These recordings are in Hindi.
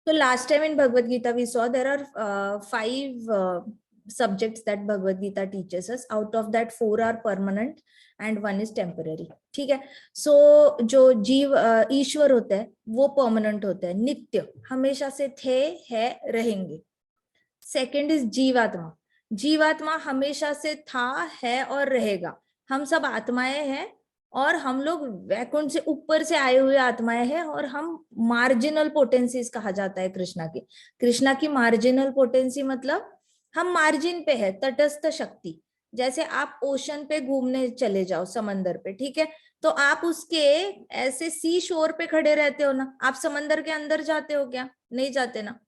So last time in Bhagavad Gita, we saw there are five subjects that Bhagavad Gita teaches us. Out of that, four are permanent and one is temporary. ठीक है. So जो जीव ईश्वर होते हैं वो परमानेंट होते हैं, नित्य, हमेशा से थे, है, रहेंगे. सेकंड इज जीवात्मा. जीवात्मा हमेशा से था, है और रहेगा. हम सब आत्माएं हैं और हम लोग वैकुंठ से ऊपर से आए हुए आत्माएं हैं और हम मार्जिनल पोटेंसीज कहा जाता है कृष्णा की. कृष्णा की मार्जिनल पोटेंसी मतलब हम मार्जिन पे है, तटस्थ शक्ति. जैसे आप ओशन पे घूमने चले जाओ, समंदर पे, ठीक है, तो आप उसके ऐसे सी शोर पे खड़े रहते हो ना, आप समंदर के अंदर जाते हो क्या? नहीं जाते ना.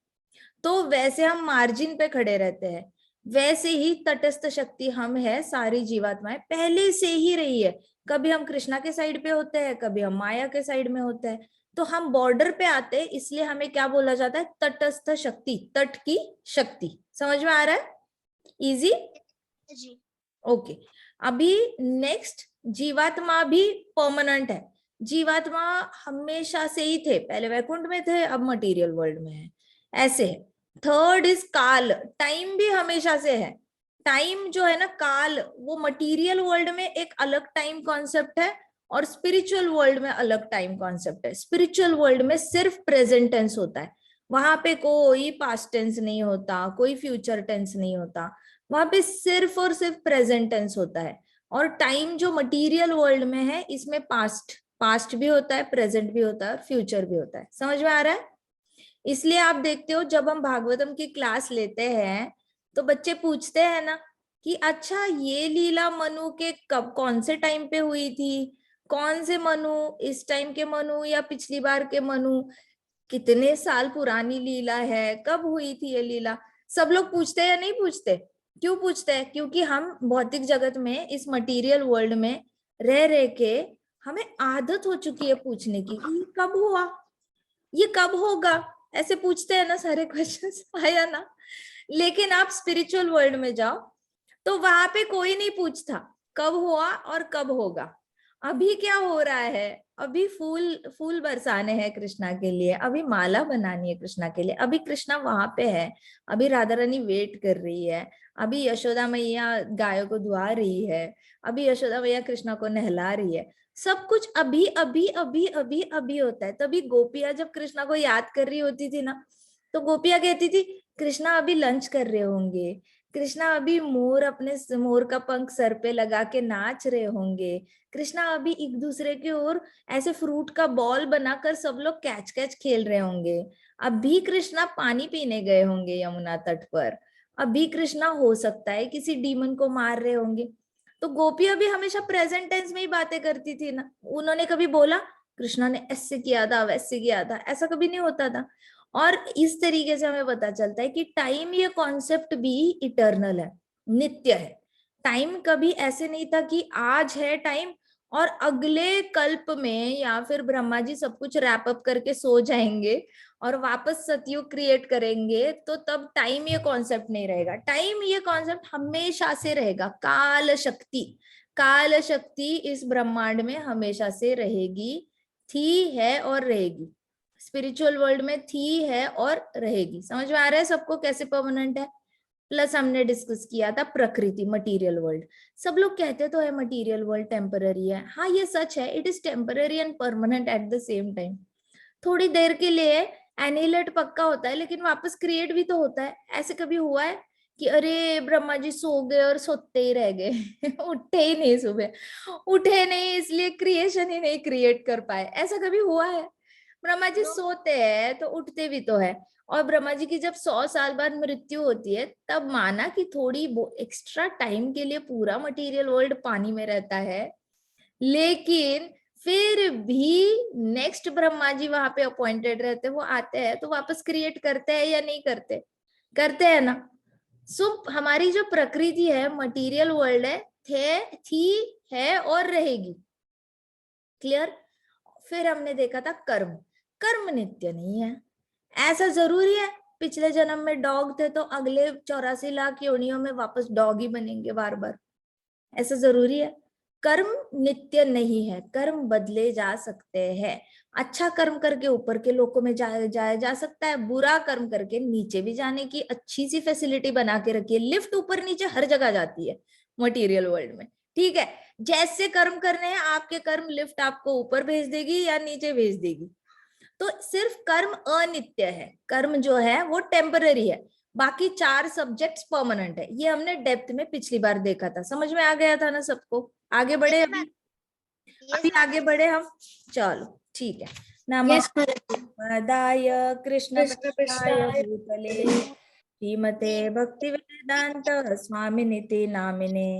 तो वैसे हम मार्जिन पे खड़े रहते हैं. वैसे ही तटस्थ शक्ति हम है, सारी जीवात्माएं पहले से ही रही है. कभी हम कृष्णा के साइड पे होते हैं, कभी हम माया के साइड में होते हैं. तो हम बॉर्डर पे आते हैं, इसलिए हमें क्या बोला जाता है? तटस्थ शक्ति, तट की शक्ति. समझ में आ रहा है? इजी जी. ओके. अभी नेक्स्ट, जीवात्मा भी परमानेंट है. जीवात्मा हमेशा से ही थे, पहले वैकुंठ में थे, अब मटेरियल वर्ल्ड में है, ऐसे है. थर्ड इज काल. टाइम भी हमेशा से है. टाइम जो है ना, काल, वो मटेरियल वर्ल्ड में एक अलग टाइम कॉन्सेप्ट है और स्पिरिचुअल वर्ल्ड में अलग टाइम कॉन्सेप्ट है. स्पिरिचुअल वर्ल्ड में सिर्फ प्रेजेंट टेंस होता है, वहां पे कोई पास्ट टेंस नहीं होता, कोई फ्यूचर टेंस नहीं होता, वहां पे सिर्फ और सिर्फ प्रेजेंट टेंस होता है. और टाइम जो मटेरियल वर्ल्ड में है, इसमें पास्ट पास्ट भी होता है, प्रेजेंट भी होता है और फ्यूचर भी होता है. समझ में आ रहा है? इसलिए आप देखते हो जब हम भागवतम की क्लास लेते हैं तो बच्चे पूछते हैं ना कि अच्छा ये लीला मनु के कब, कौन से टाइम पे हुई थी, कौन से मनु, इस टाइम के मनु या पिछली बार के मनु, कितने साल पुरानी लीला है, कब हुई थी ये लीला. सब लोग पूछते हैं या नहीं पूछते? क्यों पूछते हैं? क्योंकि हम भौतिक जगत में, इस मटेरियल वर्ल्ड में रह रह के हमें आदत हो चुकी है पूछने की, ये कब हुआ, ये कब होगा, ऐसे पूछते हैं ना सारे क्वेश्चंस. आया ना? लेकिन आप स्पिरिचुअल वर्ल्ड में जाओ तो वहां पे कोई नहीं पूछता कब हुआ और कब होगा. अभी क्या हो रहा है? अभी फूल फूल बरसाने हैं कृष्णा के लिए, अभी माला बनानी है कृष्णा के लिए, अभी कृष्णा वहां पे है, अभी राधा रानी वेट कर रही है, अभी यशोदा मैया गायों को धुआ रही है, अभी यशोदा मैया कृष्णा को नहला रही है. सब कुछ अभी अभी अभी अभी अभी होता है. तभी गोपियां जब कृष्णा को याद कर रही होती थी ना, तो गोपियां कहती थी कृष्णा अभी लंच कर रहे होंगे, कृष्णा अभी मोर, अपने मोर का पंख सर पे लगा के नाच रहे होंगे, कृष्णा अभी एक दूसरे के ओर ऐसे फ्रूट का बॉल बनाकर सब लोग कैच कैच खेल रहे होंगे, अभी कृष्णा पानी पीने गए होंगे यमुना तट पर, अभी कृष्णा हो सकता है किसी डीमन को मार रहे होंगे. तो गोपियां भी हमेशा प्रेजेंट टेंस में ही बातें करती थी ना. उन्होंने कभी बोला कृष्णा ने ऐसे किया था, वैसे किया था, ऐसा कभी नहीं होता था. और इस तरीके से हमें पता चलता है कि टाइम, ये कॉन्सेप्ट भी इटर्नल है, नित्य है. टाइम कभी ऐसे नहीं था कि आज है टाइम और अगले कल्प में या फिर ब्रह्मा जी सब कुछ रैप अप करके सो जाएंगे और वापस सतयुग क्रिएट करेंगे तो तब टाइम ये कॉन्सेप्ट नहीं रहेगा. टाइम ये कॉन्सेप्ट हमेशा से रहेगा. काल शक्ति, काल शक्ति इस ब्रह्मांड में हमेशा से रहेगी, थी, है और रहेगी. स्पिरिचुअल वर्ल्ड में थी, है और रहेगी. समझ में आ रहा है सबको कैसे परमानेंट है? प्लस हमने डिस्कस किया था प्रकृति, मटेरियल वर्ल्ड. सब लोग कहते तो है मटेरियल वर्ल्ड टेम्पररी है. हाँ ये सच है, it is temporary and permanent at the same time. थोड़ी देर के लिए एनिलेट पक्का होता है लेकिन वापस क्रिएट भी तो होता है. ऐसे कभी हुआ है कि अरे ब्रह्मा जी सो गए और सोते ही रह गए उठे ही नहीं, सुबह उठे नहीं इसलिए क्रिएशन ही नहीं क्रिएट कर पाए? ऐसा कभी हुआ है? ब्रह्मा जी सोते हैं तो उठते भी तो है. और ब्रह्मा जी की जब 100 साल बाद मृत्यु होती है तब माना कि थोड़ी एक्स्ट्रा टाइम के लिए पूरा मटेरियल वर्ल्ड पानी में रहता है, लेकिन फिर भी नेक्स्ट ब्रह्मा जी वहां पे अपॉइंटेड रहते, वो आते हैं तो वापस क्रिएट करते हैं या नहीं करते? करते हैं ना. सो हमारी जो प्रकृति है, मटेरियल वर्ल्ड है, थे, थी, है और रहेगी. क्लियर? फिर हमने देखा था कर्म. कर्म नित्य नहीं है. ऐसा जरूरी है पिछले जन्म में डॉग थे तो अगले 84 लाख योनियों में वापस डॉग ही बनेंगे बार बार? ऐसा जरूरी है? कर्म नित्य नहीं है, कर्म बदले जा सकते हैं। अच्छा कर्म करके ऊपर के लोकों में जाया जा सकता है, बुरा कर्म करके नीचे भी जाने की अच्छी सी फैसिलिटी बना के रखी है। लिफ्ट ऊपर नीचे हर जगह जाती है मटेरियल वर्ल्ड में, ठीक है। जैसे कर्म करने हैं आपके कर्म, लिफ्ट आपको ऊपर भेज देगी या नीचे भेज देगी। तो सिर्फ कर्म अनित्य है, कर्म जो है वो टेम्पररी है, बाकी 4 सब्जेक्ट्स परमानेंट है। ये हमने डेप्थ में पिछली बार देखा था, समझ में आ गया था ना सबको। आगे बढ़े अभी, अभी आगे बढ़े हम, चलो ठीक है। नमः पदाय कृष्ण पृष्ठाय भूतले श्रीमते भक्ति वेदांत स्वामिनिति नामिने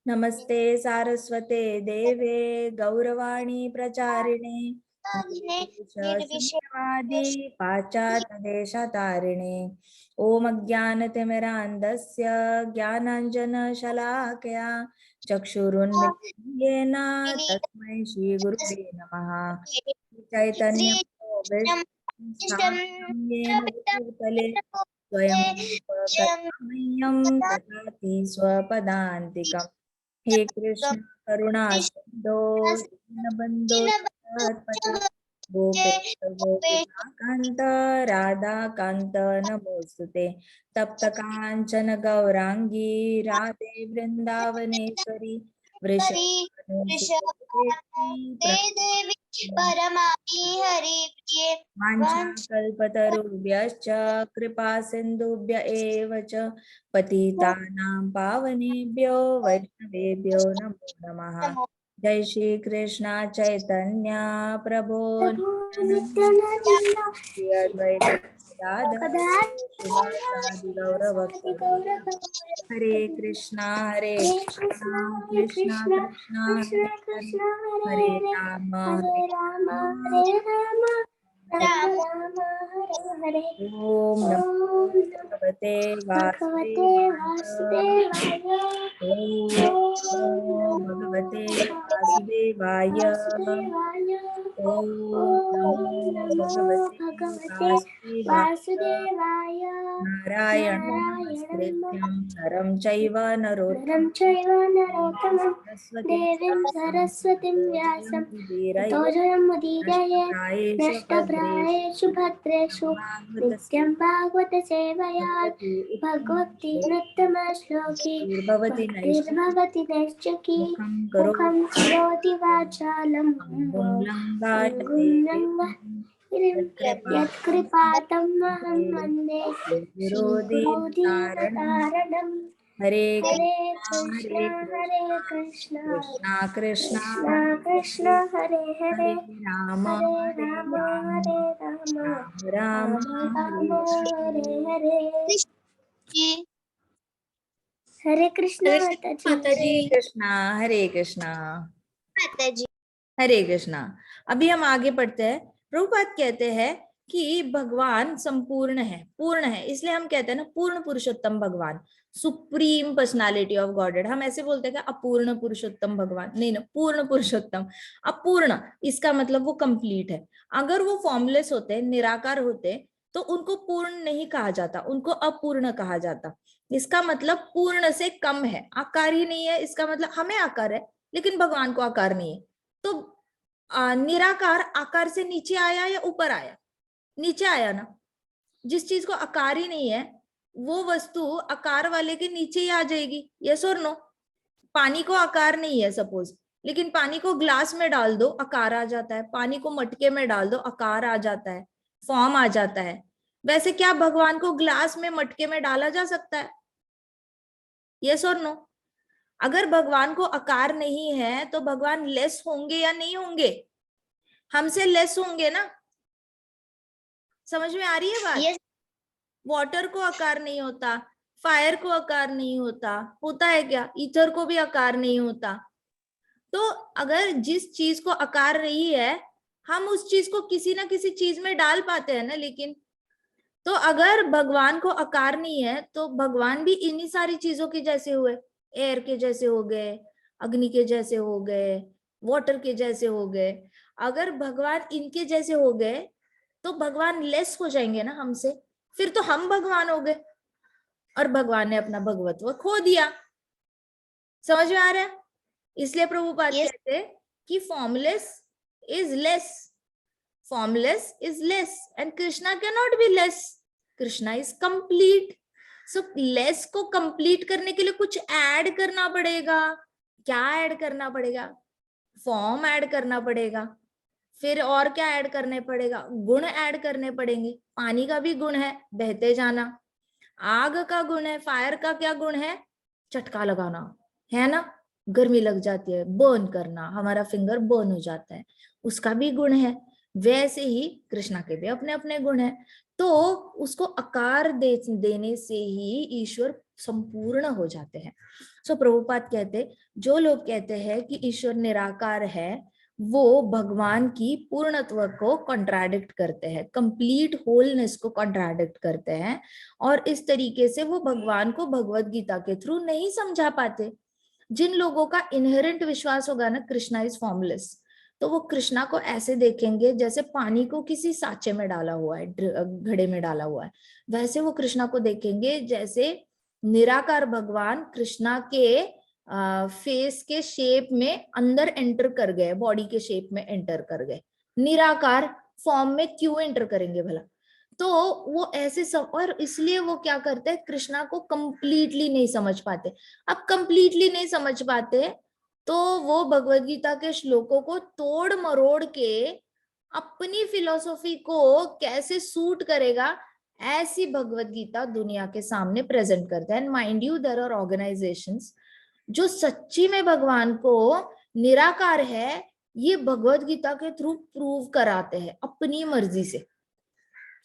नमस्ते सारस्वते देवे गौरवाणी प्रचारिणे निर्विशेषशून्यवादी पाश्चात्यदेशतारिणे ओम अज्ञानतिमिरान्धस्य ज्ञानाञ्जनशलाकया चक्षुरुन्मिलितं तस्मै श्रीगुरुवे नमः। चैतन्यं येन भूतले स्वयं करुणामयं ददाति स्वपदान्तिकम्। हे कृष्ण करुणा सिन्धो दीनबन्धो जगत्पते गोपेश गोपिकान्त राधाकान्त नमोस्तुते। तप्त कांचन गौरांगी राधे वृंदावनेश्वरी वाञ्छाकल्पतरुभ्यश्च कृपा सिन्धुभ्य एव च पतितानां पावनेभ्यो वैष्णवेभ्यो नमो नमः। जय श्री कृष्ण चैतन्य प्रभो नित्यानंद श्री अद्वैत गदाधर श्रीवासादि गौरभक्तवृंद। हरे कृष्णा कृष्णा कृष्णा कृष्णा हरे राम हरे राम हरे राम राम हरे ओम नमो भगवते वासुदेवाय। ओम भगवते वासुदेवाय। ओम नमो भगवते वासुदेवाय। नारायणं नमस्कृत्यं नरं चैव नरोत्तमं देवीं सरस्वतीं व्यासं ततो जयमुदीरयेत् नष्टप्रायेषु भद्रेषु नित्यं भागवत सेवया भगवतीनुत्तमश्लोकी भक्तिर्भवति नैश्चकी मुखं करोति वाचालं यत्कृपातमहं वन्दे श्रीगुरुदीनतारणम्। हरे हरे कृष्णा कृष्णा कृष्ण कृष्ण हरे हरे राम हरे राम राम राम हरे हरे। हरे कृष्णा माता जी। हरे कृष्णा हरे कृष्णा। अभी हम आगे पढ़ते हैं। प्रभुपाद कहते हैं कि भगवान संपूर्ण है, पूर्ण है, इसलिए हम कहते हैं ना पूर्ण पुरुषोत्तम भगवान, सुप्रीम पर्सनालिटी ऑफ गॉडेड। हम ऐसे बोलते हैं कि अपूर्ण पुरुषोत्तम भगवान, नहीं ना, पूर्ण पुरुषोत्तम। अपूर्ण इसका मतलब वो कंप्लीट है। अगर वो फॉर्मलेस होते, निराकार होते, तो उनको पूर्ण नहीं कहा जाता, उनको अपूर्ण कहा जाता। इसका मतलब पूर्ण से कम है, आकार ही नहीं है। इसका मतलब हमें आकार है लेकिन भगवान को आकार नहीं है। तो निराकार आकार से नीचे आया या ऊपर आया? नीचे आया ना। जिस चीज को आकार ही नहीं है वो वस्तु आकार वाले के नीचे ही आ जाएगी, यस और नो। पानी को आकार नहीं है सपोज, लेकिन पानी को ग्लास में डाल दो आकार आ जाता है, पानी को मटके में डाल दो आकार आ जाता है, फॉर्म आ जाता है। वैसे क्या भगवान को ग्लास में मटके में डाला जा सकता है? यस और नो। अगर भगवान को आकार नहीं है तो भगवान लेस होंगे या नहीं होंगे? हमसे लेस होंगे ना। समझ में आ रही है बात? yes. वाटर को आकार नहीं होता, फायर को आकार नहीं होता, होता है क्या? ईथर को भी आकार नहीं होता। तो अगर जिस चीज को आकार नहीं है हम उस चीज को किसी ना किसी चीज में डाल पाते हैं ना। लेकिन तो अगर भगवान को आकार नहीं है तो भगवान भी इन्हीं सारी चीजों के जैसे हुए, एयर के जैसे हो गए, अग्नि के जैसे हो गए, वाटर के जैसे हो गए। अगर भगवान इनके जैसे हो गए तो भगवान लेस हो जाएंगे ना हमसे, फिर तो हम भगवान हो गए और भगवान ने अपना भगवत्व खो दिया। समझ में आ रहा है? इसलिए प्रभुपाद Yes. कहते हैं कि formless is less, formless is less and Krishna can not be less, Krishna is complete. So less को कंप्लीट करने के लिए कुछ ऐड करना पड़ेगा। क्या ऐड करना पड़ेगा? फॉर्म ऐड करना पड़ेगा। फिर और क्या ऐड करने पड़ेगा? गुण ऐड करने पड़ेंगे। पानी का भी गुण है बहते जाना, आग का गुण है, फायर का क्या गुण है? चटका लगाना, है ना, गर्मी लग जाती है, बर्न करना, हमारा फिंगर बर्न हो जाता है, उसका भी गुण है। वैसे ही कृष्णा के भी अपने अपने गुण हैं। तो उसको आकार देने से ही ईश्वर संपूर्ण हो जाते हैं। सो प्रभुपाद कहते, जो लोग कहते हैं कि ईश्वर निराकार है, वो भगवान की पूर्णत्व को कॉन्ट्राडिक्ट करते हैं, कंप्लीट होलनेस को कॉन्ट्राडिक्ट करते हैं, और इस तरीके से वो भगवान को भगवत गीता के थ्रू नहीं समझा पाते। जिन लोगों का इनहेरेंट विश्वास होगा ना कृष्णा इज फॉर्मलेस, तो वो कृष्णा को ऐसे देखेंगे जैसे पानी को किसी सांचे में डाला हुआ है, घड़े में डाला हुआ है, वैसे वो कृष्णा को देखेंगे जैसे निराकार भगवान कृष्णा के फेस के शेप में अंदर एंटर कर गए, बॉडी के शेप में एंटर कर गए। निराकार फॉर्म में क्यों एंटर करेंगे भला? तो वो ऐसे सब, और इसलिए वो क्या करते हैं, कृष्णा को कंप्लीटली नहीं समझ पाते। अब कंप्लीटली नहीं समझ पाते तो वो भगवत गीता के श्लोकों को तोड़ मरोड़ के अपनी फिलॉसफी को कैसे सूट करेगा, ऐसी भगवत गीता दुनिया के सामने प्रेजेंट करते हैं। And mind you, there are organisations जो सच्ची में भगवान को निराकार है ये भगवत गीता के थ्रू प्रूव कराते हैं अपनी मर्जी से।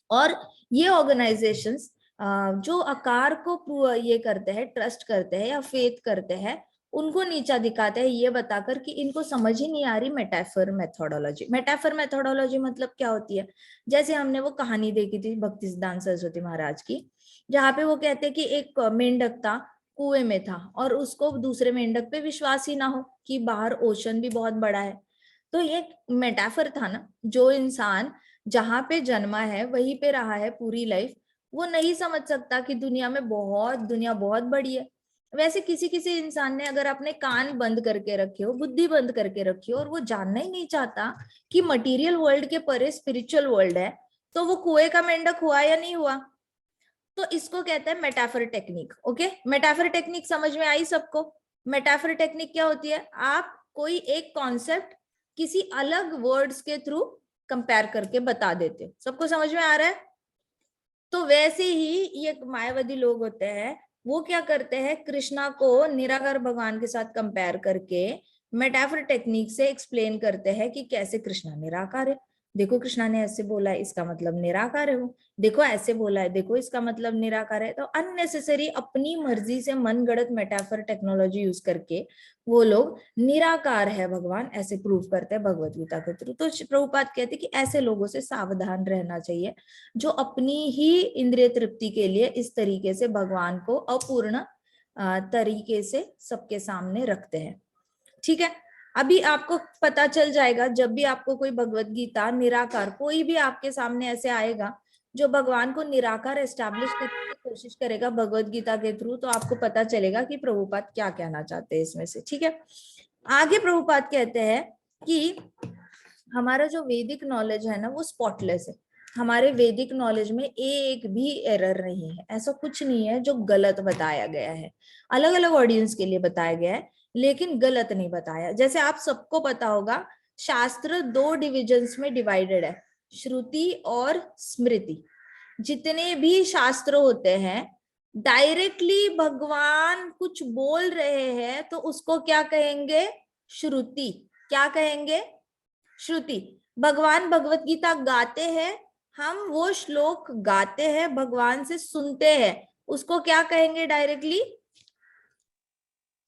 और ये ऑर्गेनाइजेशंस जो आकार को ये करते हैं, ट्रस्ट करते हैं या फेथ करते हैं, उनको नीचा दिखाते हैं ये बताकर कि इनको समझ ही नहीं आ रही मेटाफर मेथोडोलॉजी। मेटाफर मेथोडोलॉजी मतलब क्या होती है? जैसे हमने वो कहानी देखी थी भक्ति सिद्धांत सरस्वती महाराज की, जहाँ पे वो कहते हैं कि एक मेंढक था, कुएं में था, और उसको दूसरे मेंढक पे विश्वास ही ना हो कि बाहर ओशन भी बहुत बड़ा है। तो ये मेटाफर था ना, जो इंसान जहां पे जन्मा है वहीं पे रहा है पूरी लाइफ, वो नहीं समझ सकता कि दुनिया बहुत बड़ी है। वैसे किसी किसी इंसान ने अगर अपने कान बंद करके रखे हो, बुद्धि बंद करके रखी हो, और वो जानना ही नहीं चाहता कि मटेरियल वर्ल्ड के परे स्पिरिचुअल वर्ल्ड है, तो वो कुएं का मेंढक हुआ या नहीं हुआ? तो इसको कहते हैं metaphor technique. Okay, metaphor technique समझ में आई सबको? मेटाफर टेक्निक क्या होती है? आप कोई एक कॉन्सेप्ट किसी अलग वर्ड्स के थ्रू कंपेयर करके बता देते हो। सबको समझ में आ रहा है? तो वैसे ही ये मायावादी लोग होते हैं, वो क्या करते हैं, कृष्णा को निराकार भगवान के साथ कंपेयर करके मेटाफर टेक्निक से एक्सप्लेन करते हैं कि कैसे कृष्णा निराकार है। देखो कृष्णा ने ऐसे बोला है, इसका मतलब निराकार है वो। देखो ऐसे बोला है, देखो इसका मतलब निराकार है। तो अननेसेसरी अपनी मर्जी से मनगढ़ंत मेटाफर टेक्नोलॉजी यूज करके वो लोग निराकार है भगवान ऐसे प्रूव करते हैं भगवत गीता के थ्रू। तो प्रभुपाद कहते हैं कि ऐसे लोगों से सावधान रहना चाहिए जो अपनी ही इंद्रिय तृप्ति के लिए इस तरीके से भगवान को अपूर्ण तरीके से सबके सामने रखते हैं। ठीक है, अभी आपको पता चल जाएगा जब भी आपको कोई भगवत गीता निराकार, कोई भी आपके सामने ऐसे आएगा जो भगवान को निराकार एस्टैब्लिश करने की कोशिश करेगा भगवत गीता के थ्रू, तो आपको पता चलेगा कि प्रभुपाद क्या कहना चाहते हैं इसमें से। ठीक है, आगे प्रभुपाद कहते हैं कि हमारा जो वैदिक नॉलेज है ना वो स्पॉटलेस है। हमारे वैदिक नॉलेज में एक भी एरर नहीं है, ऐसा कुछ नहीं है जो गलत बताया गया है। अलग अलग ऑडियंस के लिए बताया गया है लेकिन गलत नहीं बताया। जैसे आप सबको पता होगा शास्त्र दो डिविजन्स में डिवाइडेड है, श्रुति और स्मृति। जितने भी शास्त्र होते हैं डायरेक्टली भगवान कुछ बोल रहे हैं तो उसको क्या कहेंगे? श्रुति। क्या कहेंगे? श्रुति। भगवान भगवत गीता गाते हैं, हम वो श्लोक गाते हैं, भगवान से सुनते हैं, उसको क्या कहेंगे directly?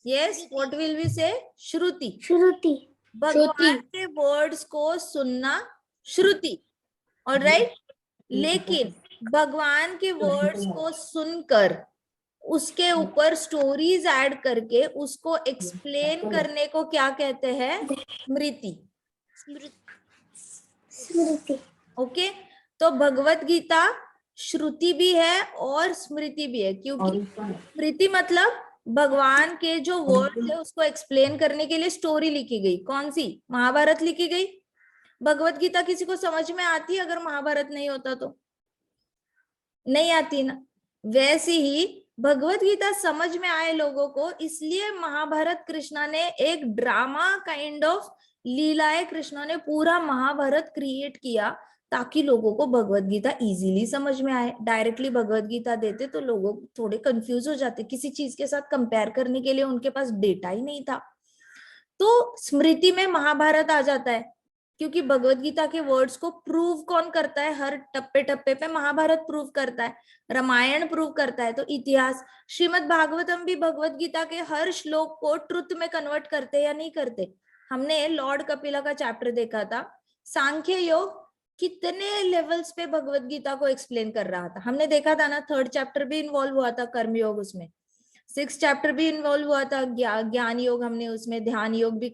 Yes, what will we say? Shruti. श्रुति। भगवान के वर्ड्स को सुनना श्रुति। ऑलराइट, लेकिन भगवान के वर्ड्स को सुनकर उसके ऊपर स्टोरीज ऐड करके उसको एक्सप्लेन करने को क्या कहते हैं? स्मृति। स्मृति। ओके, तो भगवत गीता श्रुति भी है और स्मृति भी है, क्योंकि स्मृति मतलब भगवान के जो वर्ड है उसको एक्सप्लेन करने के लिए स्टोरी लिखी गई। कौन सी? महाभारत लिखी गई। भगवत गीता किसी को समझ में आती अगर महाभारत नहीं होता तो? नहीं आती ना। वैसे ही भगवत गीता समझ में आए लोगों को, इसलिए महाभारत कृष्णा ने एक ड्रामा काइंड ऑफ लीलाएं कृष्णा ने पूरा महाभारत क्रिएट किया ताकि लोगों को भगवत गीता इजीली समझ में आए। डायरेक्टली भगवत गीता देते तो लोग थोड़े कंफ्यूज हो जाते, किसी चीज के साथ कंपेयर करने के लिए उनके पास डेटा ही नहीं था। तो स्मृति में महाभारत आ जाता है, क्योंकि भगवत गीता के वर्ड्स को प्रूव कौन करता है? हर टप्पे टप्पे पे महाभारत प्रूव करता है, रामायण प्रूव करता है। तो इतिहास, श्रीमद् भागवतम भी भगवत गीता के हर श्लोक को ट्रुथ में कन्वर्ट करते या नहीं करते? हमने लॉर्ड कपिला का चैप्टर देखा था, सांख्य योग कितने लेवल्स पे भगवत गीता को एक्सप्लेन कर रहा था, हमने देखा था ना। 3rd चैप्टर भी इन्वॉल्व हुआ था कर्म योग, उसमें 6th चैप्टर भी इन्वॉल्व हुआ था ज्ञान योग, हमने उसमें ध्यान योग भी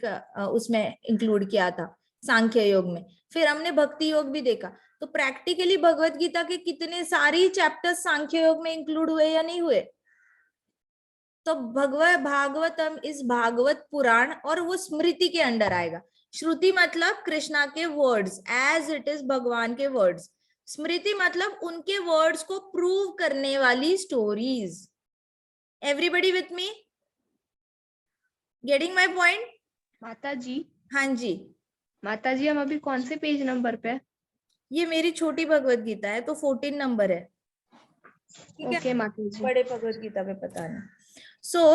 उसमें इंक्लूड किया था सांख्य योग में। फिर हमने भक्ति योग भी देखा। तो प्रैक्टिकली भगवत गीता के कितने सारी चैप्टर्स सांख्य योग में इंक्लूड हुए या नहीं हुए? तो भागवतम इस भागवत पुराण, और वो स्मृति के अंडर आएगा। श्रुति मतलब कृष्णा के वर्ड्स एज इट इज, भगवान के वर्ड्स। स्मृति मतलब उनके वर्ड्स को प्रूव करने वाली stories. Everybody with me? Getting my point? माता जी, हाँ जी। माता जी हम अभी कौन से पेज नंबर पे है? ये मेरी छोटी भगवत गीता है तो 14 नंबर है। ठीक है, ओके माता जी। बड़े भगवत गीता पे पता नहीं। सो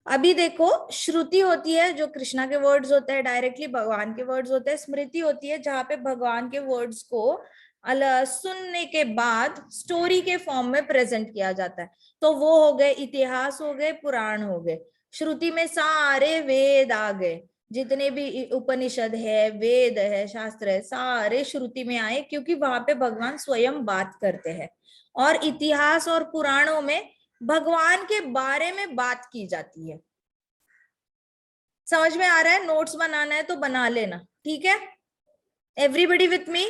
अभी देखो, श्रुति होती है जो कृष्णा के वर्ड्स होते हैं, डायरेक्टली भगवान के वर्ड्स होते हैं। स्मृति होती है जहाँ पे भगवान के वर्ड्स को सुनने के बाद स्टोरी के फॉर्म में प्रेजेंट किया जाता है। तो वो हो गए इतिहास, हो गए पुराण, हो गए। श्रुति में सारे वेद आ गए, जितने भी उपनिषद है, वेद है, शास्त्र है, सारे श्रुति में आए, क्योंकि वहां पे भगवान स्वयं बात करते हैं। और इतिहास और पुराणों में भगवान के बारे में बात की जाती है। समझ में आ रहा है? नोट्स बनाना है तो बना लेना, ठीक है? Everybody with me?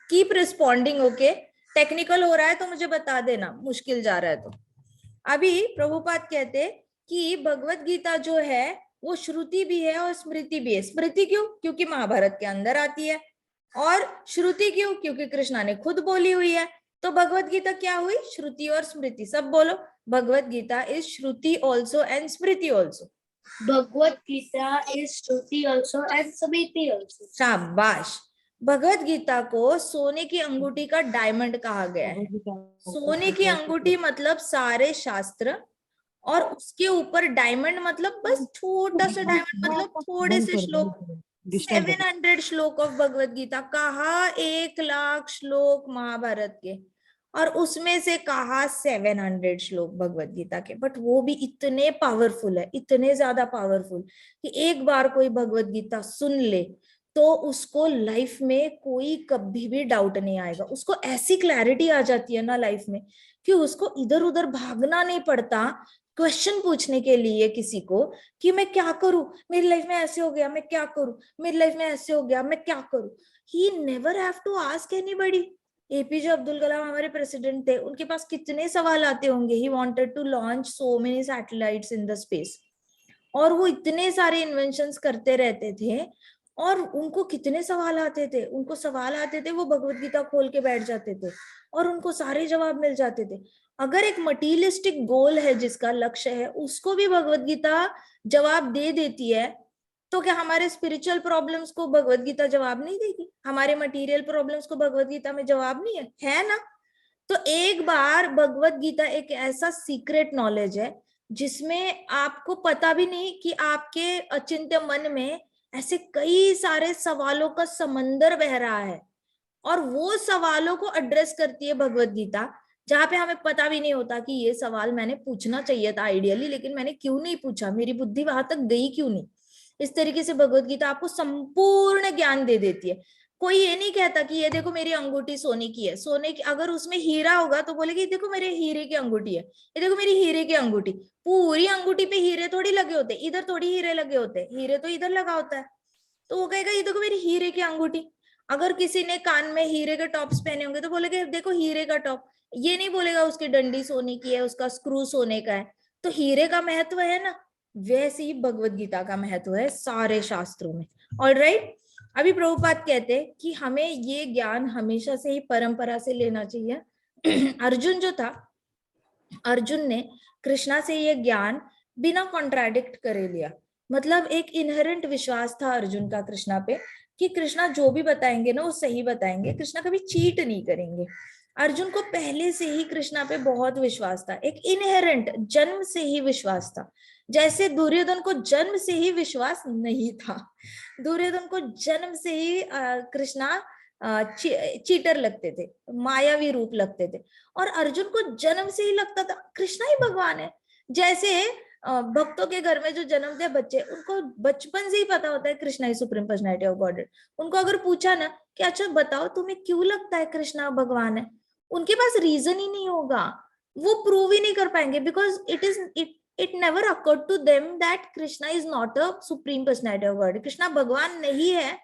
Keep responding, okay? Technical हो रहा है तो मुझे बता देना, मुश्किल जा रहा है तो। अभी प्रभुपाद कहते कि भगवत गीता जो है वो श्रुति भी है और स्मृति भी है। स्मृति क्यों? क्योंकि महाभारत के अंदर आती है। और श्रुति क्यों? क्योंकि कृष्णा ने खुद बोली हुई है। तो भगवत गीता क्या हुई? श्रुति और स्मृति। सब बोलो, Bhagavad Gita is shruti also and smriti also. Bhagavad Gita is Shruti also and Smriti also. शाबाश। भगवत गीता को सोने की अंगूठी का डायमंड कहा गया है। सोने की अंगूठी मतलब सारे शास्त्र, और उसके ऊपर डायमंड मतलब बस छोटा सा डायमंड, मतलब थोड़े से श्लोक। 700 श्लोक ऑफ भगवत गीता। कहा 1 लाख श्लोक महाभारत के, और उसमें से कहा 700 श्लोक भगवत गीता के। बट वो भी इतने पावरफुल है, इतने ज्यादा पावरफुल, कि एक बार कोई भगवत गीता सुन ले तो उसको लाइफ में कोई कभी भी डाउट नहीं आएगा। उसको ऐसी क्लैरिटी आ जाती है ना लाइफ में कि उसको इधर उधर भागना नहीं पड़ता क्वेश्चन पूछने के लिए किसी को कि मैं क्या करूं, मेरी लाइफ में ऐसे हो गया, मैं क्या करूं, मेरी लाइफ में ऐसे हो गया, मैं क्या करूं। He never have to ask anybody. APJ Abdul Kalam हमारे प्रेसिडेंट थे, उनके पास कितने सवाल आते होंगे। He wanted to launch so many satellites in the space, और वो इतने सारे इन्वेंशंस करते रहते थे, और उनको कितने सवाल आते थे। उनको सवाल आते थे, वो भगवत गीता खोल के बैठ जाते थे और उनको सारे जवाब मिल जाते थे। अगर एक मटीरियलिस्टिक गोल है जिसका लक्ष्य है, उसको भी भगवत गीता जवाब दे देती है, तो क्या हमारे स्पिरिचुअल प्रॉब्लम्स को भगवत गीता जवाब नहीं देगी? हमारे मटेरियल प्रॉब्लम्स को भगवत गीता में जवाब नहीं है ना? तो एक बार भगवत गीता एक ऐसा सीक्रेट नॉलेज है जिसमें आपको पता भी नहीं कि आपके अचिंत्य मन में ऐसे कई सारे सवालों का समंदर बह रहा है, और वो सवालों को एड्रेस करती है भगवत गीता, जहां पे हमें पता भी नहीं होता कि ये सवाल मैंने पूछना चाहिए था आइडियली, लेकिन मैंने क्यों नहीं पूछा, मेरी बुद्धि वहां तक गई क्यों नहीं। इस तरीके से भगवत गीता आपको संपूर्ण ज्ञान दे देती है। कोई ये नहीं कहता कि ये देखो मेरी अंगूठी सोने की है, सोने की, अगर उसमें हीरा होगा तो बोलेगी देखो मेरे हीरे की अंगूठी है, ये देखो मेरी हीरे की अंगूठी। पूरी अंगूठी पे हीरे थोड़ी लगे होते, इधर थोड़ी हीरे लगे होते, हीरे तो इधर लगा होता है। तो वो कहेगा ये देखो मेरी हीरे की अंगूठी। अगर किसी ने कान में हीरे के टॉप्स पहने होंगे तो बोलेगा देखो हीरे का टॉप। ये नहीं बोलेगा उसकी डंडी सोने की है, उसका स्क्रू सोने का है। तो हीरे का महत्व है ना, वैसे ही भगवत गीता का महत्व है सारे शास्त्रों में। ऑलराइट, अभी प्रभुपाद कहते हैं कि हमें ये ज्ञान हमेशा से ही परंपरा से लेना चाहिए। अर्जुन जो था, अर्जुन ने कृष्णा से ये ज्ञान बिना कॉन्ट्राडिक्ट करे लिया। मतलब एक इनहेरेंट विश्वास था अर्जुन का कृष्णा पे कि कृष्णा जो भी बताएंगे ना वो सही बताएंगे, कृष्णा कभी चीट नहीं करेंगे। अर्जुन को पहले से ही कृष्णा पे बहुत विश्वास था, एक इनहेरेंट जन्म से ही विश्वास था। जैसे दुर्योधन को जन्म से ही विश्वास नहीं था, दुर्योधन को जन्म से ही कृष्णा चीटर लगते थे, मायावी रूप लगते थे, और अर्जुन को जन्म से ही लगता था कृष्णा ही भगवान है। जैसे भक्तों के घर में जो जन्मते बच्चे, उनको बचपन से ही पता होता है कृष्णा ही सुप्रीम पर्सनैलिटी ऑफ गॉड। उनको अगर पूछा ना कि अच्छा बताओ तुम्हें क्यों लगता है कृष्णा भगवान है, उनके पास रीजन ही नहीं होगा, वो प्रूव ही नहीं कर पाएंगे, because it never occurred to them that Krishna is not a supreme personality of God, Krishna भगवान नहीं है,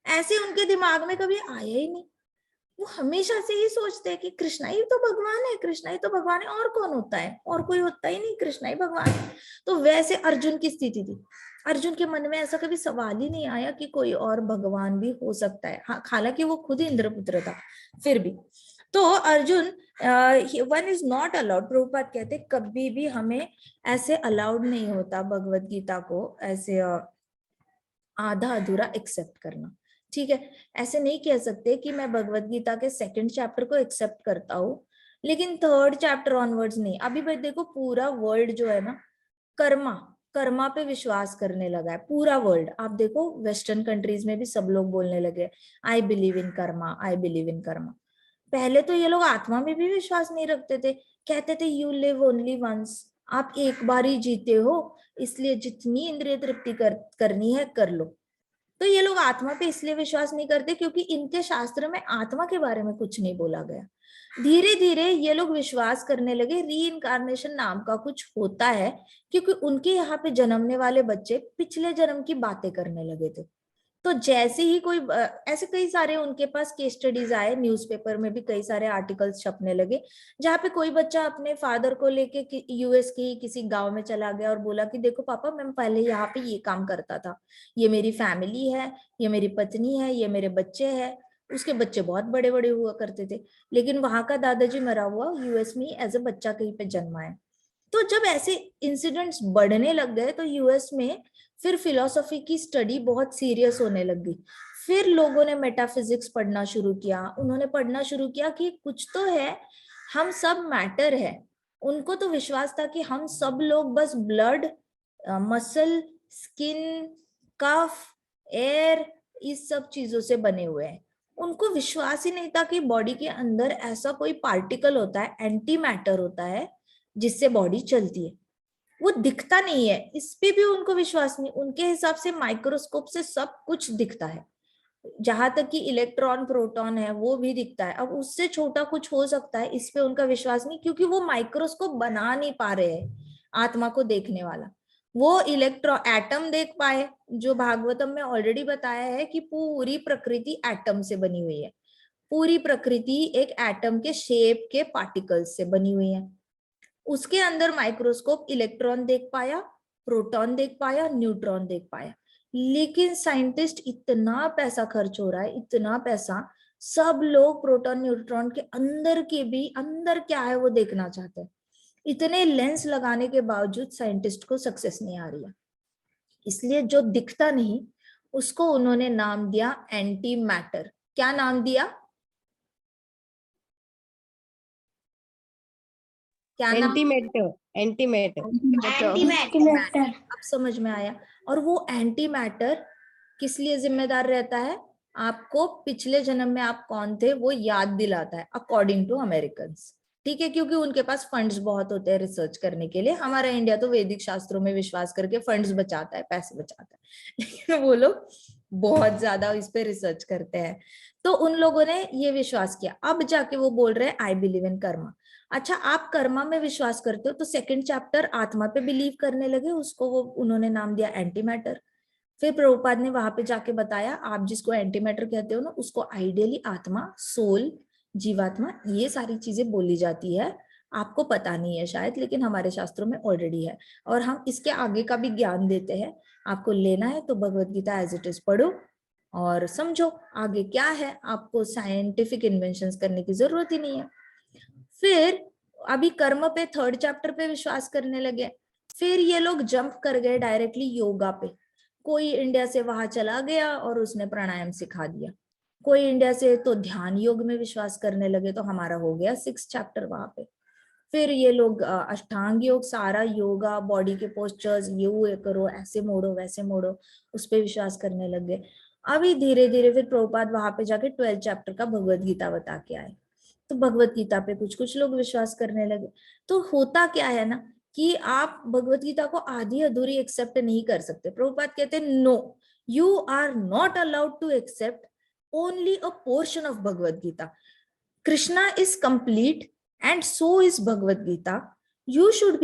ऐसे उनके दिमाग में कभी आया ही नहीं। वो हमेशा से ही सोचते हैं कि कृष्णा ही तो भगवान है, कृष्णा ही तो भगवान है, और कौन होता है, और कोई होता ही नहीं, कृष्णा ही भगवान है। तो वैसे अर्जुन की स्थिति थी, अर्जुन के मन में ऐसा कभी सवाल ही नहीं आया कि कोई और भगवान भी हो सकता है। हाँ, हालांकि वो खुद इंद्रपुत्र था फिर भी। तो Arjun, one is not allowed, Prabhupada कहते कभी भी हमें ऐसे अलाउड नहीं होता भगवत गीता को ऐसे आधा अधूरा एक्सेप्ट करना। ठीक है, ऐसे नहीं कह सकते कि मैं भगवत गीता के सेकंड चैप्टर को एक्सेप्ट करता हूँ लेकिन थर्ड चैप्टर ऑनवर्ड्स नहीं। अभी भाई देखो, पूरा वर्ल्ड जो है ना कर्मा पे विश्वास करने लगा है, पूरा वर्ल्ड। आप देखो वेस्टर्न कंट्रीज में भी सब लोग बोलने लगे I believe in Karma, I believe in Karma. पहले तो ये लोग आत्मा में भी विश्वास नहीं रखते थे, कहते थे यू लिव ओनली वंस, आप एक बार ही जीते हो, इसलिए जितनी इंद्रिय तृप्ति करनी है कर लो। तो ये लोग आत्मा पे इसलिए विश्वास नहीं करते क्योंकि इनके शास्त्र में आत्मा के बारे में कुछ नहीं बोला गया। धीरे धीरे ये लोग विश्वास करने लगे रीइंकार्नेशन नाम का कुछ होता है, क्योंकि उनके यहाँ पे जन्मने वाले बच्चे पिछले जन्म की बातें करने लगे थे। तो जैसे ही कोई ऐसे कई सारे उनके पास केस स्टडीज आए, न्यूज़पेपर में भी कई सारे आर्टिकल्स छपने लगे, जहाँ पे कोई बच्चा अपने फादर को लेके यूएस के किसी गांव में चला गया और बोला कि देखो पापा, मैं पहले यहाँ पे ये काम करता था, ये मेरी फैमिली है, ये मेरी पत्नी है, ये मेरे बच्चे हैं। उसके बच्चे बहुत बड़े बड़े हुआ करते थे, लेकिन वहां का दादाजी मरा हुआ यूएस में एज ए बच्चा कहीं पे जन्मा है। तो जब ऐसे इंसिडेंट्स बढ़ने लग गए तो यूएस में फिर फिलोसॉफी की स्टडी बहुत सीरियस होने लग गई। फिर लोगों ने मेटाफिजिक्स पढ़ना शुरू किया, उन्होंने पढ़ना शुरू किया कि कुछ तो है, हम सब मैटर है। उनको तो विश्वास था कि हम सब लोग बस ब्लड, मसल, स्किन, कफ, एयर, इस सब चीजों से बने हुए हैं। उनको विश्वास ही नहीं था कि बॉडी के अंदर ऐसा कोई पार्टिकल होता है, एंटी मैटर होता है, जिससे बॉडी चलती है। वो दिखता नहीं है, इस पे भी उनको विश्वास नहीं। उनके हिसाब से माइक्रोस्कोप से सब कुछ दिखता है, जहां तक कि इलेक्ट्रॉन प्रोटॉन है वो भी दिखता है। अब उससे छोटा कुछ हो सकता है, इस पे उनका विश्वास नहीं, क्योंकि वो माइक्रोस्कोप बना नहीं पा रहे हैं आत्मा को देखने वाला। वो एटम देख पाए, जो भागवतम में ऑलरेडी बताया है कि पूरी प्रकृति एटम से बनी हुई है, पूरी प्रकृति एक एटम के शेप के पार्टिकल्स से बनी हुई है। उसके अंदर माइक्रोस्कोप इलेक्ट्रॉन देख पाया, प्रोटॉन देख पाया, न्यूट्रॉन देख पाया। लेकिन साइंटिस्ट, इतना पैसा खर्च हो रहा है, इतना पैसा, सब लोग प्रोटॉन न्यूट्रॉन के अंदर के भी अंदर क्या है वो देखना चाहते हैं। इतने लेंस लगाने के बावजूद साइंटिस्ट को सक्सेस नहीं आ रही है। इसलिए जो दिखता नहीं उसको उन्होंने नाम दिया एंटी मैटर। क्या नाम दिया? क्या नाम? Antimatter, antimatter. Antimatter. अब समझ में आया। और वो एंटी मैटर किस लिए जिम्मेदार रहता है? आपको पिछले जन्म में आप कौन थे वो याद दिलाता है, अकॉर्डिंग टू अमेरिकन्स। ठीक है, क्योंकि उनके पास फंड्स बहुत होते हैं रिसर्च करने के लिए। हमारा इंडिया तो वैदिक शास्त्रों में विश्वास करके फंड्स बचाता है, पैसे बचाता है, लेकिन वो लोग बहुत ज्यादा इस पे रिसर्च करते हैं। तो उन लोगों ने ये विश्वास किया, अब जाके वो बोल रहे हैं आई बिलीव इन कर्मा। अच्छा, आप कर्मा में विश्वास करते हो तो सेकंड चैप्टर आत्मा पे बिलीव करने लगे, उसको वो उन्होंने नाम दिया एंटी मैटर। फिर प्रभुपाद ने वहां पे जाके बताया, आप जिसको एंटी मैटर कहते हो ना, उसको आइडियली आत्मा, सोल, जीवात्मा, ये सारी चीजें बोली जाती है। आपको पता नहीं है शायद, लेकिन हमारे शास्त्रों में ऑलरेडी है, और हम इसके आगे का भी ज्ञान देते हैं। आपको लेना है तो Bhagavad Gita as it is पढ़ो और समझो आगे क्या है। आपको साइंटिफिक इन्वेंशंस करने की जरूरत ही नहीं है। फिर अभी कर्म पे 3rd चैप्टर पे विश्वास करने लगे। फिर ये लोग जंप कर गए डायरेक्टली योगा पे। कोई इंडिया से वहां चला गया और उसने प्राणायाम सिखा दिया, कोई इंडिया से तो ध्यान योग में विश्वास करने लगे, तो हमारा हो गया 6th चैप्टर वहां पे। फिर ये लोग अष्टांग योग, सारा योगा, बॉडी के पोस्चर्स, ये करो, ऐसे मोड़ो वैसे मोड़ो, उस पर विश्वास करने लग गए। अभी धीरे धीरे फिर प्रभुपाद वहां पे जाके 12th चैप्टर का भगवत गीता बता के आए, तो भगवत गीता पे कुछ कुछ लोग विश्वास करने लगे। तो होता क्या है ना कि आप भगवत गीता को आधी अधूरी एक्सेप्ट नहीं कर सकते। प्रभुपाद कहते हैं no, you are not allowed to accept only a portion of Bhagavad Gita. Krishna is complete and so is Bhagavad Gita. You should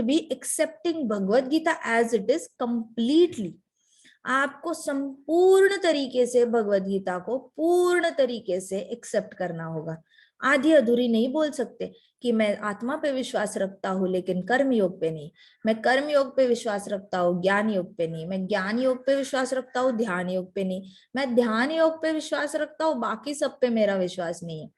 be accepting Bhagavad Gita as it is completely. आपको संपूर्ण तरीके से भगवद गीता को पूर्ण तरीके से एक्सेप्ट करना होगा। आधी अधूरी नहीं बोल सकते कि मैं आत्मा पे विश्वास रखता हूँ लेकिन कर्म योग पे नहीं, मैं कर्म योग पे विश्वास रखता हूँ ज्ञान योग पे नहीं, मैं ज्ञान योग पे विश्वास रखता हूँ ध्यान योग पे नहीं, मैं ध्यान योग पे विश्वास रखता हूँ बाकी सब पे मेरा विश्वास नहीं है,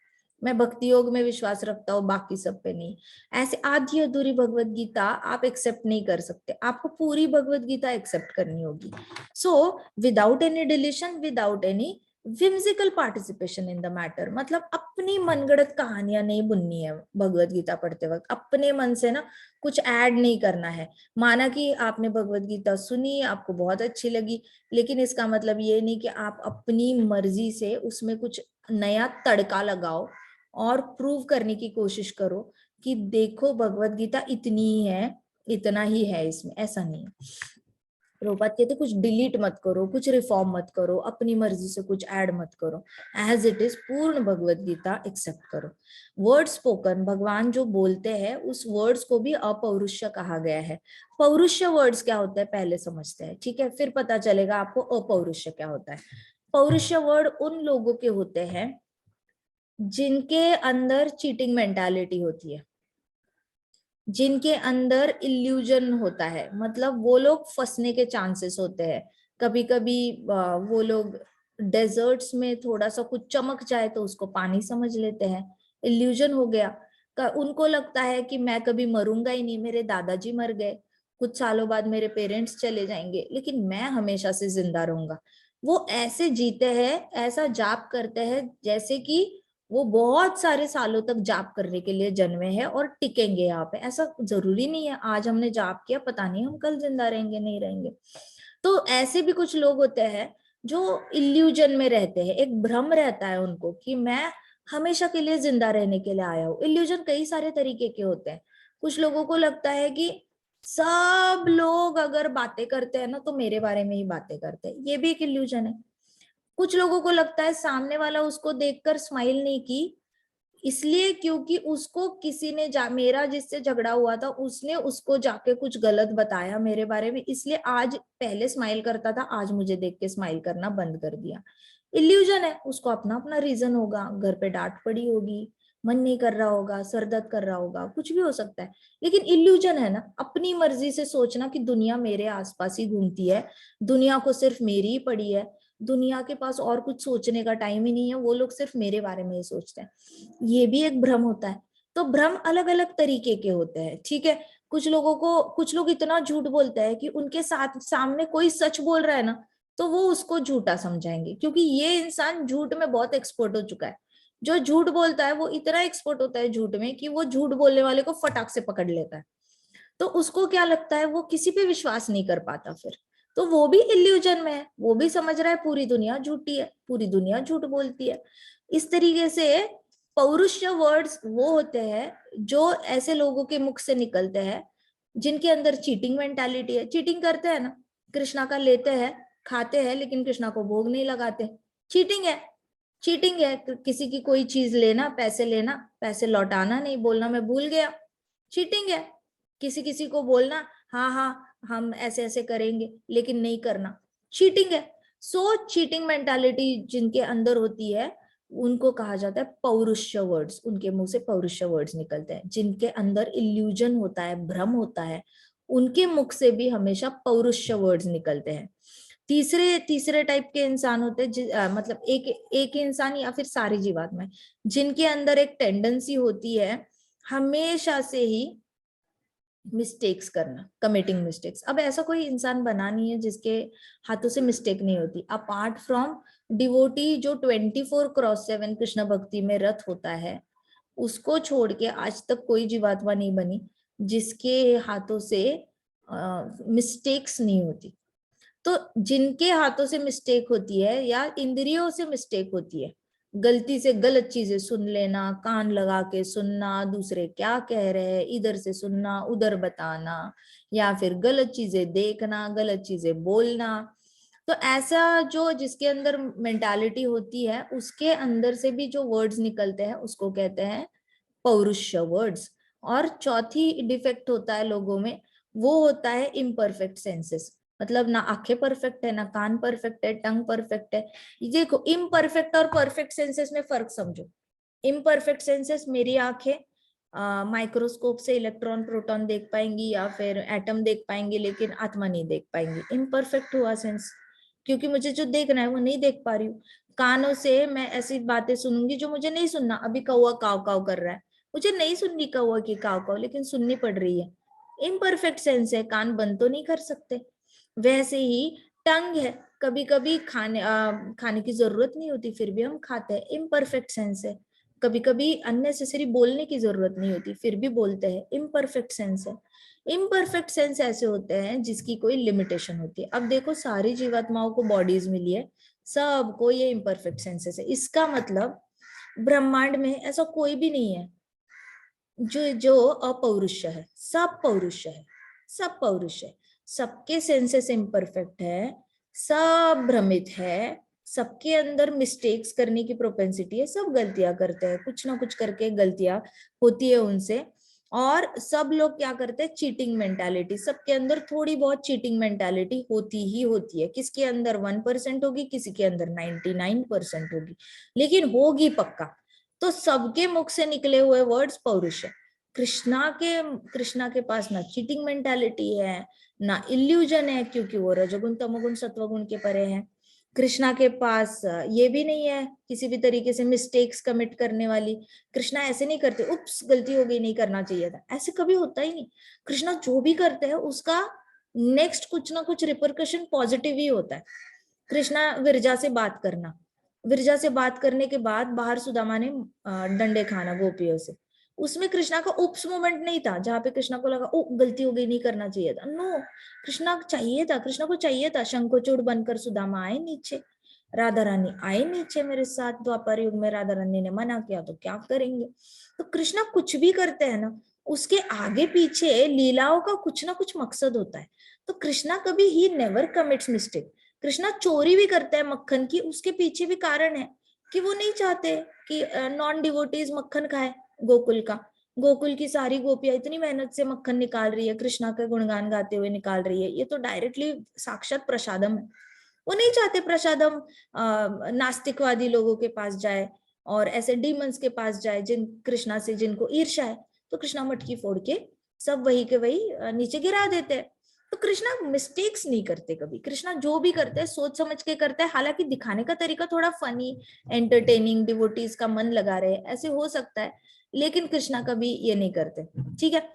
मैं भक्ति योग में विश्वास रखता हूँ बाकी सब पे नहीं। ऐसे आधी अधूरी भगवत गीता आप एक्सेप्ट नहीं कर सकते, आपको पूरी भगवत गीता एक्सेप्ट करनी होगी। So without any deletion, without any whimsical participation in the matter, मतलब अपनी मनगढ़ंत कहानियां नहीं बुननी है भगवत गीता पढ़ते वक्त। अपने मन से ना कुछ ऐड नहीं करना है। माना कि आपने भगवत गीता सुनी, आपको बहुत अच्छी लगी, लेकिन इसका मतलब ये नहीं कि आप अपनी मर्जी से उसमें कुछ नया तड़का लगाओ और प्रूव करने की कोशिश करो कि देखो भगवत गीता इतनी ही है, इतना ही है इसमें, ऐसा नहीं है। प्रभुपाद कहते कुछ डिलीट मत करो, कुछ रिफॉर्म मत करो, अपनी मर्जी से कुछ ऐड मत करो, एज इट इज पूर्ण भगवत गीता एक्सेप्ट करो। वर्ड स्पोकन, भगवान जो बोलते हैं उस वर्ड्स को भी अपौरुष्य कहा गया है। पौरुष्य वर्ड्स क्या होता है पहले समझते हैं, ठीक है, फिर पता चलेगा आपको अपौरुष्य क्या होता है। पौरुष्य वर्ड उन लोगों के होते हैं जिनके अंदर चीटिंग मेंटालिटी होती है, जिनके अंदर इल्यूजन होता है, मतलब वो लोग फंसने के चांसेस होते हैं। कभी कभी वो लोग डेजर्ट्स में थोड़ा सा कुछ चमक जाए तो उसको पानी समझ लेते हैं, इल्यूजन हो गया। उनको लगता है कि मैं कभी मरूंगा ही नहीं, मेरे दादाजी मर गए, कुछ सालों बाद मेरे पेरेंट्स चले जाएंगे, लेकिन मैं हमेशा से जिंदा रहूंगा। वो ऐसे जीते हैं, ऐसा जाप करते हैं जैसे कि वो बहुत सारे सालों तक जाप करने के लिए जन्मे हैं और टिकेंगे यहाँ पे। ऐसा जरूरी नहीं है आज हमने जाप किया पता नहीं हम कल जिंदा रहेंगे नहीं रहेंगे। तो ऐसे भी कुछ लोग होते हैं जो इल्यूजन में रहते हैं, एक भ्रम रहता है उनको कि मैं हमेशा के लिए जिंदा रहने के लिए आया हूँ। इल्यूजन कई सारे तरीके के होते हैं। कुछ लोगों को लगता है कि सब लोग अगर बातें करते हैं ना तो मेरे बारे में ही बातें करते हैं, ये भी एक इल्यूजन है। कुछ लोगों को लगता है सामने वाला उसको देखकर स्माइल नहीं की इसलिए क्योंकि उसको किसी ने मेरा जिससे झगड़ा हुआ था उसने उसको जाके कुछ गलत बताया मेरे बारे में, इसलिए आज पहले स्माइल करता था, आज मुझे देख के स्माइल करना बंद कर दिया। इल्यूजन है, उसको अपना अपना रीजन होगा, घर पे डांट पड़ी होगी, मन नहीं कर रहा होगा, सर दर्द कर रहा होगा, कुछ भी हो सकता है। लेकिन इल्यूजन है ना, अपनी मर्जी से सोचना कि दुनिया मेरे आसपास ही घूमती है, दुनिया को सिर्फ मेरी ही पड़ी है, दुनिया के पास और कुछ सोचने का टाइम ही नहीं है, वो लोग सिर्फ मेरे बारे में ही सोचते हैं, ये भी एक भ्रम होता है। तो भ्रम अलग अलग तरीके के होते हैं, ठीक है। कुछ लोग इतना झूठ बोलते हैं कि उनके साथ सामने कोई सच बोल रहा है ना तो वो उसको झूठा समझाएंगे, क्योंकि ये इंसान झूठ में बहुत एक्सपर्ट हो चुका है। जो झूठ बोलता है वो इतना एक्सपर्ट होता है झूठ में कि वो झूठ बोलने वाले को फटाक से पकड़ लेता है, तो उसको क्या लगता है वो किसी पे विश्वास नहीं कर पाता फिर, तो वो भी इल्यूजन में है, वो भी समझ रहा है पूरी दुनिया झूठी है, पूरी दुनिया झूठ बोलती है। इस तरीके से पौरुष्य वर्ड्स वो होते हैं जो ऐसे लोगों के मुख से निकलते हैं जिनके अंदर चीटिंग मेंटालिटी है। चीटिंग करते हैं ना, कृष्णा का लेते हैं खाते हैं लेकिन कृष्णा को भोग नहीं लगाते, चीटिंग है। चीटिंग है किसी की कोई चीज लेना, पैसे लौटाना नहीं, बोलना मैं भूल गया, चीटिंग है। किसी को बोलना हाँ हाँ हम ऐसे ऐसे करेंगे लेकिन नहीं करना, चीटिंग है। सो चीटिंग मेंटालिटी जिनके अंदर होती है उनको कहा जाता है पौरुष्य वर्ड्स। उनके मुंह से पौरुष्य वर्ड्स निकलते हैं। जिनके अंदर इल्यूजन होता है, भ्रम होता है, उनके मुख से भी हमेशा पौरुष्य वर्ड्स निकलते हैं। तीसरे टाइप के इंसान होते हैं, मतलब एक इंसान या फिर सारी जीवात्माएं जिनके अंदर एक टेंडेंसी होती है हमेशा से ही मिस्टेक्स करना, कमिटिंग मिस्टेक्स। अब ऐसा कोई इंसान बना नहीं है जिसके हाथों से मिस्टेक नहीं होती, अपार्ट फ्रॉम डिवोटी जो 24/7 कृष्ण भक्ति में रत होता है, उसको छोड़ के आज तक कोई जीवात्मा नहीं बनी जिसके हाथों से मिस्टेक्स नहीं होती। तो जिनके हाथों से मिस्टेक होती है या इंद्रियों से मिस्टेक होती है, गलती से गलत चीजें सुन लेना, कान लगा के सुनना, दूसरे क्या कह रहे हैं इधर से सुनना उधर बताना, या फिर गलत चीजें देखना, गलत चीजें बोलना, तो ऐसा जो जिसके अंदर मेंटालिटी होती है उसके अंदर से भी जो वर्ड्स निकलते हैं उसको कहते हैं पौरुष्य वर्ड्स। और चौथी डिफेक्ट होता है लोगों में, वो होता है इम्परफेक्ट सेंसेस। मतलब ना आंखें परफेक्ट है, ना कान परफेक्ट है, टंग परफेक्ट है। देखो इम्परफेक्ट और परफेक्ट सेंसेस में फर्क समझो। इम्परफेक्ट सेंसेस, मेरी आंखें माइक्रोस्कोप से इलेक्ट्रॉन प्रोटॉन देख पाएंगी या फिर एटम देख पाएंगी, लेकिन आत्मा नहीं देख पाएंगी। इम्परफेक्ट हुआ सेंस, क्योंकि मुझे जो देखना है वो नहीं देख पा रही हूँ। कानों से मैं ऐसी बातें सुनूंगी जो मुझे नहीं सुनना। अभी कौवा काव काव कर रहा है, मुझे नहीं सुननी कौवा की काव काव, लेकिन सुननी पड़ रही है। इम्परफेक्ट सेंस है, कान बंद तो नहीं कर सकते। वैसे ही टंग है, कभी कभी खाने की जरूरत नहीं होती फिर भी हम खाते हैं, इम्परफेक्ट सेंस है। कभी कभी अननेसेसरी बोलने की जरूरत नहीं होती फिर भी बोलते हैं, इम्परफेक्ट सेंस है। इम्परफेक्ट सेंस ऐसे होते हैं जिसकी कोई लिमिटेशन होती है। अब देखो सारी जीवात्माओं को बॉडीज मिली है, सबको ये इम्परफेक्ट सेंसेस है। इसका मतलब ब्रह्मांड में ऐसा कोई भी नहीं है जो जो अपौरुष है। सब पौरुष है, सब पौरुष है। सबके सेंसेस इम्परफेक्ट है, सब भ्रमित है, सबके अंदर मिस्टेक्स करने की प्रोपेंसिटी है, सब गलतियां करते हैं, कुछ ना कुछ करके गलतियां होती है उनसे। और सब लोग क्या करते हैं, चीटिंग मेंटालिटी, सबके अंदर थोड़ी बहुत चीटिंग मेंटालिटी होती ही होती है। किसके अंदर 1% होगी, किसी के अंदर 99% होगी, लेकिन होगी पक्का। तो सबके मुख से निकले हुए वर्ड्स पौरुष है। कृष्णा के पास ना चीटिंग मेंटालिटी है, ना इल्यूजन है, क्योंकि वो रजोगुण तमोगुण सत्वगुण के परे है। कृष्णा के पास ये भी नहीं है किसी भी तरीके से मिस्टेक्स कमिट करने वाली। कृष्णा ऐसे नहीं करते, उप्स गलती हो गई नहीं करना चाहिए था, ऐसे कभी होता ही नहीं। कृष्णा जो भी करते हैं उसका नेक्स्ट कुछ ना कुछ रिपरकशन पॉजिटिव ही होता है। कृष्णा विरजा से बात करना, विरजा से बात करने के बाद बाहर सुदामा ने डंडे खाना गोपियों से, उसमें कृष्णा का उप्स मोमेंट नहीं था जहां पे कृष्णा को लगा ओ गलती हो गई नहीं करना चाहिए था। नो, कृष्णा चाहिए था, कृष्णा को चाहिए था शंखचूड़ बनकर सुदामा आए नीचे, राधा रानी आए नीचे मेरे साथ। द्वापर युग में राधा रानी ने मना किया तो क्या करेंगे। तो कृष्णा कुछ भी करते हैं ना, उसके आगे पीछे लीलाओं का कुछ ना कुछ मकसद होता है। तो कृष्णा कभी he never commits mistake. Krishna चोरी भी करते हैं मक्खन की, उसके पीछे भी कारण है कि वो नहीं चाहते कि नॉन डिवोटीज मक्खन खाए गोकुल का। गोकुल की सारी गोपियां इतनी मेहनत से मक्खन निकाल रही है, कृष्णा के गुणगान गाते हुए निकाल रही है, ये तो डायरेक्टली साक्षात प्रसादम है। वो नहीं चाहते प्रसादम नास्तिकवादी लोगों के पास जाए और ऐसे डीमंस के पास जाए जिन कृष्णा से जिनको ईर्ष्या है। तो कृष्णा मटकी फोड़ के सब वही के वही नीचे गिरा देते हैं। तो कृष्णा मिस्टेक्स नहीं करते कभी। कृष्णा जो भी करते हैं सोच समझ के करते हैं, हालांकि दिखाने का तरीका थोड़ा फनी, एंटरटेनिंग, डिवोटीज का मन लगा रहे ऐसे हो सकता है, लेकिन कृष्णा कभी ये नहीं करते। ठीक है,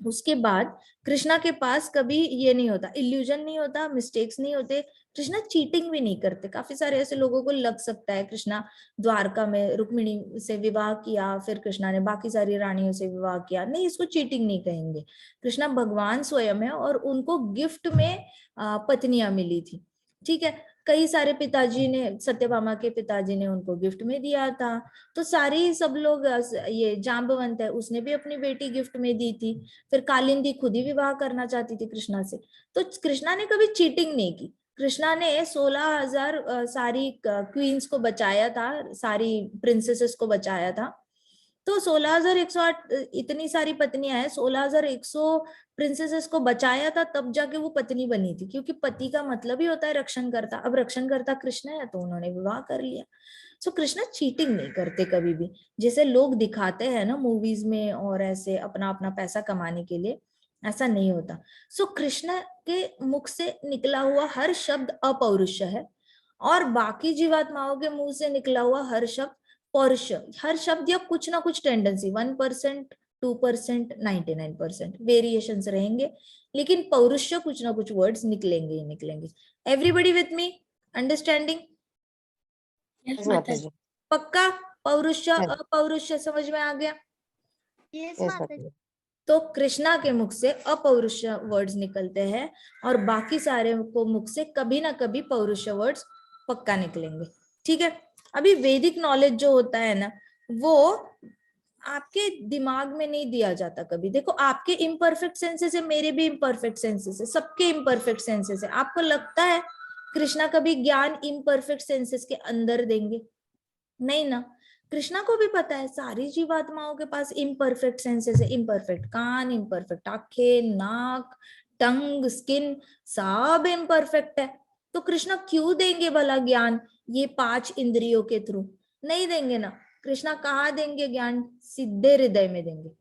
उसके बाद कृष्णा के पास कभी ये नहीं होता, इल्यूजन नहीं होता, मिस्टेक्स नहीं होते। कृष्णा चीटिंग भी नहीं करते। काफी सारे ऐसे लोगों को लग सकता है कृष्णा द्वारका में रुक्मिणी से विवाह किया, फिर कृष्णा ने बाकी सारी रानियों से विवाह किया, नहीं, इसको चीटिंग नहीं कहेंगे। कृष्णा भगवान स्वयं है और उनको गिफ्ट में पत्नियां मिली थी। ठीक है, कई सारे पिताजी ने, सत्यभामा के पिताजी ने उनको गिफ्ट में दिया था। तो सारी सब लोग, ये जाम्बवंत है उसने भी अपनी बेटी गिफ्ट में दी थी। फिर कालिंदी खुद ही विवाह करना चाहती थी कृष्णा से। तो कृष्णा ने कभी चीटिंग नहीं की। कृष्णा ने 16,000 सारी क्वींस को बचाया था, सारी प्रिंसेसेस को बचाया था। तो 16,108 इतनी सारी पत्नियां हैं, 16,100 प्रिंसेसेस को बचाया था, तब जाके वो पत्नी बनी थी। क्योंकि पति का मतलब ही होता है रक्षण करता। अब रक्षण करता कृष्ण है तो उन्होंने विवाह कर लिया। सो कृष्णा चीटिंग नहीं करते कभी भी, जैसे लोग दिखाते हैं ना मूवीज में और ऐसे अपना अपना पैसा कमाने के लिए, ऐसा नहीं होता। सो कृष्ण के मुख से निकला हुआ हर शब्द अपौरुष है, और बाकी जीवात्माओं के मुंह से निकला हुआ हर शब्द पौरुष। हर शब्द या कुछ ना कुछ टेंडेंसी, 1%, 2%, 99% वेरिएशंस रहेंगे, लेकिन पौरुष कुछ ना कुछ वर्ड्स निकलेंगे ही निकलेंगे। Everybody with me, understanding? Yes, Yes, Mataji. Mataji. पक्का? पौरुष Yes. अपौरुष समझ में आ गया? Yes, Yes, Mataji. Mataji. तो कृष्णा के मुख से अपौरुष वर्ड्स निकलते हैं, और बाकी सारे को मुख से कभी ना कभी पौरुष वर्ड्स पक्का निकलेंगे। ठीक है, अभी वैदिक नॉलेज जो होता है ना, वो आपके दिमाग में नहीं दिया जाता कभी। देखो, आपके इम्परफेक्ट सेंसेस है, मेरे भी इम्परफेक्ट सेंसेस है, सबके इम्परफेक्ट सेंसेस है। आपको लगता है कृष्णा कभी ज्ञान इम्परफेक्ट सेंसेस के अंदर देंगे? नहीं ना। कृष्णा को भी पता है सारी जीवात्माओं के पास इम्परफेक्ट सेंसेस है, इम्परफेक्ट कान, इम्परफेक्ट आंखें, नाक, टंग, स्किन, सब इम्परफेक्ट है। तो कृष्णा क्यों देंगे भला ज्ञान ये 5 इंद्रियों के थ्रू? नहीं देंगे ना। कृष्णा कहाँ देंगे ज्ञान? सीधे हृदय में देंगे।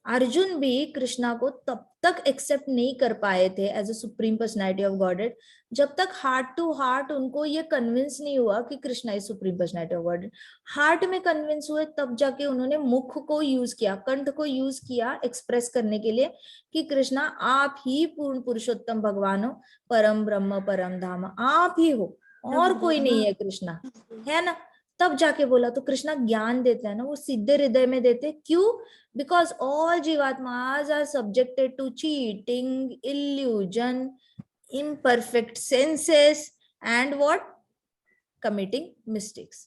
अर्जुन भी कृष्णा को तब तक एक्सेप्ट नहीं कर पाए थे as a supreme personality of Godhead, जब तक हार्ट टू हार्ट उनको ये कन्विंस नहीं हुआ कि Krishna is supreme personality of godhead. Heart में कन्विंस हुए तब जाके उन्होंने मुख को यूज किया, कंठ को यूज किया एक्सप्रेस करने के लिए कि कृष्णा आप ही पूर्ण पुरुषोत्तम भगवान हो, परम ब्रह्म परम धाम आप ही हो, और कोई नहीं है कृष्णा, है ना। तब जाके बोला। तो कृष्णा ज्ञान देते हैं ना, वो सीधे हृदय में देते। क्यों? Because all jivatmas are subjected to cheating, illusion, imperfect senses and what? Committing mistakes,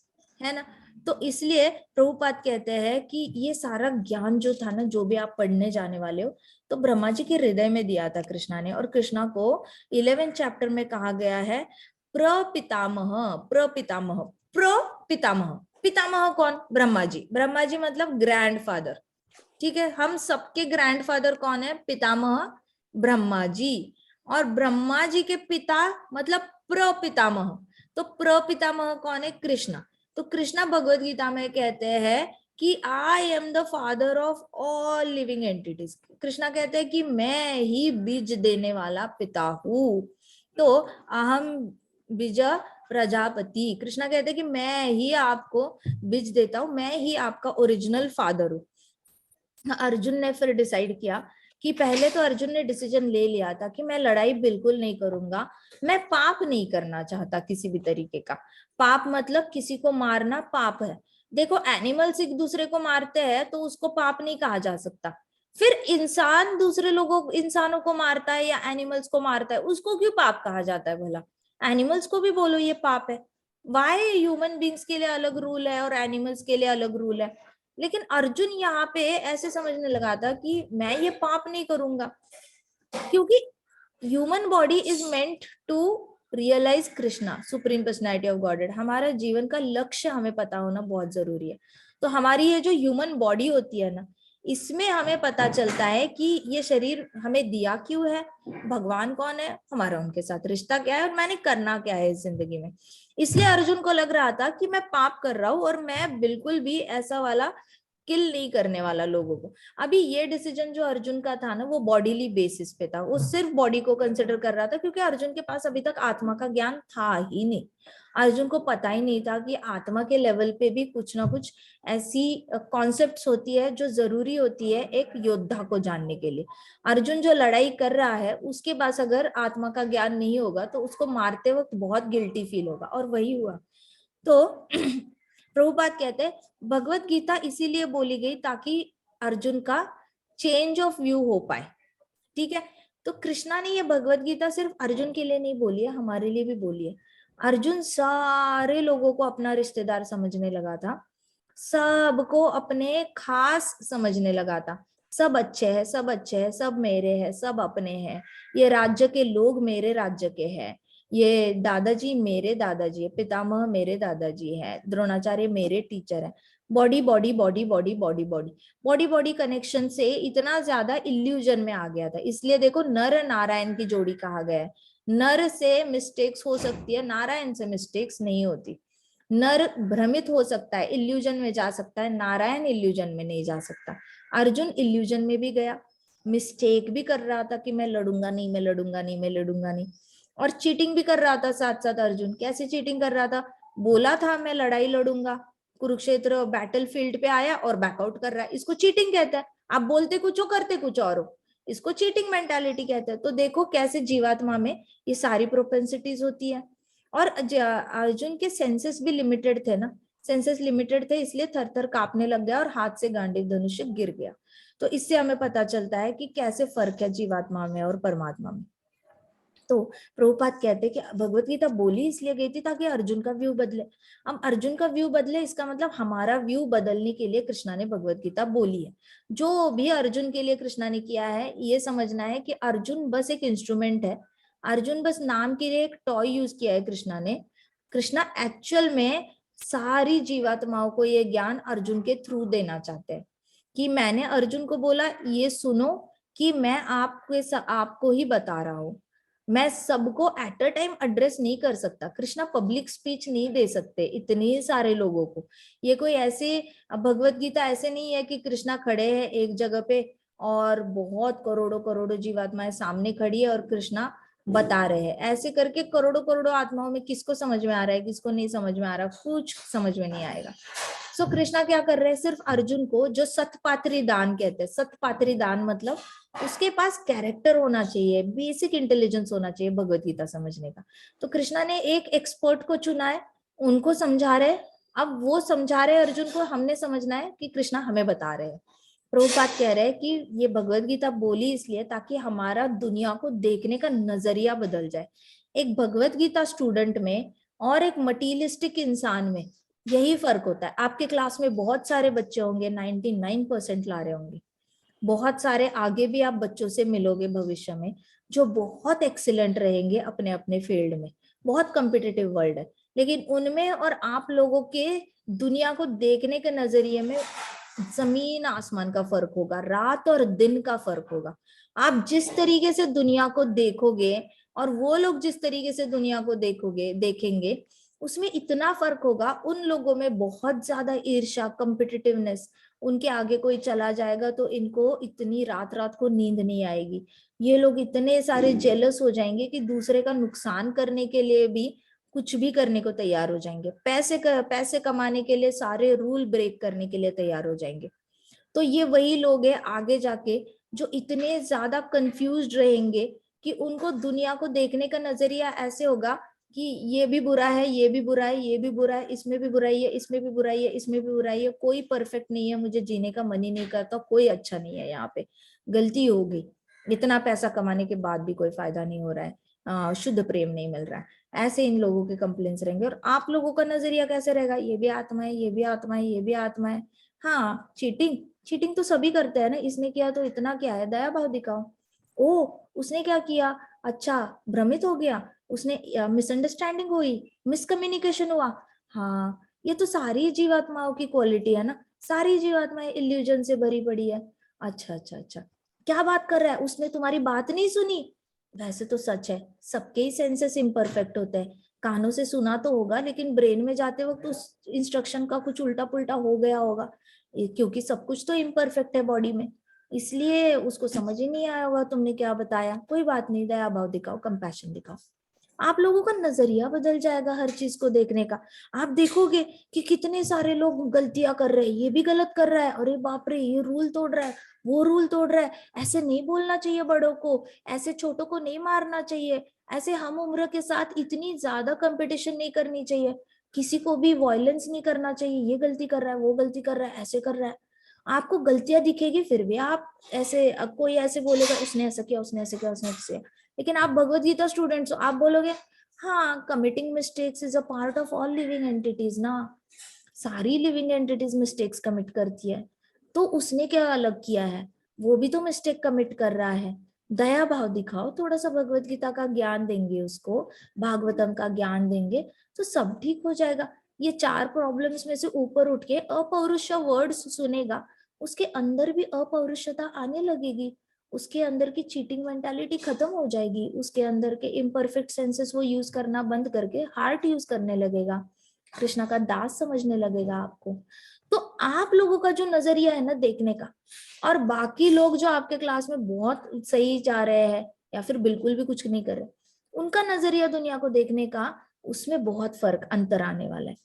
है ना। तो इसलिए प्रभुपाद कहते हैं कि ये सारा ज्ञान जो था ना, जो भी आप पढ़ने जाने वाले हो, तो ब्रह्मा जी के हृदय में दिया था कृष्णा ने। और कृष्णा को 11th चैप्टर में कहा गया है प्रपितामह। प्रपितामह, प्रपितामह, पितामह कौन? ब्रह्मा जी। ब्रह्मा जी मतलब ग्रैंडफादर। ठीक है, हम सबके ग्रैंडफादर कौन है? पितामह ब्रह्मा जी। और ब्रह्मा जी के पिता मतलब प्रपितामह। तो प्रपितामह कौन है? कृष्णा। तो कृष्णा भगवत गीता में कहते हैं कि I am the father of all living entities. Krishna कहते हैं कि मैं ही बीज देने वाला पिता हूँ। तो अहम बीज प्रजापति। कृष्णा कहते हैं कि मैं ही आपको बीज देता हूँ, मैं ही आपका ओरिजिनल फादर हूँ। अर्जुन ने फिर डिसाइड किया कि पहले तो अर्जुन ने डिसीजन ले लिया था कि मैं लड़ाई बिल्कुल नहीं करूंगा, मैं पाप नहीं करना चाहता किसी भी तरीके का। पाप मतलब किसी को मारना पाप है। देखो, एनिमल्स एक दूसरे को मारते हैं तो उसको पाप नहीं कहा जा सकता। फिर इंसान दूसरे लोगों, इंसानों को मारता है या एनिमल्स को मारता है, उसको क्यों पाप कहा जाता है भला? एनिमल्स को भी बोलो ये पाप है। वाई ह्यूमन बींग्स के लिए अलग रूल है और एनिमल्स के लिए अलग रूल है? लेकिन अर्जुन यहाँ पे ऐसे समझने लगा था कि मैं ये पाप नहीं करूंगा, क्योंकि human body is meant to realise Krishna, supreme personality of Godhead. हमारा जीवन का लक्ष्य हमें पता होना बहुत जरूरी है। तो हमारी ये जो ह्यूमन बॉडी होती है ना, इसमें हमें पता चलता है कि ये शरीर हमें दिया क्यों है, भगवान कौन है, हमारा उनके साथ रिश्ता क्या है, और मैंने करना क्या है इस जिंदगी में। इसलिए अर्जुन को लग रहा था कि मैं पाप कर रहा हूं और मैं बिल्कुल भी ऐसा वाला किल नहीं करने वाला लोगों को। अभी ये डिसीजन जो अर्जुन का था ना, वो बॉडीली बेसिस पे था। वो सिर्फ बॉडी को कंसिडर कर रहा था, क्योंकि अर्जुन के पास अभी तक आत्मा का ज्ञान था ही नहीं। अर्जुन को पता ही नहीं था कि आत्मा के लेवल पे भी कुछ ना कुछ ऐसी कॉन्सेप्ट्स होती है जो जरूरी होती है एक योद्धा को जानने के लिए। अर्जुन जो लड़ाई कर रहा है, उसके पास अगर आत्मा का ज्ञान नहीं होगा तो उसको मारते वक्त बहुत गिल्टी फील होगा, और वही हुआ। तो प्रभुपाद कहते हैं भगवत गीता इसीलिए बोली गई ताकि अर्जुन का चेंज ऑफ व्यू हो पाए। ठीक है, तो कृष्णा ने ये भगवत गीता सिर्फ अर्जुन के लिए नहीं बोली है, हमारे लिए भी बोली है। अर्जुन सारे लोगों को अपना रिश्तेदार समझने लगा था, सबको अपने खास समझने लगा था। सब अच्छे हैं, सब अच्छे हैं, सब मेरे हैं, सब अपने हैं। ये राज्य के लोग मेरे राज्य के हैं, ये दादाजी मेरे दादाजी है, पितामह मेरे दादाजी है, द्रोणाचार्य मेरे टीचर है। Body body body body body body body body connection से इतना ज्यादा इल्यूजन में आ गया था। इसलिए देखो, नर नारायण की जोड़ी कहा गया है। नर से मिस्टेक्स हो सकती है, नारायण से मिस्टेक्स नहीं होती। नर भ्रमित हो सकता है, इल्यूजन में जा सकता है, नारायण इल्यूजन में नहीं जा सकता। अर्जुन इल्यूजन में भी गया, मिस्टेक भी कर रहा था कि मैं लड़ूंगा नहीं, मैं लड़ूंगा नहीं, मैं लड़ूंगा नहीं, और चीटिंग भी कर रहा था साथ साथ। अर्जुन कैसे चीटिंग कर रहा था, बोला था मैं लड़ाई लड़ूंगा, कुरुक्षेत्र बैटल फील्ड पे आया और बैकआउट कर रहा है, इसको चीटिंग कहता है। आप बोलते कुछ हो करते कुछ और हो, इसको चीटिंग मेंटालिटी कहते हैं। तो देखो कैसे जीवात्मा में ये सारी प्रोपेंसिटीज होती है। और अर्जुन के सेंसेस भी लिमिटेड थे ना, सेंसेस लिमिटेड थे, इसलिए थर थर कांपने लग गया और हाथ से गांडीव धनुष गिर गया। तो इससे हमें पता चलता है कि कैसे फर्क है जीवात्मा में और परमात्मा में। तो प्रभुपाद कहते हैं कि भगवत गीता बोली इसलिए गई थी ताकि अर्जुन का व्यू बदले। अब अर्जुन का व्यू बदले, इसका मतलब हमारा व्यू बदलने के लिए कृष्णा ने भगवत गीता बोली है। जो भी अर्जुन के लिए कृष्णा ने किया है, ये समझना है कि अर्जुन बस एक इंस्ट्रूमेंट है, अर्जुन बस नाम के लिए एक टॉय यूज किया है कृष्णा ने। कृष्णा एक्चुअल में सारी जीवात्माओं को ये ज्ञान अर्जुन के थ्रू देना चाहते हैं। कि मैंने अर्जुन को बोला ये सुनो कि मैं आपको ही बता रहा हूं, मैं सबको एट अ टाइम एड्रेस नहीं कर सकता। कृष्णा पब्लिक स्पीच नहीं दे सकते इतने सारे लोगों को। ये कोई ऐसे भगवत गीता ऐसे नहीं है कि कृष्णा खड़े हैं एक जगह पे और बहुत करोड़ों करोड़ों जीवात्माएं सामने खड़ी है और कृष्णा बता रहे हैं। ऐसे करके करोड़ों करोड़ों आत्माओं में किसको समझ में आ रहा है, किसको नहीं समझ में आ रहा, कुछ समझ में नहीं आएगा। सो कृष्णा क्या कर रहे हैं, सिर्फ अर्जुन को, जो सतपात्री दान कहते हैं, सतपात्री दान मतलब उसके पास कैरेक्टर होना चाहिए, बेसिक इंटेलिजेंस होना चाहिए भगवत गीता समझने का। तो कृष्णा ने एक एक्सपर्ट को चुना है, उनको समझा रहे। अब वो समझा रहे अर्जुन को, हमने समझना है कि कृष्णा हमें बता रहे हैं। प्रभुपाद कह रहे हैं कि ये भगवत गीता बोली इसलिए ताकि हमारा दुनिया को देखने का नजरिया बदल जाए। एक भगवत गीता स्टूडेंट में और एक मटीरियलिस्टिक इंसान में यही फर्क होता है। आपके क्लास में बहुत सारे बच्चे होंगे, 99% ला रहे होंगे, बहुत सारे आगे भी आप बच्चों से मिलोगे भविष्य में जो बहुत एक्सीलेंट रहेंगे अपने अपने फील्ड में। बहुत कॉम्पिटिटिव वर्ल्ड है, लेकिन उनमें और आप लोगों के दुनिया को देखने के नजरिए में जमीन आसमान का फर्क होगा, रात और दिन का फर्क होगा। आप जिस तरीके से दुनिया को देखोगे और वो लोग जिस तरीके से दुनिया को देखेंगे, उसमें इतना फर्क होगा। उन लोगों में बहुत ज्यादा ईर्ष्या, कॉम्पिटिटिवनेस, उनके आगे कोई चला जाएगा तो इनको इतनी रात रात को नींद नहीं आएगी। ये लोग इतने सारे जेलस हो जाएंगे कि दूसरे का नुकसान करने के लिए भी कुछ भी करने को तैयार हो जाएंगे। पैसे कमाने के लिए सारे रूल ब्रेक करने के लिए तैयार हो जाएंगे। तो ये वही लोग हैं आगे जाके जो इतने ज्यादा कंफ्यूज्ड रहेंगे कि उनको दुनिया को देखने का नजरिया ऐसे होगा कि ये भी बुरा है, ये भी बुरा है, ये भी बुरा है, इसमें भी बुराई है, इसमें भी बुराई है, इसमें भी बुराई है, कोई परफेक्ट नहीं है, मुझे जीने का मन ही नहीं करता, कोई अच्छा नहीं है, यहाँ पे गलती हो गई, इतना पैसा कमाने के बाद भी कोई फायदा नहीं हो रहा है, शुद्ध प्रेम नहीं मिल रहा है। ऐसे इन लोगों के कंप्लेंट्स रहेंगे। और आप लोगों का नजरिया कैसे रहेगा, ये भी आत्मा है, ये भी आत्मा है, ये भी आत्मा है। हाँ, चीटिंग चीटिंग तो सभी करते हैं ना, इसने किया तो इतना क्या है, दया भाव दिखाओ। ओ उसने क्या किया, अच्छा भ्रमित हो गया, उसने मिसअंडरस्टैंडिंग हुई, मिसकम्युनिकेशन हुआ। हाँ, ये तो सारी जीवात्माओं की क्वालिटी है ना, सारी जीवात्माएं इल्यूजन से भरी पड़ी है। अच्छा अच्छा अच्छा, क्या बात कर रहा है, उसने तुम्हारी बात नहीं सुनी। वैसे तो सच है, सबके ही सेंसेस इम्परफेक्ट होते हैं। कानों से सुना तो होगा लेकिन ब्रेन में जाते वक्त उस इंस्ट्रक्शन का कुछ उल्टा पुल्टा हो गया होगा, क्योंकि सब कुछ तो इम्परफेक्ट है बॉडी में, इसलिए उसको समझ ही नहीं आया होगा तुमने क्या बताया। कोई बात नहीं, दया भाव दिखाओ, कंपैशन दिखाओ, आप लोगों का नजरिया बदल जाएगा हर चीज को देखने का। आप देखोगे कि कितने सारे लोग गलतियां कर रहे हैं, ये भी गलत कर रहा है, अरे बाप रे ये रूल तोड़ रहा है, वो रूल तोड़ रहा है, ऐसे नहीं बोलना चाहिए बड़ों को, ऐसे छोटों को नहीं मारना चाहिए, ऐसे हम उम्र के साथ इतनी ज्यादा कंपटीशन नहीं करनी चाहिए, किसी को भी वायलेंस नहीं करना चाहिए, ये गलती कर रहा है, वो गलती कर रहा है, ऐसे कर रहा है। आपको गलतियां दिखेगी फिर भी आप ऐसे, कोई ऐसे बोलेगा उसने ऐसा किया, उसने ऐसे किया, उसने ऐसे किया, लेकिन आप भगवत गीता स्टूडेंट्स हो, आप बोलोगे हाँ committing mistakes is a part of all living entities ना, सारी लिविंग एंटिटीज मिस्टेक्स कमिट करती है, तो उसने क्या अलग किया है, वो भी तो मिस्टेक कमिट कर रहा है। दया भाव दिखाओ, थोड़ा सा भगवत गीता का ज्ञान देंगे उसको, भागवतम का ज्ञान देंगे तो सब ठीक हो जाएगा। ये 4 प्रॉब्लम्स में से ऊपर उठ के अपौरुष वर्ड्स सुनेगा, उसके अंदर भी अपौरुषता आने लगेगी, उसके अंदर की चीटिंग मेंटालिटी खत्म हो जाएगी, उसके अंदर के इम्परफेक्ट सेंसेस वो यूज करना बंद करके हार्ट यूज करने लगेगा। कृष्णा का दास समझने लगेगा आपको। तो आप लोगों का जो नजरिया है ना देखने का, और बाकी लोग जो आपके क्लास में बहुत सही जा रहे हैं या फिर बिल्कुल भी कुछ नहीं कर रहे, उनका नजरिया दुनिया को देखने का, उसमें बहुत फर्क अंतर आने वाला है।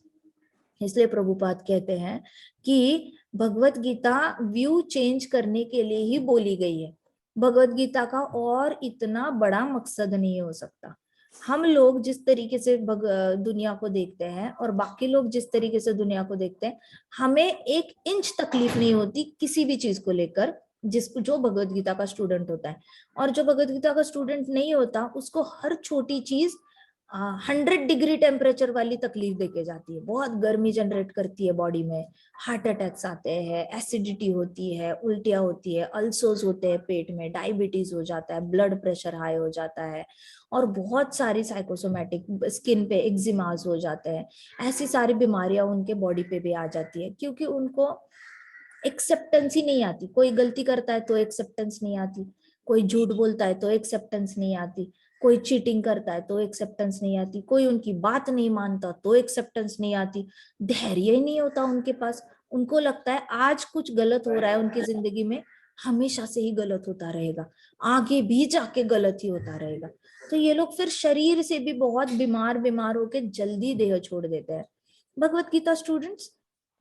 इसलिए प्रभुपाद कहते हैं कि भगवत गीता व्यू चेंज करने के लिए ही बोली गई है। भगवत गीता का और इतना बड़ा मकसद नहीं हो सकता। हम लोग जिस तरीके से दुनिया को देखते हैं और बाकी लोग जिस तरीके से दुनिया को देखते हैं, हमें एक इंच तकलीफ नहीं होती किसी भी चीज को लेकर, जिसको जो भगवत गीता का स्टूडेंट होता है। और जो भगवत गीता का स्टूडेंट नहीं होता, उसको हर छोटी चीज 100 डिग्री टेम्परेचर वाली तकलीफ देके जाती है। बहुत गर्मी जनरेट करती है बॉडी में, हार्ट अटैक्स आते हैं, एसिडिटी होती है, उल्टियां होती है, अल्सर्स होते हैं पेट में, डायबिटीज हो जाता है, ब्लड प्रेशर हाई हो जाता है, और बहुत सारी साइकोसोमैटिक, स्किन पे एक्जिमास हो जाते हैं। ऐसी सारी बीमारियां उनके बॉडी पे भी आ जाती है, क्योंकि उनको एक्सेप्टेंस ही नहीं आती। कोई गलती करता है तो एक्सेप्टेंस नहीं आती, कोई झूठ बोलता है तो एक्सेप्टेंस नहीं आती, कोई चीटिंग करता है तो एक्सेप्टेंस नहीं आती, कोई उनकी बात नहीं मानता तो एक्सेप्टेंस नहीं आती। धैर्य ही नहीं होता उनके पास। उनको लगता है आज कुछ गलत हो रहा है उनकी जिंदगी में, हमेशा से ही गलत होता रहेगा, आगे भी जाके गलत ही होता रहेगा। तो ये लोग फिर शरीर से भी बहुत बीमार बीमार होके जल्दी देह छोड़ देते हैं। भगवत गीता स्टूडेंट्स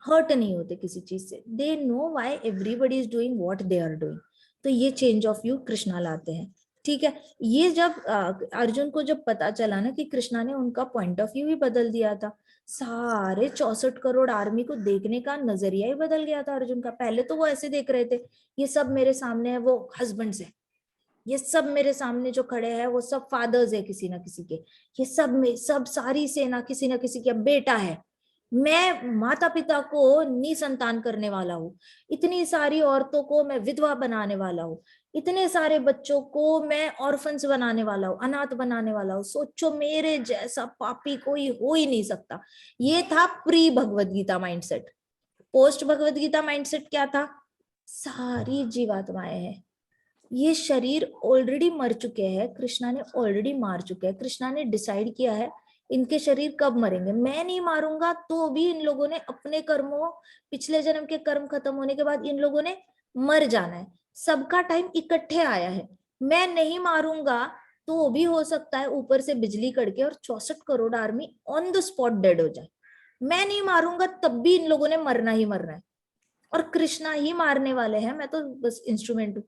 हर्ट नहीं होते किसी चीज से, they know why everybody is doing what they are doing. तो ये चेंज ऑफ व्यू कृष्णा लाते हैं। ठीक है, ये जब अर्जुन को जब पता चला ना कि कृष्णा ने उनका पॉइंट ऑफ व्यू ही बदल दिया था, सारे 64 करोड़ आर्मी को देखने का नजरिया ही बदल गया था अर्जुन का। पहले तो वो ऐसे देख रहे थे, ये सब मेरे सामने है वो हस्बैंड्स है, ये सब मेरे सामने जो खड़े हैं वो सब फादर्स है किसी ना किसी के, ये सब में सब सारी सेना किसी ना किसी का बेटा है, मैं माता पिता को निसंतान करने वाला हूँ, इतनी सारी औरतों को मैं विधवा बनाने वाला हूँ, इतने सारे बच्चों को मैं ऑर्फन्स बनाने वाला हूँ, अनाथ बनाने वाला हूँ। सोचो मेरे जैसा पापी कोई हो ही नहीं सकता। ये था pre Bhagavad Gita mindset. Post Bhagavad Gita mindset क्या था? सारी जीवात्माएं हैं, ये शरीर ऑलरेडी मर चुके हैं, कृष्णा ने ऑलरेडी मार चुके हैं। कृष्णा ने डिसाइड किया है इनके शरीर कब मरेंगे। मैं नहीं मारूंगा तो भी इन लोगों ने अपने कर्मों, पिछले जन्म के कर्म खत्म होने के बाद इन लोगों ने मर जाना है। सबका टाइम इकट्ठे आया है। मैं नहीं मारूंगा तो भी हो सकता है ऊपर से बिजली कड़के और 64 crore army on the spot dead हो जाए। मैं नहीं मारूंगा तब भी इन लोगों ने मरना ही मरना है, और कृष्णा ही मारने वाले हैं, मैं तो बस इंस्ट्रूमेंट हूँ।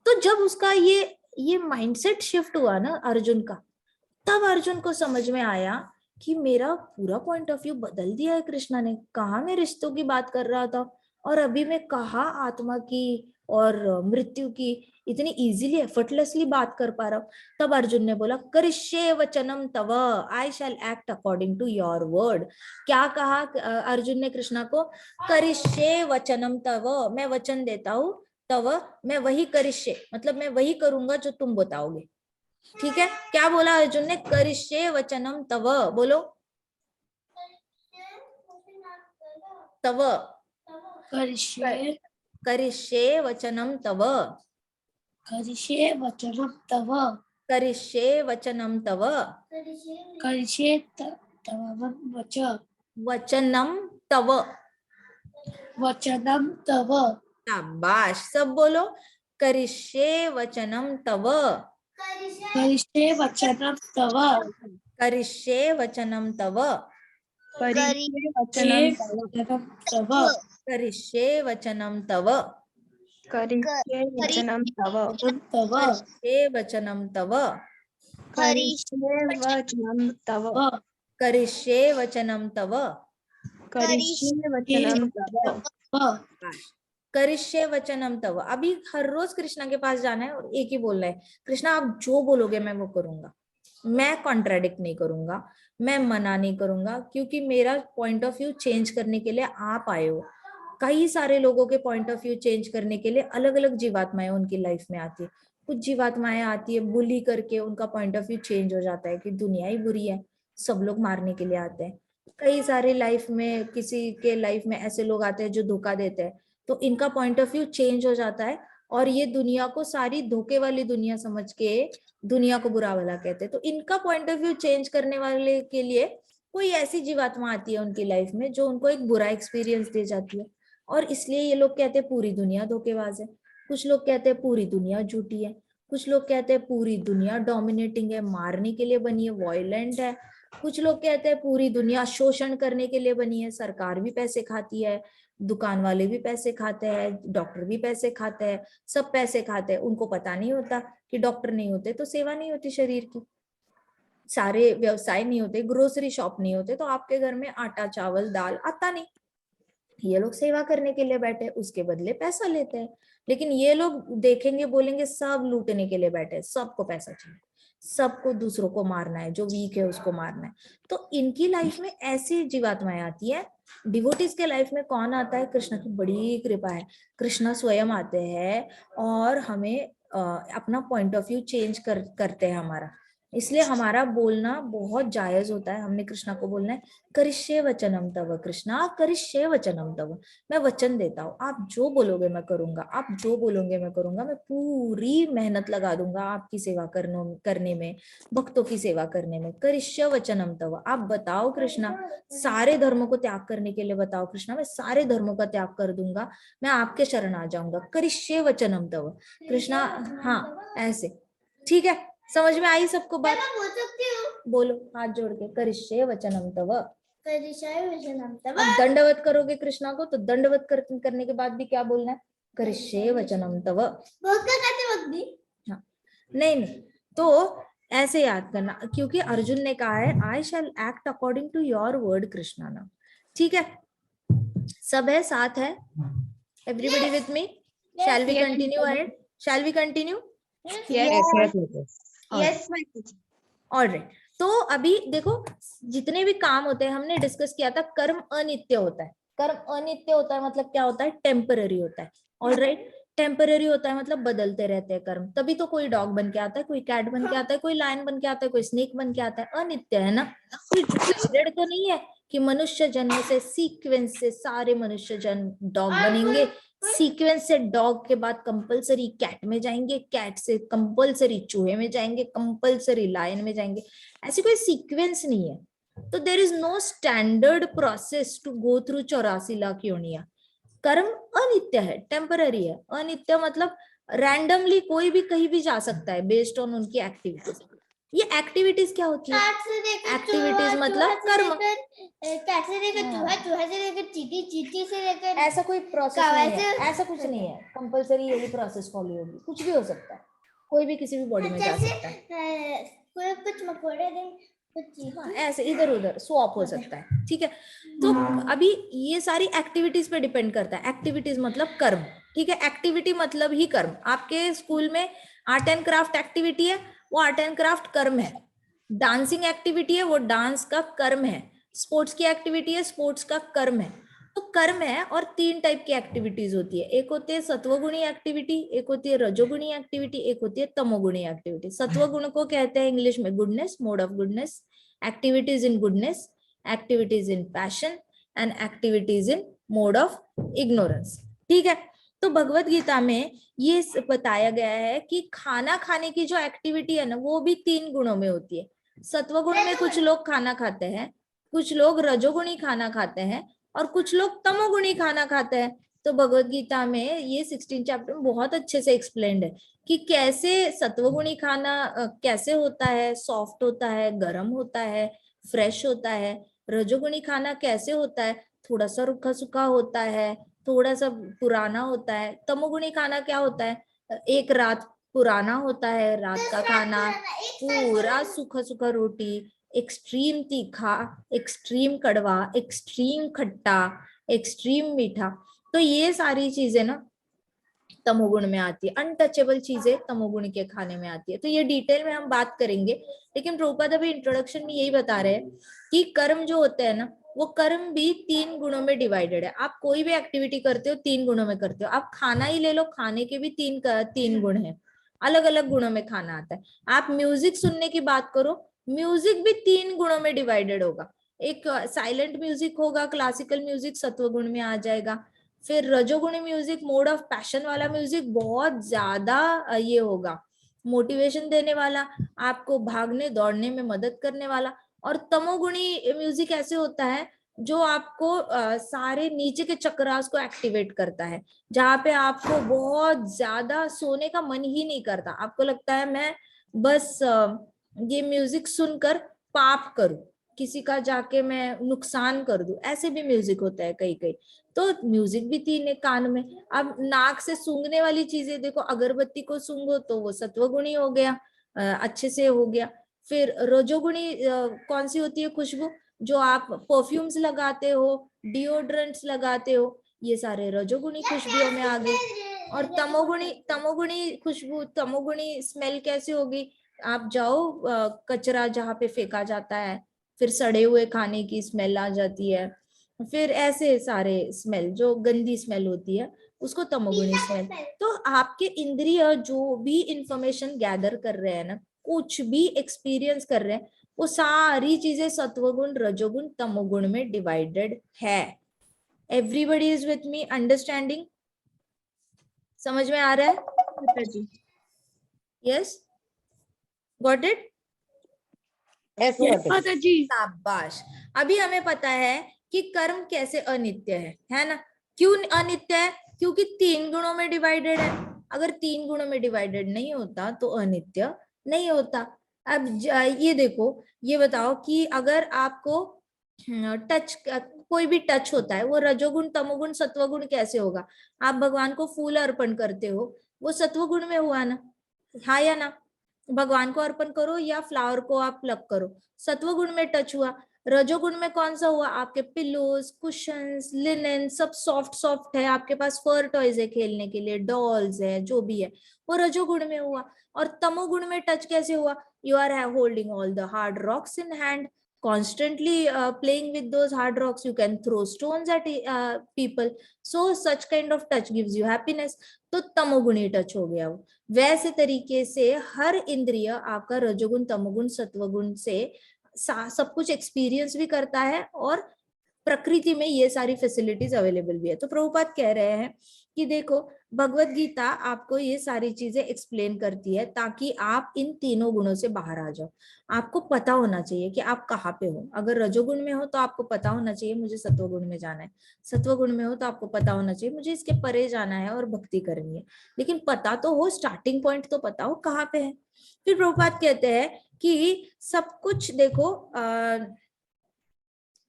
तो जब उसका ये माइंडसेट शिफ्ट हुआ ना अर्जुन का, तब अर्जुन को समझ में आया कि मेरा पूरा पॉइंट ऑफ व्यू बदल दिया है कृष्णा ने। कहा मैं रिश्तों की बात कर रहा था और अभी मैं कहा आत्मा की और मृत्यु की इतनी इजीली एफर्टलेसली बात कर पा रहा हूँ। तब अर्जुन ने बोला करिष्ये वचनम तव, I shall act according to your word. क्या कहा अर्जुन ने कृष्णा को? करिष्ये वचनम तव, मैं वचन देता हूँ, तव मैं वही करिष्ये, मतलब मैं वही करूंगा जो तुम बताओगे। ठीक है, क्या बोला अर्जुन ने? करिष्ये वचनम तव, बोलो तव, करिष्ये करिष्ये वचनम तव, करिष्ये वचनं तव करिष्ये वचनम तव, करिष्ये तव वचनम तव। वचनं तव शाबाश, सब बोलो करिष्ये वचनम तव, करिष्ये वचनं तव करिष्ये वचनम तव, करिष्ये करिष्ये वचनं तव, वचनं तव करिष्ये वचनम तव, करिष्ये वचनं तव, तव करिष्ये वचनम तव, करिष्ये वचनं तव, करिष्ये वचनम तव, करिष्ये वचनं तव, करिष्ये वचनम तव। अभी हर रोज कृष्णा के पास जाना है और एक ही बोलना है, कृष्णा आप जो बोलोगे मैं वो करूंगा, मैं कॉन्ट्राडिक्ट नहीं करूंगा, मैं मना नहीं करूंगा, क्योंकि मेरा पॉइंट ऑफ व्यू चेंज करने के लिए आप आए हो। कई सारे लोगों के पॉइंट ऑफ व्यू चेंज करने के लिए अलग अलग जीवात्माएं उनकी लाइफ में आती है। कुछ जीवात्माएं आती है बुली करके, उनका पॉइंट ऑफ व्यू चेंज हो जाता है कि दुनिया ही बुरी है, सब लोग मारने के लिए आते हैं। कई सारे लाइफ में, किसी के लाइफ में ऐसे लोग आते हैं जो धोखा देते हैं, तो इनका पॉइंट ऑफ व्यू चेंज हो जाता है और ये दुनिया को सारी धोखे वाली दुनिया समझ के दुनिया को बुरा वाला कहते हैं। तो इनका पॉइंट ऑफ व्यू चेंज करने वाले के लिए कोई ऐसी जीवात्मा आती है उनकी लाइफ में जो उनको एक बुरा एक्सपीरियंस दे जाती है, और इसलिए ये लोग कहते हैं पूरी दुनिया धोखेबाज है, कुछ लोग कहते हैं पूरी दुनिया झूठी है, कुछ लोग कहते हैं पूरी दुनिया डोमिनेटिंग है, मारने के लिए बनी है, वॉयलेंट है, कुछ लोग कहते हैं पूरी दुनिया शोषण करने के लिए बनी है, सरकार भी पैसे खाती है, दुकान वाले भी पैसे खाते हैं, डॉक्टर भी पैसे खाते हैं, सब पैसे खाते हैं। उनको पता नहीं होता कि डॉक्टर नहीं होते तो सेवा नहीं होती शरीर की, सारे व्यवसाय नहीं होते, ग्रोसरी शॉप नहीं होते तो आपके घर में आटा चावल दाल आता नहीं। ये लोग सेवा करने के लिए बैठे, उसके बदले पैसा लेते हैं। लेकिन ये लोग देखेंगे बोलेंगे सब लूटने के लिए बैठे, सबको पैसा चाहिए, सबको दूसरों को मारना है, जो वीक है उसको मारना है। तो इनकी लाइफ में ऐसी जीवात्माएं आती है। डिवोटीज के लाइफ में कौन आता है? कृष्ण की बड़ी कृपा है, कृष्ण स्वयं आते हैं और हमें अपना पॉइंट ऑफ व्यू चेंज करते हैं हमारा। इसलिए हमारा बोलना बहुत जायज होता है। हमने कृष्णा को बोलना है करिष्ये वचनम तव, कृष्णा करिष्ये वचनम तव, मैं वचन देता हूँ, आप जो बोलोगे मैं करूंगा, आप जो बोलोगे मैं करूंगा, मैं पूरी मेहनत लगा दूंगा आपकी सेवा करने में, भक्तों की सेवा करने में। करिष्ये वचनम तव, आप बताओ कृष्णा, सारे धर्मों को त्याग करने के लिए बताओ कृष्णा, मैं सारे धर्मों का त्याग कर दूंगा, मैं आपके शरण आ जाऊंगा। करिष्ये वचनम तव कृष्णा, हाँ ऐसे, ठीक है, समझ में आई सबको बात? मैं बोल सकती हूँ? बोलो हाथ जोड़ के, करिष्ये वचनम तव। करिष्ये वचनम तव। अब दंडवत करोगे कृष्णा को तो दंडवत करने के बाद भी क्या बोलना है? करिष्ये वचनम तव। बहुत क्या कहते वक्त भी? हाँ, नहीं, तो ऐसे याद करना, क्योंकि अर्जुन ने कहा है I shall act according to your word Krishna ना। ठीक है, सब है, साथ है, everybody with me? Shall we continue ahead? Shall we continue? Yes alright. तो अभी देखो, जितने भी काम होते हैं हमने डिस्कस किया था, कर्म अनित्य होता है। कर्म अनित्य होता है मतलब क्या होता है? टेम्पररी होता है। ऑलराइट, टेम्पररी होता है मतलब बदलते रहते हैं कर्म। तभी तो कोई डॉग बन के आता है, कोई कैट बन के आता है, कोई लायन बन के आता है, कोई स्नेक बन के आता है। अनित्य है ना, कोई डिसाइडेड तो नहीं है कि मनुष्य जन्म से सीक्वेंस से सारे मनुष्य जन्म डॉग बनेंगे, सीक्वेंस से डॉग के बाद कंपलसरी कैट में जाएंगे, कैट से कंपलसरी चूहे में जाएंगे, कंपलसरी लायन में जाएंगे। ऐसी कोई सीक्वेंस नहीं है। तो there is no standard process to go through 84 lakh योनिया। कर्म अनित्य है, टेम्पररी है। अनित्य मतलब रैंडमली कोई भी कहीं भी जा सकता है बेस्ड ऑन उनकी एक्टिविटीज। ये एक्टिविटीज क्या होती है? एक्टिविटीज मतलब कर्म। कैट से लेकर चूहा, चूहा से लेकर चींटी, चींटी से लेकर ऐसा कोई प्रोसेस नहीं है, ऐसा कुछ नहीं है कंपलसरी यही प्रोसेस फॉलो होगी। कुछ भी हो सकता है, कोई भी किसी भी बॉडी में जा सकता है। कोई कुछ मकोड़े दिन कुछ हाँ, ऐसे इधर उधर स्वैप हो सकता है। ठीक है, तो अभी ये सारी एक्टिविटीज पे डिपेंड करता है। एक्टिविटीज मतलब कर्म। ठीक है, एक्टिविटी मतलब ही कर्म। आपके स्कूल में आर्ट एंड क्राफ्ट एक्टिविटी है, वो आर्ट एंड क्राफ्ट कर्म है। डांसिंग एक्टिविटी है, वो डांस का कर्म है। स्पोर्ट्स की एक्टिविटी है, स्पोर्ट्स का कर्म है। तो कर्म है, और 3 टाइप की एक्टिविटीज होती है। एक होती है सत्वगुणी एक्टिविटी, एक होती है रजोगुणी एक्टिविटी, एक होती है तमोगुणी एक्टिविटी। सत्वगुण को कहते हैं इंग्लिश में goodness, mode of goodness, activities in goodness, activities in passion and activities in mode of ignorance. ठीक है, तो भगवत गीता में ये बताया गया है कि खाना खाने की जो एक्टिविटी है ना, वो भी 3 गुणों में होती है। सत्वगुण में कुछ लोग खाना खाते हैं, कुछ लोग रजोगुणी खाना खाते हैं, और कुछ लोग तमोगुणी खाना खाते हैं। तो भगवत गीता में ये 16 चैप्टर में बहुत अच्छे से एक्सप्लेन्ड है कि कैसे सत्वगुणी खाना कैसे होता है, सॉफ्ट होता है, गर्म होता है, फ्रेश होता है। रजोगुणी खाना कैसे होता है, थोड़ा सा रूखा सूखा होता है, थोड़ा सा पुराना होता है। तमोगुणी खाना क्या होता है, एक रात पुराना होता है, रात का खाना पूरा सूखा सूखा रोटी, एक्सट्रीम तीखा, एक्सट्रीम कड़वा, एक्सट्रीम खट्टा, एक्सट्रीम मीठा। तो ये सारी चीजें ना तमोगुण में आती है। अनटचेबल चीजें तमोगुण के खाने में आती है। तो ये डिटेल में हम बात करेंगे, लेकिन प्रभुपाद अभी इंट्रोडक्शन में यही बता रहे हैं कि कर्म जो होते हैं ना, वो कर्म भी 3 गुणों में डिवाइडेड है। आप कोई भी एक्टिविटी करते हो 3 गुणों में करते हो। आप खाना ही ले लो, खाने के भी 3 गुण है, अलग अलग गुणों में खाना आता है। आप म्यूजिक सुनने की बात करो, म्यूजिक भी 3 गुणों में डिवाइडेड होगा। एक साइलेंट म्यूजिक होगा, क्लासिकल म्यूजिक सत्वगुण में आ जाएगा। फिर रजोगुणी म्यूजिक, मोड ऑफ पैशन वाला म्यूजिक बहुत ज्यादा ये होगा, मोटिवेशन देने वाला, आपको भागने दौड़ने में मदद करने वाला। और तमोगुणी म्यूजिक ऐसे होता है जो आपको सारे नीचे के चक्रास को एक्टिवेट करता है, जहाँ पे आपको बहुत ज्यादा सोने का मन ही नहीं करता, आपको लगता है मैं बस ये म्यूजिक सुनकर पाप करूं, किसी का जाके मैं नुकसान कर दूं, ऐसे भी म्यूजिक होता है कई कई। तो म्यूजिक भी तीन है कान में। अब नाक से सूंघने वाली चीजें देखो, अगरबत्ती को सूंघो तो वो सत्वगुणी हो गया, अच्छे से हो गया। फिर रजोगुणी कौन सी होती है खुशबू, जो आप परफ्यूम्स लगाते हो, डिओड्रेंट्स लगाते हो, ये सारे रजोगुणी खुशबुओं में आ गए। और तमोगुणी खुशबू, तमोगुणी स्मेल कैसे होगी, आप जाओ कचरा जहाँ पे फेंका जाता है, फिर सड़े हुए खाने की स्मेल आ जाती है, फिर ऐसे सारे स्मेल जो गंदी स्मेल होती है उसको तमोगुणी स्मेल। तो आपके इंद्रिय जो भी इंफॉर्मेशन गैदर कर रहे हैं ना, कुछ भी एक्सपीरियंस कर रहे हैं, वो सारी चीजें सत्वगुण रजोगुण तमोगुण में डिवाइडेड है। Everybody is with me, understanding, समझ में आ रहा है? Yes, got it? Yes, got it. शाबाश। अभी हमें पता है कि कर्म कैसे अनित्य है ना? क्यों अनित्य है? क्योंकि 3 गुणों में डिवाइडेड है। अगर 3 गुणों में डिवाइडेड नहीं होता तो अनित्य नहीं होता। अब ये देखो, ये बताओ कि अगर आपको टच, कोई भी टच होता है वो रजोगुण तमोगुण सत्वगुण कैसे होगा? आप भगवान को फूल अर्पण करते हो, वो सत्वगुण में हुआ ना, हाँ या ना? भगवान को अर्पण करो या फ्लावर को आप प्लक करो, सत्वगुण में टच हुआ। रजोगुण में कौन सा हुआ? आपके पिलोस, कुशन्स, लिनेन सब सॉफ्ट सॉफ्ट है, आपके पास फर टॉयज है खेलने के लिए, डॉल्स है, जो भी है वो रजोगुण में हुआ। और तमोगुण में टच कैसे हुआ? You are holding all the hard rocks in hand, constantly playing with those hard rocks, you can throw stones at people, so such kind of touch gives you happiness, तो तमोगुणी टच हो गया वो। वैसे तरीके से हर इंद्रिय आपका रजोगुण तमोगुण सत्वगुण से सब कुछ एक्सपीरियंस भी करता है और प्रकृति में ये सारी फैसिलिटीज अवेलेबल भी है। तो प्रभुपाद कह रहे हैं कि देखो, भगवत गीता आपको ये सारी चीजें एक्सप्लेन करती है ताकि आप इन तीनों गुणों से बाहर आ जाओ। आपको पता होना चाहिए कि आप कहाँ पे हो। अगर रजोगुण में हो तो आपको पता होना चाहिए मुझे सत्वगुण में जाना है, सत्वगुण में हो तो आपको पता होना चाहिए मुझे इसके परे जाना है और भक्ति करनी है। लेकिन पता तो हो, स्टार्टिंग पॉइंट तो पता हो कहाँ पे है। फिर प्रभुपाद कहते हैं कि सब कुछ देखो,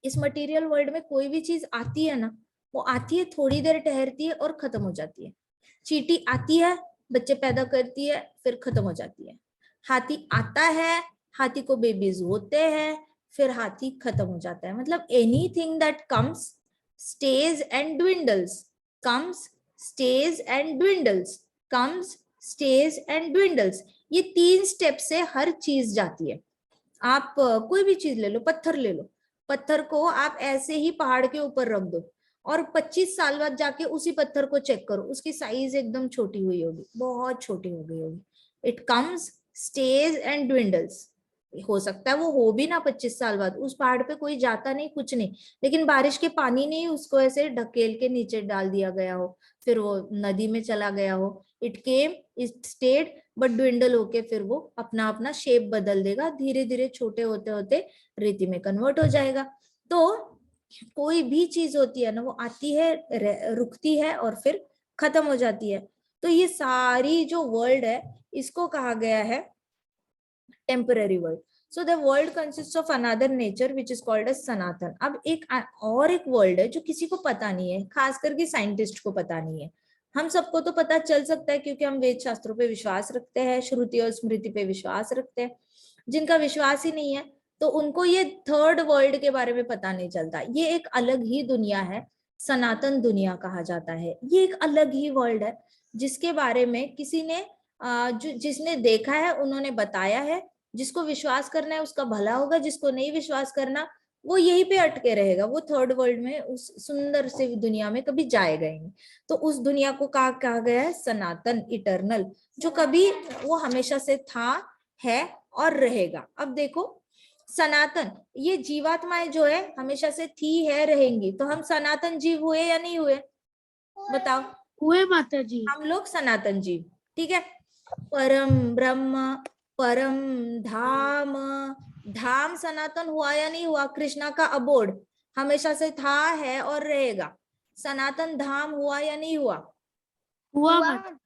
इस मटेरियल वर्ल्ड में कोई भी चीज आती है ना, वो आती है, थोड़ी देर ठहरती है और खत्म हो जाती है। चींटी आती है, बच्चे पैदा करती है, फिर खत्म हो जाती है। हाथी आता है, हाथी को बेबीज होते हैं, फिर हाथी खत्म हो जाता है। मतलब anything that comes stays and dwindles, comes stays and dwindles, comes stays and dwindles. ये 3 स्टेप से हर चीज जाती है। आप कोई भी चीज ले लो, पत्थर ले लो, पत्थर को आप ऐसे ही पहाड़ के ऊपर रख दो और 25 साल बाद जाके उसी पत्थर को चेक करो, उसकी साइज एकदम छोटी हुई होगी, बहुत छोटी हो गई होगी। It comes stays and dwindles. हो सकता है वो हो भी ना 25 साल बाद, उस पहाड़ पे कोई जाता नहीं, कुछ नहीं, लेकिन बारिश के पानी ने उसको ऐसे ढकेल के नीचे डाल दिया गया हो, फिर वो नदी में चला गया हो। It came, it stayed, but dwindle होके फिर वो अपना अपना शेप बदल देगा, धीरे धीरे छोटे होते होते रेती में कन्वर्ट हो जाएगा। तो कोई भी चीज होती है ना, वो आती है, रुकती है और फिर खत्म हो जाती है। तो ये सारी जो वर्ल्ड है इसको कहा गया है temporary world. So the world consist of another nature which is called as sanatan. अब एक और एक वर्ल्ड है जो किसी को पता नहीं है, खास करके साइंटिस्ट को पता नहीं है। हम सबको तो पता चल सकता है क्योंकि हम वेद शास्त्रों पे विश्वास रखते हैं, श्रुति और स्मृति पे विश्वास रखते हैं। जिनका विश्वास ही नहीं है तो उनको ये थर्ड वर्ल्ड के बारे में पता नहीं चलता। ये एक अलग ही दुनिया है, सनातन दुनिया कहा जाता है। ये एक अलग ही वर्ल्ड है जिसके बारे में किसी ने जिसने देखा है उन्होंने बताया है। जिसको विश्वास करना है उसका भला होगा, जिसको नहीं विश्वास करना वो यहीं पे अटके रहेगा, वो थर्ड वर्ल्ड में उस सुंदर से दुनिया में कभी जाएगा ही नहीं। तो उस दुनिया को कहा गया है सनातन, इटर्नल, जो कभी, वो हमेशा से था, है और रहेगा। अब देखो सनातन, ये जीवात्माएं जो है हमेशा से थी, है, रहेंगी। तो हम सनातन जीव हुए या नहीं हुए? बताओ। हुए माता जी। हम लोग सनातन जीव, ठीक है। परम ब्रह्म, परम धाम, धाम सनातन हुआ या नहीं हुआ? कृष्णा का अबोर्ड हमेशा से था, है और रहेगा। सनातन धाम हुआ या नहीं हुआ? हुआ माता।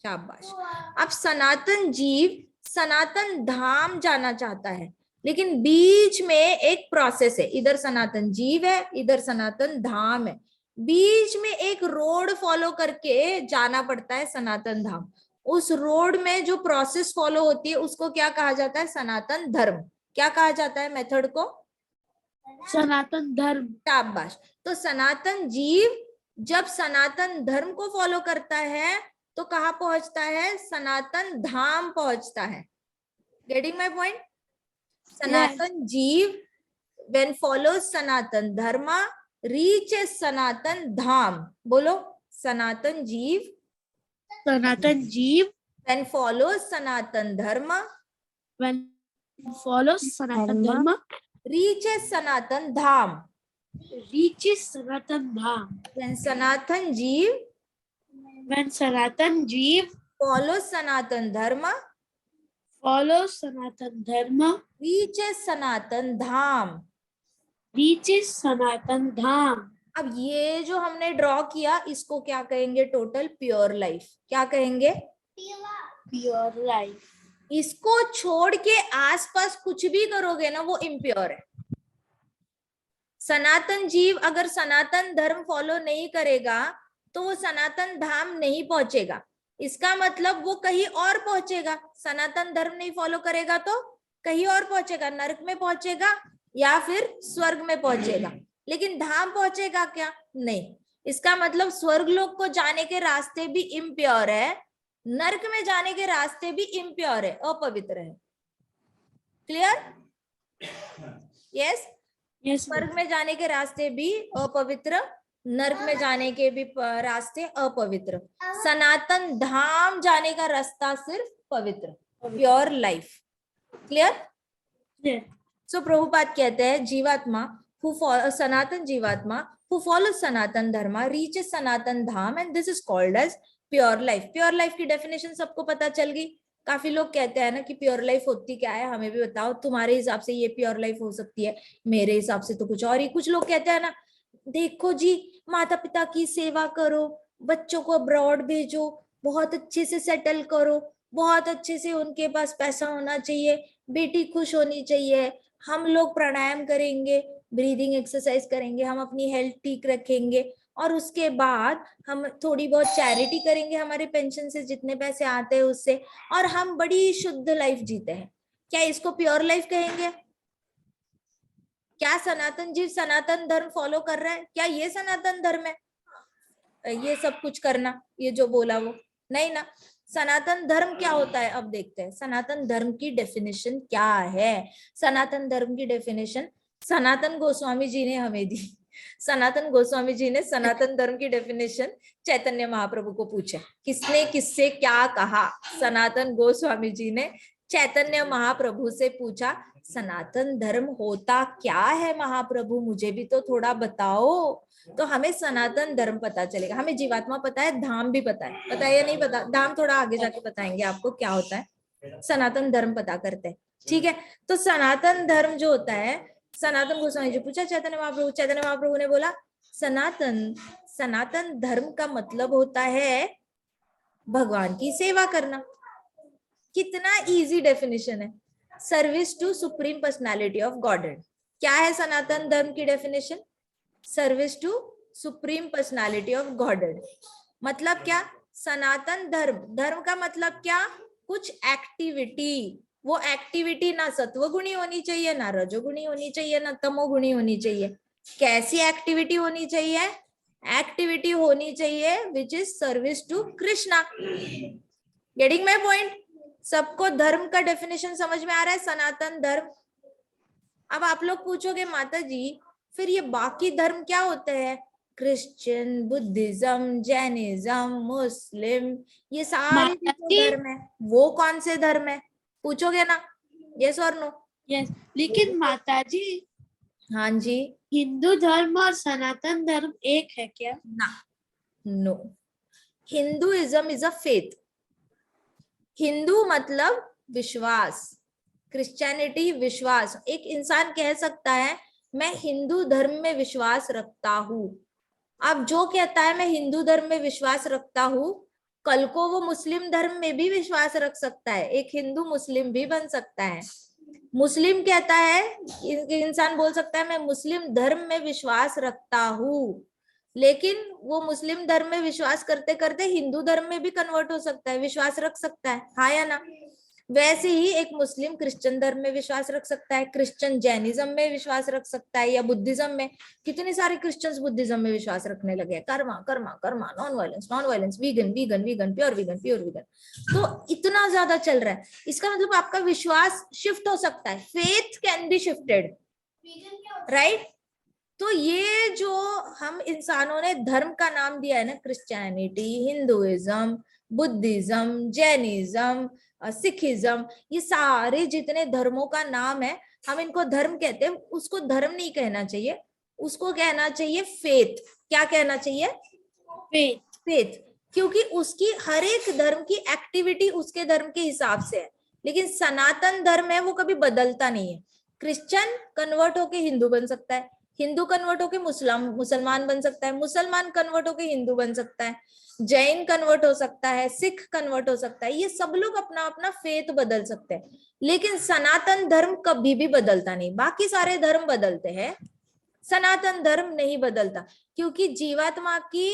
शाबाश। अब सनातन जीव सनातन धाम जाना चाहता है, लेकिन बीच में एक प्रोसेस है। इधर सनातन जीव है, इधर सनातन धाम है, बीच में एक रोड फॉलो करके जाना पड़ता है सनातन धाम। उस रोड में जो प्रोसेस फॉलो होती है उसको क्या कहा जाता है? सनातन धर्म। क्या कहा जाता है मेथड को? सनातन धर्म। शाबाश। तो सनातन जीव जब सनातन धर्म को फॉलो करता है तो कहाँ पहुंचता है? सनातन धाम पहुंचता है। Getting my point? सनातन जीव when follows सनातन धर्म reaches सनातन धाम। बोलो, सनातन जीव सनातन जीव when follows सनातन धर्म when follows सनातन धर्म reaches Sanatan Dham. reaches Sanatan Dham. when सनातन जीव when सनातन जीव follows सनातन धर्म follows सनातन धर्म reaches सनातन धाम। reaches सनातन धाम। अब ये जो हमने ड्रॉ किया इसको क्या कहेंगे? Total pure life. क्या कहेंगे? Pure life. इसको छोड़ के आसपास कुछ भी करोगे ना वो इम्प्योर है। सनातन जीव अगर सनातन धर्म फॉलो नहीं करेगा तो वो सनातन धाम नहीं पहुंचेगा। इसका मतलब वो कहीं और पहुंचेगा। सनातन धर्म नहीं फॉलो करेगा तो कहीं और पहुंचेगा, नरक में पहुंचेगा या फिर स्वर्ग में पहुंचेगा, लेकिन धाम पहुंचेगा क्या? नहीं। इसका मतलब स्वर्ग लोक को जाने के रास्ते भी इम्प्योर है, नरक में जाने के रास्ते भी इम्प्योर है, अपवित्र है। क्लियर? यस। स्वर्ग में जाने के रास्ते भी अपवित्र, नरक में जाने के भी रास्ते अपवित्र। सनातन धाम जाने का रास्ता सिर्फ पवित्र, प्योर लाइफ। क्लियर? सो प्रभुपाद कहते हैं जीवात्मा सनातन जीवात्मा who follows सनातन धर्म reaches Sanatan Dham and this is called as pure life। Pure life की डेफिनेशन सबको पता चल गई। काफी लोग कहते हैं ना कि प्योर लाइफ होती क्या है, हमें भी बताओ। तुम्हारे हिसाब से ये प्योर लाइफ हो सकती है, मेरे हिसाब से तो कुछ और ही। कुछ लोग कहते हैं ना, देखो जी माता पिता की सेवा करो, बच्चों को अब्रॉड भेजो, बहुत अच्छे से सेटल करो, बहुत अच्छे से उनके पास पैसा होना चाहिए, बेटी खुश होनी चाहिए, हम लोग प्राणायाम करेंगे, ब्रीदिंग एक्सरसाइज करेंगे, हम अपनी हेल्थ ठीक रखेंगे और उसके बाद हम थोड़ी बहुत चैरिटी करेंगे हमारे पेंशन से जितने पैसे आते हैं उससे, और हम बड़ी शुद्ध लाइफ जीते हैं। क्या इसको प्योर लाइफ कहेंगे? क्या सनातन जीव सनातन धर्म फॉलो कर रहा है? क्या ये सनातन धर्म है? ये सब कुछ करना, ये जो बोला वो नहीं ना। सनातन धर्म क्या होता है अब देखते हैं। सनातन धर्म की डेफिनेशन क्या है? सनातन धर्म की डेफिनेशन सनातन गोस्वामी जी ने हमें दी। सनातन गोस्वामी जी ने सनातन धर्म की डेफिनेशन चैतन्य महाप्रभु को पूछा। किसने किससे क्या कहा? सनातन गोस्वामी जी ने चैतन्य महाप्रभु से पूछा, सनातन धर्म होता क्या है महाप्रभु, मुझे भी तो थोड़ा बताओ। तो हमें सनातन धर्म पता चलेगा। हमें जीवात्मा पता है, धाम भी पता है। पता है या नहीं पता? धाम थोड़ा आगे जाके बताएंगे आपको क्या होता है। सनातन धर्म पता करते हैं, ठीक है। तो सनातन धर्म जो होता है, सनातन गोस्वामी जी पूछा चैतन्य महाप्रभु ने बोला सनातन धर्म का मतलब होता है भगवान की सेवा करना। कितना इजी डेफिनेशन है। Service to supreme personality of Godhead. क्या है सनातन धर्म की definition? Service to supreme personality of Godhead. मतलब क्या? सनातन धर्म, धर्म का मतलब क्या? कुछ एक्टिविटी। वो एक्टिविटी ना सत्वगुणी होनी चाहिए, ना रजोगुणी होनी चाहिए, ना तमोगुणी होनी चाहिए। कैसी एक्टिविटी होनी चाहिए? एक्टिविटी होनी चाहिए which is service to Krishna. Getting my point? सबको धर्म का डेफिनेशन समझ में आ रहा है? सनातन धर्म। अब आप लोग पूछोगे माता जी फिर ये बाकी धर्म क्या होते हैं? क्रिश्चियन, बुद्धिज्म, जैनिज्म, मुस्लिम, ये सारे जो धर्म है वो कौन से धर्म है? पूछोगे ना? यस और नो? यस। लेकिन माताजी, हाँ जी, हिंदू धर्म और सनातन धर्म एक है क्या? ना, no. Hinduism is a faith. Hindu मतलब विश्वास, क्रिश्चियनिटी विश्वास, एक इंसान कह सकता है मैं हिंदू धर्म में विश्वास रखता हूँ। अब जो कहता है मैं हिंदू धर्म में विश्वास रखता हूँ, कल को वो मुस्लिम धर्म में भी विश्वास रख सकता है, एक हिंदू मुस्लिम भी बन सकता है। मुस्लिम कहता है, इंसान बोल सकता है मैं मुस्लिम धर्म में विश्वास रखता हूँ, लेकिन वो मुस्लिम धर्म में विश्वास करते करते हिंदू धर्म में भी कन्वर्ट हो सकता है, विश्वास रख सकता है, हाँ या ना। वैसे ही एक मुस्लिम क्रिश्चियन धर्म में विश्वास रख सकता है, क्रिश्चियन जैनिज्म में विश्वास रख सकता है, या बुद्धिज्म में। कितने सारे क्रिश्चियंस बुद्धिज्म में विश्वास रखने लगे हैं, Karma Karma Karma, non violence, vegan vegan vegan, pure vegan. तो इतना ज्यादा चल रहा है, इसका मतलब आपका विश्वास शिफ्ट हो सकता है, faith can be shifted, right. तो ये जो हम इंसानों ने धर्म का नाम दिया है ना, Christianity, Hinduism, Buddhism, Jainism, Sikhism, ये सारे जितने धर्मों का नाम है, हम इनको धर्म कहते हैं। उसको धर्म नहीं कहना चाहिए, उसको कहना चाहिए फेथ। क्या कहना चाहिए? फेथ। क्योंकि उसकी हर एक धर्म की एक्टिविटी उसके धर्म के हिसाब से है, लेकिन सनातन धर्म है वो कभी बदलता नहीं है। क्रिश्चियन कन्वर्ट होके हिंदू बन सकता है, हिंदू कन्वर्ट होके मुसलमान बन सकता है, मुसलमान कन्वर्ट होके हिंदू बन सकता है, जैन कन्वर्ट हो सकता है, सिख कन्वर्ट हो सकता है। ये सब लोग अपना अपना फेथ बदल सकते हैं, लेकिन सनातन धर्म कभी भी बदलता नहीं। बाकी सारे धर्म बदलते हैं, सनातन धर्म नहीं बदलता, क्योंकि जीवात्मा की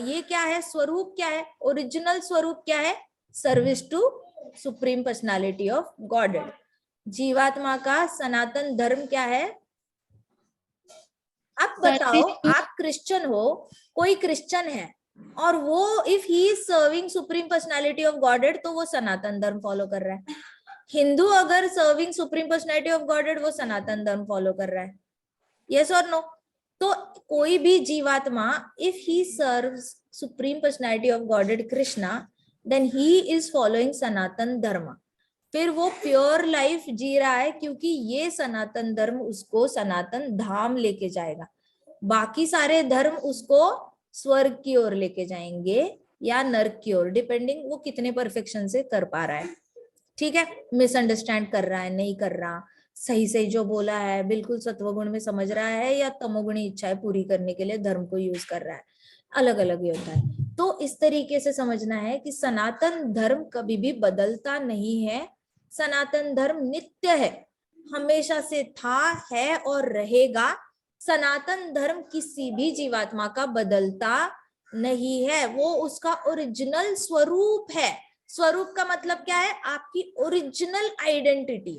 ये क्या है, स्वरूप क्या है, ओरिजिनल स्वरूप क्या है? Service to supreme personality of Godhead. जीवात्मा का सनातन धर्म क्या है? आप बताओ, आप क्रिश्चियन हो, कोई क्रिश्चियन है और वो if he is serving supreme personality of godhead, तो वो सनातन धर्म फॉलो कर रहा है। हिंदू अगर serving supreme personality of godhead, वो सनातन धर्म फॉलो कर रहा है। यस और नो? तो कोई भी जीवात्मा if he serves supreme personality of godhead Krishna, then he is following Sanatan Dharma. फिर वो प्योर लाइफ जी रहा है, क्योंकि ये सनातन धर्म उसको सनातन धाम लेके जाएगा। बाकी सारे धर्म उसको स्वर्ग की ओर लेके जाएंगे या नर्क की ओर, डिपेंडिंग वो कितने परफेक्शन से कर पा रहा है। ठीक है, मिसअंडरस्टैंड कर रहा है, नहीं कर रहा, सही सही जो बोला है बिल्कुल सत्वगुण में समझ रहा है, या तमोगुणी इच्छाएं पूरी करने के लिए धर्म को यूज कर रहा है, अलग अलग ही होता है। तो इस तरीके से समझना है कि सनातन धर्म कभी भी बदलता नहीं है। सनातन धर्म नित्य है, हमेशा से था, है और रहेगा। सनातन धर्म किसी भी जीवात्मा का बदलता नहीं है, वो उसका ओरिजिनल स्वरूप है। स्वरूप का मतलब क्या है? आपकी ओरिजिनल आइडेंटिटी।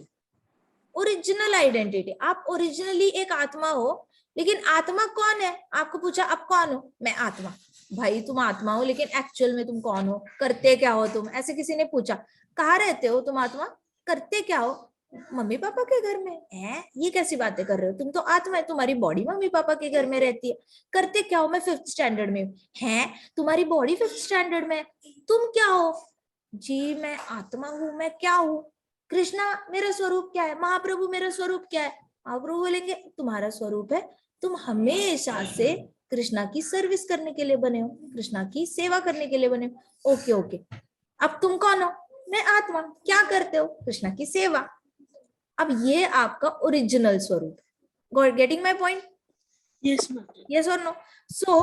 ओरिजिनल आइडेंटिटी, आप ओरिजिनली एक आत्मा हो, लेकिन आत्मा कौन है? आपको पूछा आप कौन हो? मैं आत्मा। भाई तुम आत्मा हो, लेकिन एक्चुअल में तुम कौन हो, करते क्या हो तुम? ऐसे किसी ने पूछा, कहाँ रहते हो तुम आत्मा, करते क्या हो? मम्मी पापा के घर में। है ये कैसी बातें कर रहे हो, तुम तो आत्मा है, तुम्हारी बॉडी मम्मी पापा के घर में रहती है। करते क्या हो? मैं 5th स्टैंडर्ड में हूँ। है तुम्हारी बॉडी 5th स्टैंडर्ड में, तुम क्या हो? जी मैं आत्मा हूँ। मैं क्या हूँ? कृष्णा मेरा स्वरूप क्या है? महाप्रभु मेरा स्वरूप क्या है? महाप्रभु बोलेंगे तुम्हारा स्वरूप है, तुम हमेशा से कृष्णा की सर्विस करने के लिए बने हो, कृष्णा की सेवा करने के लिए बने हो। ओके ओके, अब तुम कौन हो? मैं आत्मा। क्या करते हो? कृष्णा की सेवा। अब ये आपका ओरिजिनल स्वरूप है। Getting my point? Yes, ma'am. Yes और नो? सो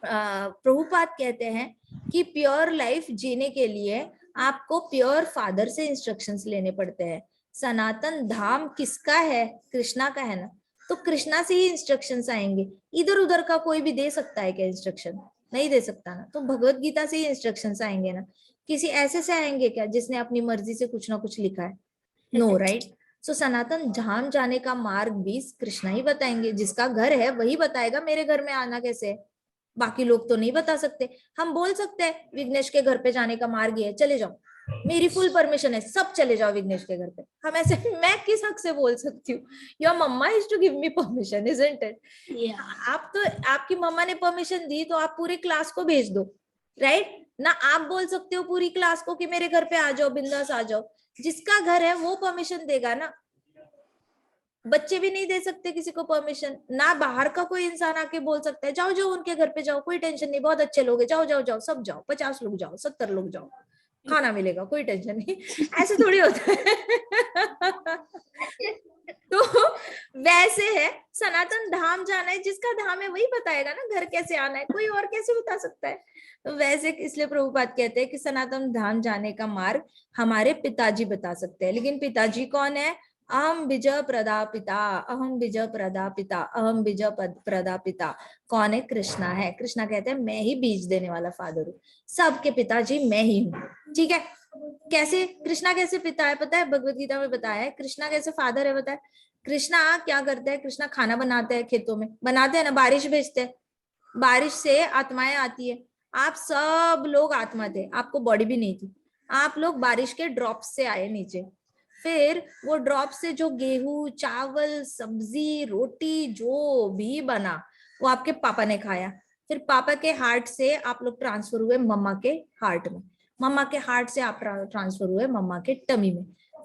प्रभुपाद कहते हैं कि प्योर लाइफ जीने के लिए आपको प्योर फादर से इंस्ट्रक्शंस लेने पड़ते हैं। सनातन धाम किसका है? कृष्णा का है ना, तो कृष्णा से ही इंस्ट्रक्शंस आएंगे। इधर उधर का कोई भी दे सकता है क्या इंस्ट्रक्शन? नहीं दे सकता ना। तो भगवत गीता से ही इंस्ट्रक्शंस आएंगे ना, किसी ऐसे से आएंगे क्या जिसने अपनी मर्जी से कुछ ना कुछ लिखा है? No, right. सो सनातन धाम जाने का मार्ग भी कृष्णा ही बताएंगे। जिसका घर है वही बताएगा मेरे घर में आना कैसे है, बाकी लोग तो नहीं बता सकते। हम बोल सकते हैं विघ्नेश के घर पे जाने का मार्ग है, चले जाओ, मेरी फुल परमिशन है, सब चले जाओ विघ्नेश के घर पे। हम ऐसे, मैं किस हक से बोल सकती हूँ? Your mama is to give me permission, isn't it? Yeah. आप तो, आपकी मम्मा ने परमिशन दी तो आप पूरी क्लास को भेज दो, राइट ना। आप बोल सकते हो पूरी क्लास को कि मेरे घर पे आ जाओ, बिंदास आ जाओ। जिसका घर है वो परमिशन देगा ना। बच्चे भी नहीं दे सकते किसी को परमिशन ना। बाहर का कोई इंसान आके बोल सकता है जाओ जाओ उनके घर पे जाओ, कोई टेंशन नहीं, बहुत अच्छे लोग हैं, जाओ जाओ जाओ, सब जाओ, 50 लोग जाओ, 70 लोग जाओ। खाना मिलेगा, कोई टेंशन नहीं, ऐसे थोड़ी होता है। तो वैसे है, सनातन धाम जाना है, जिसका धाम है वही बताएगा ना घर कैसे आना है, कोई और कैसे बता सकता है। तो वैसे इसलिए प्रभुपाद कहते हैं कि सनातन धाम जाने का मार्ग हमारे पिताजी बता सकते हैं। लेकिन पिताजी कौन है? अहम बीज प्रदापिता, अहम बीज प्रदापिता, अहम बीज प्रदापिता। कौन है? कृष्णा है। कृष्णा कहते हैं मैं ही बीज देने वाला फादर हूँ, सबके पिताजी मैं ही हूँ। ठीक है, कैसे कृष्णा कैसे पिता है पता है? भगवत गीता में बताया है कृष्णा कैसे फादर है। पता है कृष्णा क्या करते हैं? कृष्णा खाना बनाते हैं, खेतों में बनाते हैं ना, बारिश भेजते हैं, बारिश से आत्माएं आती है। आप सब लोग आत्मा थे, आपको बॉडी भी नहीं थी, आप लोग बारिश के ड्रॉप्स से आए नीचे। फिर वो ड्रॉप से जो गेहूं, चावल, सब्जी, रोटी जो भी बना वो आपके पापा ने खाया। फिर पापा के हार्ट से आप लोग ट्रांसफर हुए मम्मा के हार्ट में, मम्मा के हार्ट से आप ट्रांसफर हुए मम्मा के टमी में,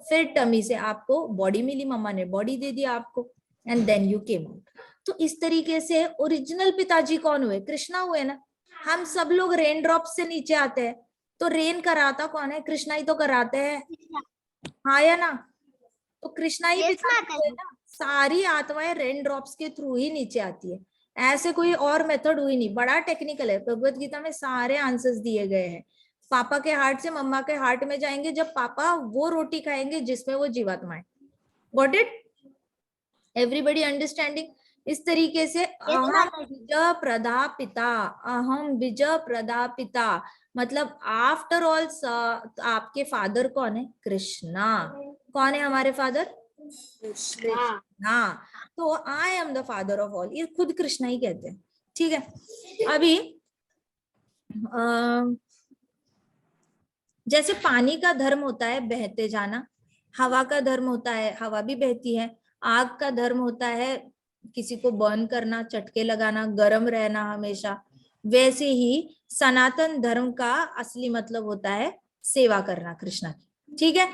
फिर टमी से आपको बॉडी मिली, मम्मा ने बॉडी दे दिया आपको, and then you came out. तो इस तरीके से ओरिजिनल पिताजी कौन हुए? कृष्णा हुए ना। हम सब लोग रेन ड्रॉप से नीचे आते हैं, तो रेन कराता कौन है? कृष्णा ही तो कराते हैं, हाँ या ना? तो कृष्णा ही पिताजी हुए ना। सारी आत्माएं रेन ड्रॉप्स के थ्रू ही नीचे आती है, ऐसे कोई और मेथड हुई नहीं। बड़ा टेक्निकल है, भगवत गीता में सारे आंसर्स दिए गए हैं। पापा के हार्ट से मम्मा के हार्ट में जाएंगे जब पापा वो रोटी खाएंगे जिसमें वो जीवात्मा है। Got it? Everybody understanding? इस तरीके से अहम बीज प्रदापिता, अहम बीज प्रदापिता मतलब आफ्टर ऑल आपके फादर कौन है? कृष्णा। कौन है हमारे फादर? कृष्णा। तो I am the father of all, ये खुद कृष्णा ही कहते हैं। ठीक है, अभी जैसे पानी का धर्म होता है बहते जाना, हवा का धर्म होता है हवा भी बहती है, आग का धर्म होता है किसी को बर्न करना, चटके लगाना, गर्म रहना हमेशा, वैसे ही सनातन धर्म का असली मतलब होता है सेवा करना कृष्णा की। ठीक है,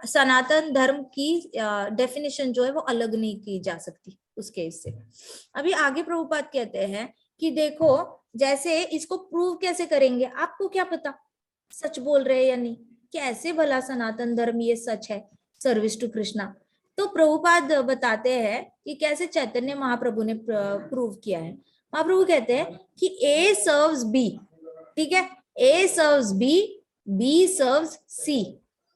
सनातन धर्म की डेफिनेशन जो है वो अलग नहीं की जा सकती उसके इससे। अभी आगे प्रभुपाद कहते हैं कि देखो जैसे इसको प्रूव कैसे करेंगे, आपको क्या पता सच बोल रहे हैं या नहीं, कैसे भला सनातन धर्म ये सच है, सर्विस टू कृष्णा। तो प्रभुपाद बताते हैं कि कैसे चैतन्य महाप्रभु ने प्रूव किया है। महाप्रभु कहते हैं कि ए सर्व्स बी, ठीक है, A serves B, B serves C,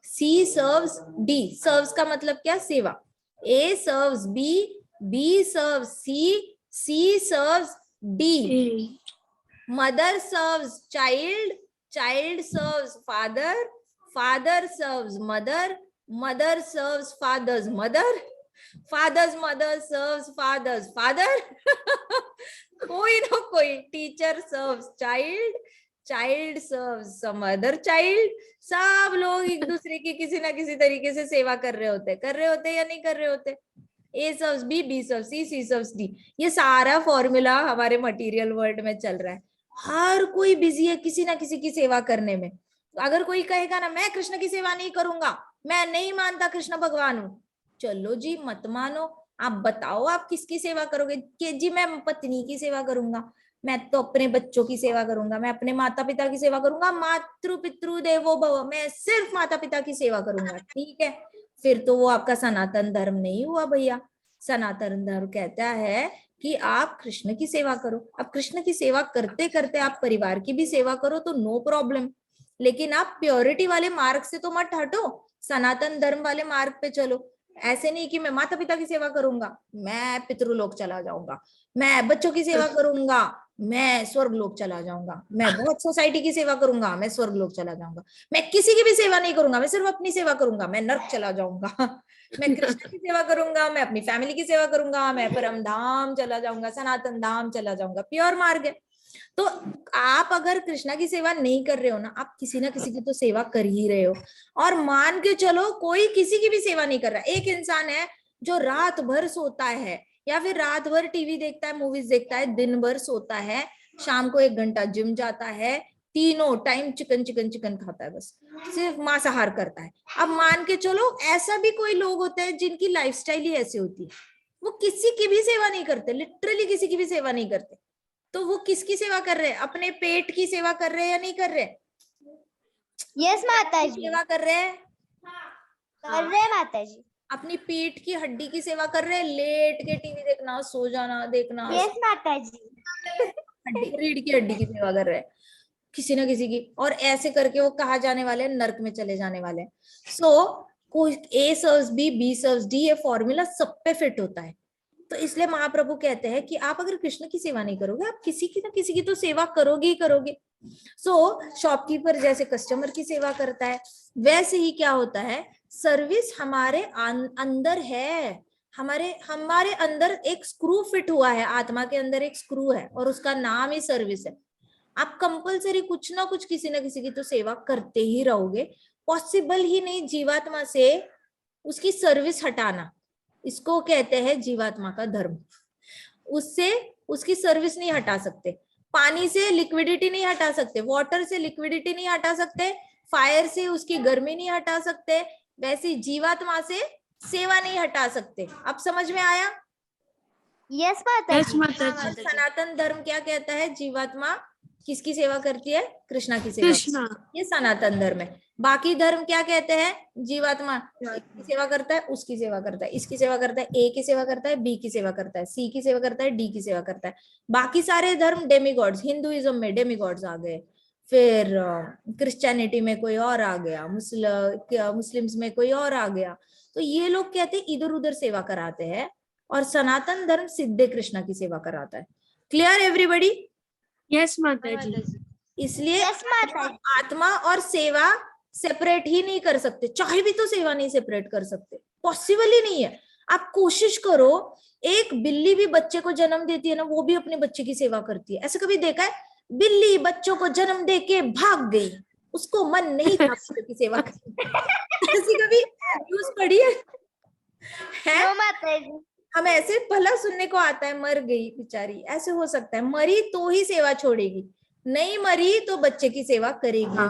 C serves D. Serves का मतलब क्या? सेवा। A serves B, B serves C, C serves D. Mother serves child, child serves father, father serves mother, mother serves father's mother, father's mother serves father's father. कोई ना कोई teacher serves child, child serves some other child. सब लोग एक दूसरे की किसी ना किसी तरीके से सेवा कर रहे होते या नहीं कर रहे होते। ए serves B, B serves C, C serves D. ये सारा फॉर्मूला हमारे मटेरियल वर्ल्ड में चल रहा है। हर कोई बिजी है किसी ना किसी की सेवा करने में। अगर कोई कहेगा ना मैं कृष्ण की सेवा नहीं करूंगा, मैं नहीं मानता कृष्ण भगवान हूं, चलो जी मत मानो, आप बताओ आप किसकी सेवा करोगे? कि जी मैं पत्नी की सेवा करूंगा, मैं तो अपने बच्चों की सेवा करूंगा, मैं अपने माता पिता की सेवा करूंगा, मातृ पितृ देवो भव, मैं सिर्फ माता पिता की सेवा करूंगा। ठीक है, फिर तो वो आपका सनातन धर्म नहीं हुआ भैया। सनातन धर्म कहता है कि आप कृष्ण की सेवा करो। अब कृष्ण की सेवा करते करते आप परिवार की भी सेवा करो तो नो प्रॉब्लम, लेकिन आप प्योरिटी वाले मार्ग से तो मत हटो, सनातन धर्म वाले मार्ग पे चलो। ऐसे नहीं कि मैं माता पिता की सेवा करूंगा मैं पितृलोक चला जाऊंगा, मैं बच्चों की सेवा करूंगा मैं स्वर्ग लोक चला जाऊंगा, मैं बहुत सोसाइटी की सेवा करूंगा मैं स्वर्ग लोक चला जाऊंगा, मैं किसी की भी सेवा नहीं करूंगा, मैं सिर्फ अपनी सेवा करूंगा मैं नर्क चला जाऊंगा। मैं कृष्ण की सेवा करूंगा, मैं अपनी फैमिली की सेवा करूंगा, मैं परम धाम चला जाऊंगा, सनातन धाम चला जाऊंगा। प्योर मार्ग है। तो आप अगर कृष्णा की सेवा नहीं कर रहे हो ना, आप किसी ना किसी की तो सेवा कर ही रहे हो। और मान के चलो कोई किसी की भी सेवा नहीं कर रहा। एक इंसान है जो रात भर सोता है या फिर रात भर टीवी देखता है, मूवीज देखता है, दिन भर सोता है, शाम को 1 घंटा जिम जाता है, तीनों टाइम चिकन चिकन चिकन खाता है, बस सिर्फ मांसाहार करता है। अब मान के चलो ऐसा भी कोई लोग होते हैं जिनकी लाइफस्टाइल ही ऐसी होती है, वो किसी की भी सेवा नहीं करते, लिटरली किसी की भी सेवा नहीं करते। तो वो किसकी सेवा कर रहे हैं? अपने पेट की सेवा कर रहे हैं या नहीं कर रहे? यस माता जी, सेवा कर रहे हैं, कर रहे हैं माता जी। अपनी पीठ की हड्डी की सेवा कर रहे हैं, लेट के टीवी देखना, सो जाना, देखना, यस माता जी, हड्डी, रीढ़ की हड्डी की सेवा कर रहे हैं किसी ना किसी की, और ऐसे करके वो कहा जाने वाले हैं, नर्क में चले जाने वाले हैं। सो कोई ए सर्व्स बी सर्व्स डी, ये फॉर्मूला सब पे फिट होता है। तो इसलिए महाप्रभु कहते हैं कि आप अगर कृष्ण की सेवा नहीं करोगे, आप किसी की ना किसी की तो सेवा करोगे ही करोगे। सो शॉपकीपर जैसे कस्टमर की सेवा करता है, वैसे ही क्या होता है, सर्विस हमारे अंदर है, हमारे अंदर एक स्क्रू फिट हुआ है, आत्मा के अंदर एक स्क्रू है और उसका नाम ही सर्विस है। आप कंपलसरी कुछ ना कुछ किसी ना किसी की तो सेवा करते ही रहोगे। पॉसिबल ही नहीं जीवात्मा से उसकी सर्विस हटाना, इसको कहते हैं जीवात्मा का धर्म। उससे उसकी सर्विस नहीं हटा सकते, पानी से लिक्विडिटी नहीं हटा सकते, वाटर से लिक्विडिटी नहीं हटा सकते, फायर से उसकी गर्मी नहीं हटा सकते, वैसे जीवात्मा से सेवा नहीं हटा सकते। अब समझ में आया? यस माता जी, सनातन धर्म क्या कहता है, जीवात्मा किसकी सेवा करती है, कृष्णा की सेवा, कृष्णा। ये सनातन धर्म है। बाकी धर्म क्या कहते हैं, जीवात्मा इसकी सेवा करता है, उसकी सेवा करता है, इसकी सेवा करता है, ए की सेवा करता है, बी की सेवा करता है, सी की सेवा करता है, डी की सेवा करता है। बाकी सारे धर्म डेमीगॉड्स, हिंदुइज्म में डेमीगॉड्स आ गए, फिर क्रिश्चियनिटी में कोई और आ गया, मुस्लिम्स में कोई और आ गया। तो ये लोग कहते हैं इधर उधर सेवा कराते हैं, और सनातन धर्म सिद्धे कृष्णा की सेवा कराता है। Clear everybody? यस माता जी। इसलिए यस माता जी, आत्मा और सेवा सेपरेट ही नहीं कर सकते, चाहे भी तो सेवा नहीं सेपरेट कर सकते, पॉसिबल ही नहीं है। आप कोशिश करो, एक बिल्ली भी बच्चे को जन्म देती है ना, वो भी अपने बच्चे की सेवा करती है। ऐसे कभी देखा है? बिल्ली बच्चों को जन्म दे के भाग गई, उसको मन नहीं था बच्चों की सेवा करने। ऐसी कभी न्यूज पढ़ी है? नो माता जी, हमें ऐसे भला सुनने को आता है, मर गई बेचारी, ऐसे हो सकता है, मरी तो ही सेवा छोड़ेगी, नहीं मरी तो बच्चे की सेवा करेगी।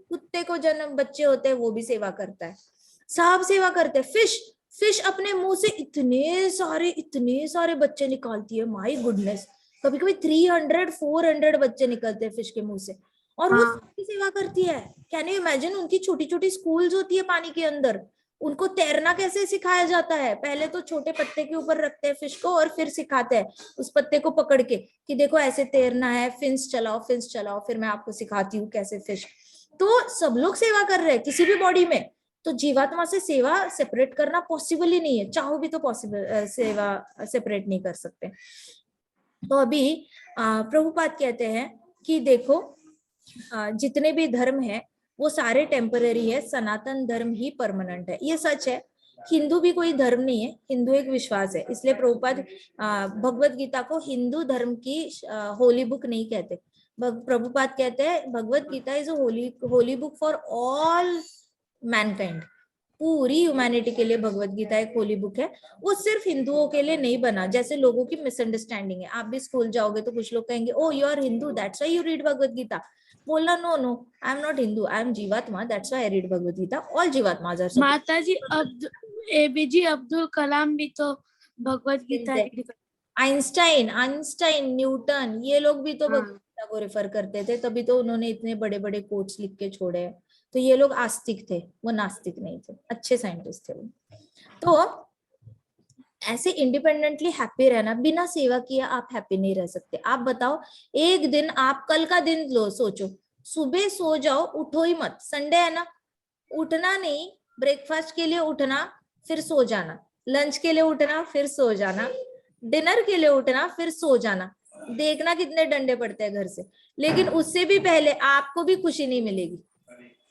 कुत्ते को जन्म बच्चे होते हैं, वो भी सेवा करता है, सब सेवा करते हैं। फिश अपने मुंह से इतने सारे बच्चे निकालती है, माय गुडनेस, कभी कभी 300-400 बच्चे निकलते हैं फिश के मुंह से, और वो सबकी सेवा करती है। Can you imagine? उनकी छोटी छोटी स्कूल्स होती है पानी के अंदर, उनको तैरना कैसे सिखाया जाता है, पहले तो छोटे पत्ते के ऊपर रखते हैं फिश को, और फिर सिखाते हैं उस पत्ते को पकड़ के कि देखो ऐसे तैरना है, फिन्स चलाओ, फिर मैं आपको सिखाती हूँ कैसे फिश। तो सब लोग सेवा कर रहे हैं किसी भी बॉडी में। तो जीवात्मा से सेवा सेपरेट करना पॉसिबल ही नहीं है, चाहो भी तो पॉसिबल सेवा सेपरेट नहीं कर सकते। तो अभी प्रभुपाद कहते हैं कि देखो जितने भी धर्म है वो सारे टेम्पररी है, सनातन धर्म ही परमानेंट है। ये सच है, हिंदू भी कोई धर्म नहीं है, हिंदू एक विश्वास है। इसलिए प्रभुपाद भगवत गीता को हिंदू धर्म की होली बुक नहीं कहते। प्रभुपाद कहते हैं Bhagavad Gita is holy book for all mankind, पूरी ह्यूमैनिटी के लिए भगवत गीता एक होली बुक है। वो सिर्फ हिंदुओं के लिए नहीं बना, जैसे लोगों की मिसअंडरस्टैंडिंग है। आप भी स्कूल जाओगे तो कुछ लोग कहेंगे oh you are Hindu that's why you read Bhagavad Gita. बोलना no I am not Hindu, I am jivatma that's why I read Bhagavad Gita. All jivatmas are माता जी एपीजे अब्दुल कलाम भी तो भगवत गीता आइंस्टाइन, न्यूटन, ये लोग भी तो भगवत गीता को रेफर करते थे, तभी तो उन्होंने इतने बड़े बड़े कोट्स लिख के छोड़े हैं। तो ये लोग आस्तिक थे, वो नास्तिक नहीं थे, अच्छे साइंटिस्ट थे वो। तो ऐसे इंडिपेंडेंटली हैप्पी रहना, बिना सेवा किए आप हैप्पी नहीं रह सकते। आप बताओ, एक दिन आप कल का दिन लो, सोचो, सुबह सो जाओ, उठो ही मत, संडे है ना, उठना नहीं, ब्रेकफास्ट के लिए उठना फिर सो जाना, लंच के लिए उठना फिर सो जाना, डिनर के लिए उठना फिर सो जाना, देखना कितने डंडे पड़ते हैं घर से। लेकिन उससे भी पहले आपको भी खुशी नहीं मिलेगी।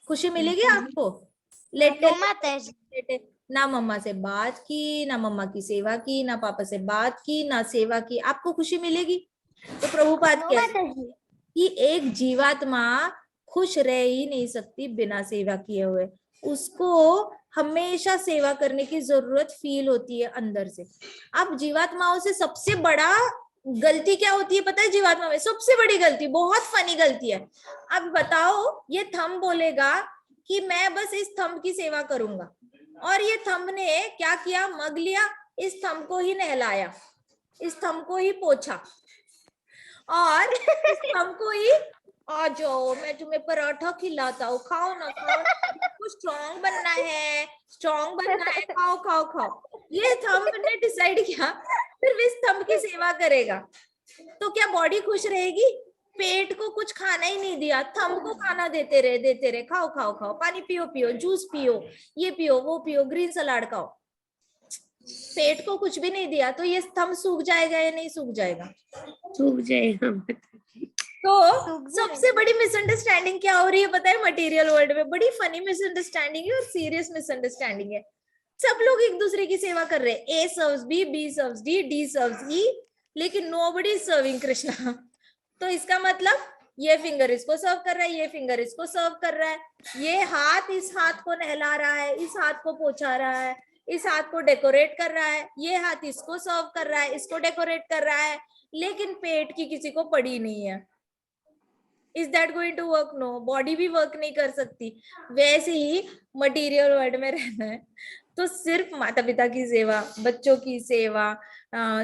खुशी मिलेगी आपको? लेटे ना मम्मा से बात की, ना मम्मा की सेवा की, ना पापा से बात की, ना सेवा की, आपको खुशी मिलेगी? तो प्रभुपाद कहते हैं कि एक जीवात्मा खुश रह ही नहीं सकती बिना सेवा किए हुए, उसको हमेशा सेवा करने की जरूरत फील होती है अंदर से। अब जीवात्माओं से सबसे बड़ा गलती क्या होती है पता है? जीवात्मा में सबसे बड़ी गलती, बहुत फनी गलती है। अब बताओ, ये थंब बोलेगा कि मैं बस इस थंब की सेवा करूंगा, और ये थंब ने क्या किया? मग लिया, इस थंब को ही नहलाया, इस थंब को ही पोछा, और इस थंब को ही आ जाओ, मैं तुम्हें पराठा खिलाता हूँ, खाओ ना, खाओ ना, आपको स्ट्रांग बनना है, स्ट्रांग बनना है, खाओ खाओ खाओ। ये थंब ने डिसाइड किया सिर्फ इस थंब की सेवा करेगा, तो क्या बॉडी खुश रहेगी? पेट को कुछ खाना ही नहीं दिया, थंब को खाना देते रहे, खाओ खाओ खाओ, पानी पियो पियो, जूस पियो, ये पियो वो पियो, ग्रीन सलाद खाओ। पेट को कुछ भी नहीं दिया, तो ये थंब सूख जाएगा या नहीं सूख जाएगा? सूख जाएगा। तो सबसे बड़ी मिसअंडरस्टैंडिंग क्या हो रही है पता है मटेरियल वर्ल्ड में? बड़ी फनी मिसअंडरस्टैंडिंग है और सीरियस मिसअंडरस्टैंडिंग है। सब लोग एक दूसरे की सेवा कर रहे हैं, A serves B, B serves D, D serves E, लेकिन नोबडी इज सर्विंग कृष्णा। तो इसका मतलब ये फिंगर इसको सर्व कर रहा है, ये फिंगर इसको सर्व कर रहा है, ये हाथ इस हाथ को नहला रहा है, इस हाथ को पोंछा रहा है, इस हाथ को डेकोरेट कर रहा है, ये हाथ इसको सर्व कर रहा है, इसको डेकोरेट कर रहा है, लेकिन पेट की किसी को पड़ी नहीं है। Is that going to work? No, body भी वर्क नहीं कर सकती। वैसे ही मटेरियल वर्ल्ड में रहना है तो सिर्फ माता पिता की सेवा, बच्चों की सेवा,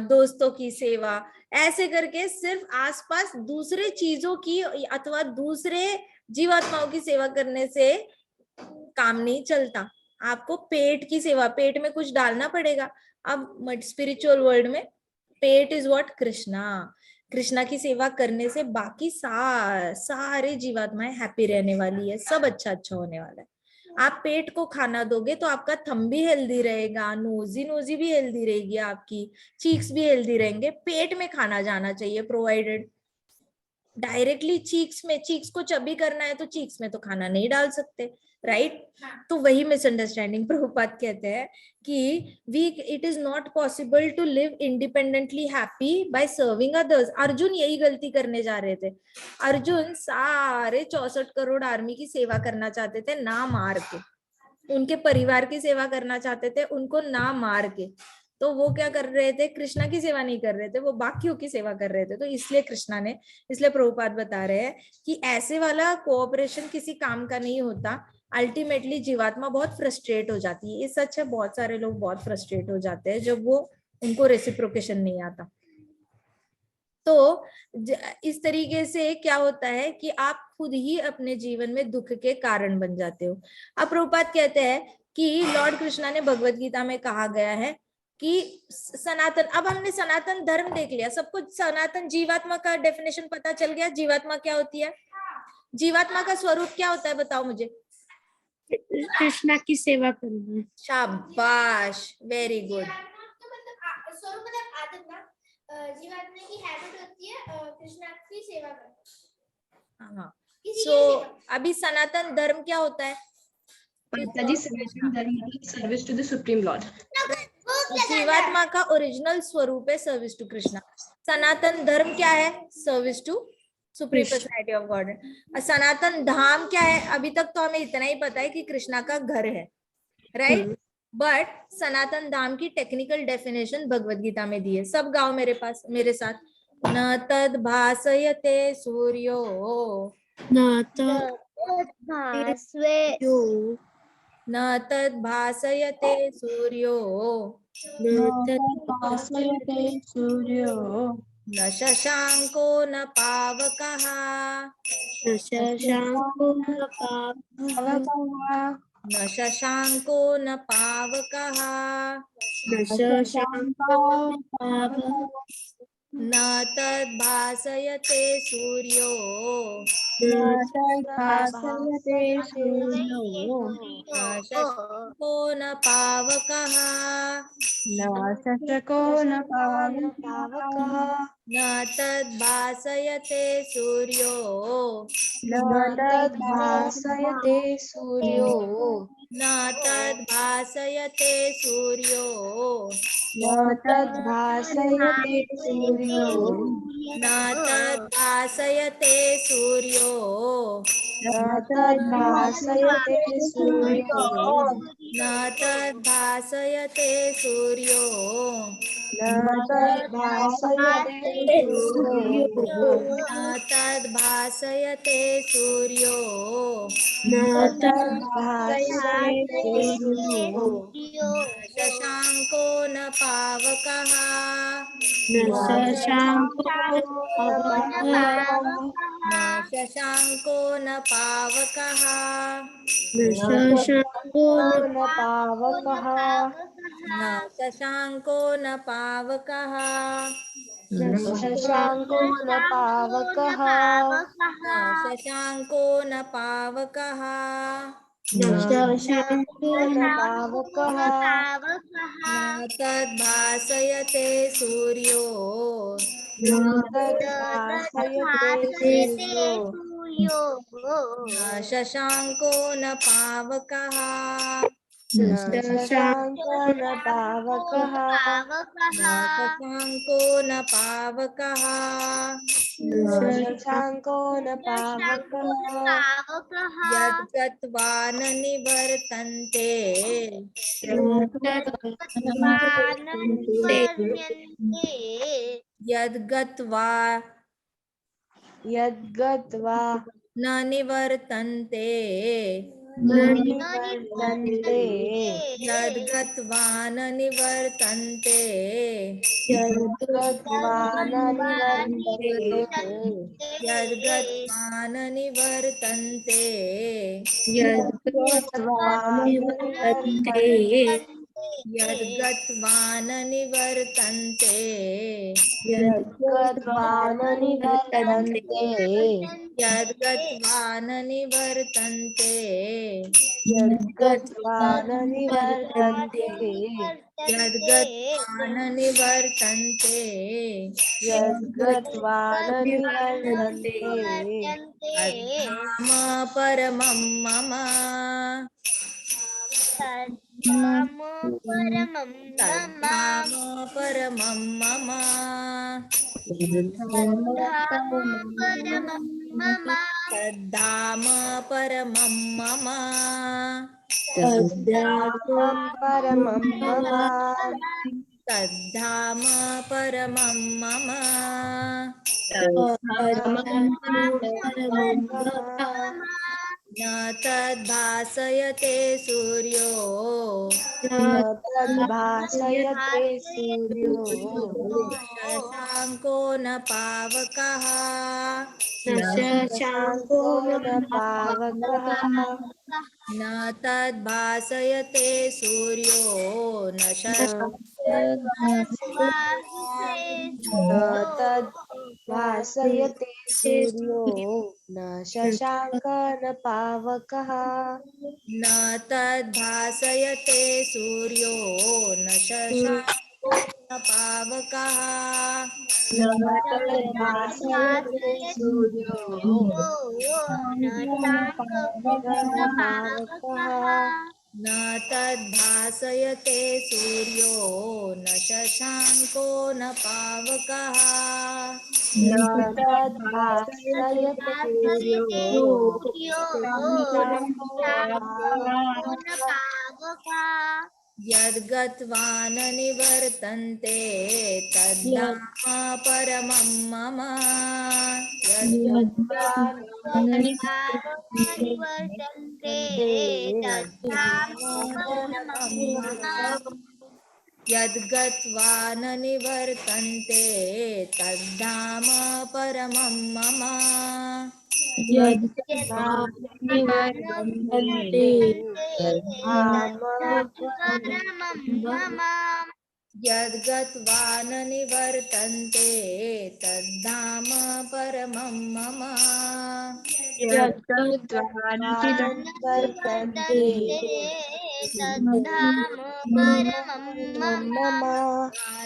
दोस्तों की सेवा, ऐसे करके सिर्फ आसपास दूसरे चीजों की अथवा दूसरे जीवात्माओं की सेवा करने से काम नहीं चलता। आपको पेट की सेवा, पेट में कुछ डालना पड़ेगा। अब स्पिरिचुअल वर्ल्ड में पेट इज व्हाट? कृष्णा। कृष्णा की सेवा करने से बाकी सारे जीवात्माएं हैप्पी रहने वाली है, सब अच्छा अच्छा होने वाला है। आप पेट को खाना दोगे तो आपका थंब भी हेल्दी रहेगा, नोजी भी हेल्दी रहेगी, आपकी चीक्स भी हेल्दी रहेंगे। पेट में खाना जाना चाहिए, प्रोवाइडेड डायरेक्टली चीक्स में, चीक्स को चबी करना है तो चीक्स में तो खाना नहीं डाल सकते, राइट? तो वही मिसअंडरस्टैंडिंग प्रभुपाद कहते हैं कि we it is not possible to live independently happy by serving others. Arjun यही गलती करने जा रहे थे। अर्जुन सारे 64 करोड़ आर्मी की सेवा करना चाहते थे, ना मार के। उनके परिवार की सेवा करना चाहते थे, उनको ना मार के। तो वो क्या कर रहे थे? कृष्णा की सेवा नहीं कर रहे थे, वो बाकियों की सेवा कर रहे थे। तो इसलिए कृष्णा ने, इसलिए प्रभुपाद बता रहे हैं कि ऐसे वाला कोऑपरेशन किसी काम का नहीं होता। अल्टीमेटली जीवात्मा बहुत फ्रस्ट्रेट हो जाती है। ये सच है, बहुत सारे लोग बहुत फ्रस्ट्रेट हो जाते हैं जब वो उनको रेसिप्रोकेशन नहीं आता। तो इस तरीके से क्या होता है कि आप खुद ही अपने जीवन में दुख के कारण बन जाते हो। अब प्रभुपाद कहते हैं कि लॉर्ड कृष्णा ने भगवत गीता में कहा गया है कि सनातन, अब हमने सनातन धर्म देख लिया, सबको सनातन जीवात्मा का डेफिनेशन पता चल गया। जीवात्मा क्या होती है? जीवात्मा का स्वरूप क्या होता है बताओ मुझे? कृष्णा की सेवा करना। शाबाश, वेरी गुड। स्वरूप मतलब आदत ना, जीवात्मा की हैबिट होती है कृष्णा की सेवा करना। हाँ, सो अभी सनातन धर्म क्या होता है? माताजी, सनातन धर्म service to the supreme lord. जीवात्मा का ओरिजिनल स्वरूप है सर्विस टू कृष्णा। सनातन धर्म क्या है? Service to supreme personality of god. सनातन धाम क्या है? अभी तक तो हमें इतना ही पता है कि कृष्णा का घर है, राइट? बट सनातन धाम की टेक्निकल डेफिनेशन भगवत गीता में दी है। सब गाओ मेरे पास, मेरे साथ। न तद भासयते सूर्यो, न न तद भासयते सूर्यो, सूर्यो न शशांको न पावकः, न शशांको न पावकः, न तद भासयते सूर्यो, न शशांको न पावकः, न पावकः, न तद भासयते सूर्यो, न तद्भासयते सूर्यो, न तद भासयते सूर्यो, न तद्भासयते सूर्यो, न तद भासयते सूर्यो, न तद्भासयते सूर्यो, न तद भासयते सूर्यो, न तद्भासयते सूर्यो, न तद भासयते सूर्यो, न तद्भासयते सूर्यो, शशांको न पावकः, न शशांको न शशांको न पावकः न शशांको न पावकः न शशांको न पावकः न शशांको न पावकः न शशांको न पावकः न शशांको न पावकः न तद्भासयते सूर्यो न तद्भासयते सूर्यो न शशांको न पावकः न शशांको न पावकः न शशांको न पावकः न शशांको न पावकः यद्गत्वा न निवर्तन्ते यद्गत्वा यद्गत्वा न निवर्तन्ते न निवर्तन्ते यद्गत्वा न निवर्तन्ते यद्गत्वा न निवर्तन्ते यद्गत्वा न निवर्तन्ते यद्गत्वा न निवर्तन्ते यद्गत्वा न निवर्तन्ते यद्गत्वा न निवर्तन्ते यद्गत्वा न निवर्तन्ते यद्गत्वा न निवर्तन्ते यद्गत्वा न निवर्तन्ते यद्गत्वा न निवर्तन्ते तद्धाम परमं मम तद्धाम परमं मम तद्धाम परमं मम परमं मम तद्धाम परमं मम न तद्भासयते सूर्यो तद्भासयते सूर्यो शशांको न पावकः न शशांको न पावकः न तद्भासयते सूर्यो न तद्भासयते सूर्यो न शशांक न पावकः न तद्भासयते सूर्यो न शशांको न पावकः न तद्भासयते सूर्यो न पावकः न तद्भासयते सूर्यो न शशांको न पावकः न तद्भासयते सूर्यो यद्गत्वा न निवर्तन्ते तद्धाम परमं मम यद्गत्वा यद्गत्वा न निवर्तन्ते तद्धाम परमं मम यद्गत्वा निवर्तन्ते तद्धाम यद्गत्वा न निवर्तन्ते तद्धाम परमं मम यद्गत्वा निवर्तन्ते तद्धाम मम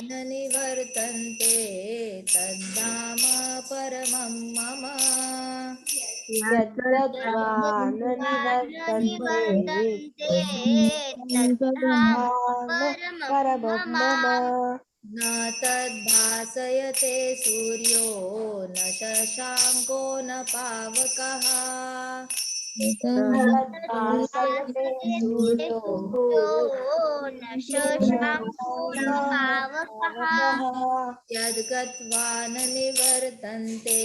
न निवर्तन्ते तद्धाम परमं मम यद्गत्वा न निवर्तन्ते तद्धाम परमं मम न तद्भासयते सूर्यो न शशांको न पावकः तद्भासयते सूर्यो न पावकः यद्गत्वा न निवर्तन्ते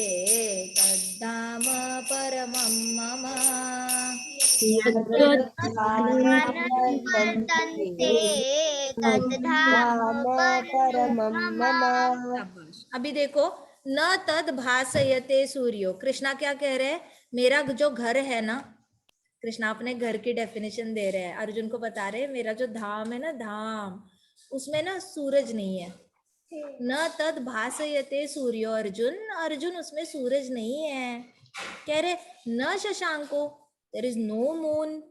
तद्धाम परमं मम यद्गत्वा निवर्तन्ते तद्धाम परमं मम शाबाश। अभी देखो न तद भासयते सूर्यो। कृष्णा क्या कह रहे हैं, मेरा जो घर है ना, कृष्णा अपने घर की डेफिनेशन दे रहे हैं, अर्जुन को बता रहे हैं मेरा जो धाम है ना, धाम, उसमें ना सूरज नहीं है। न तद भासयते सूर्यो, अर्जुन, अर्जुन उसमें सूरज नहीं है। कह रहे न शशांको, देयर इज नो मून।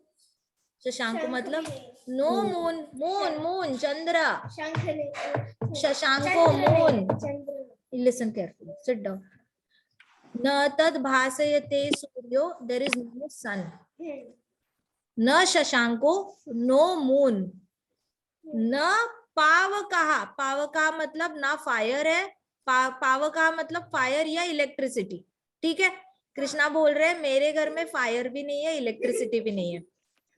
शशांको मतलब नो मून, मून मून चंद्र, शंख नहीं, शशांको चंद्र मून। नहीं, चंद्र नहीं। Listen carefully, sit down. न तद भासयते सूर्यो, देयर इज नो सन। न शशांको, नो मून। न पावकः, पावका मतलब ना फायर है, पावका मतलब फायर या इलेक्ट्रिसिटी। ठीक है, कृष्णा बोल रहे हैं मेरे घर में फायर भी नहीं है, इलेक्ट्रिसिटी भी नहीं है,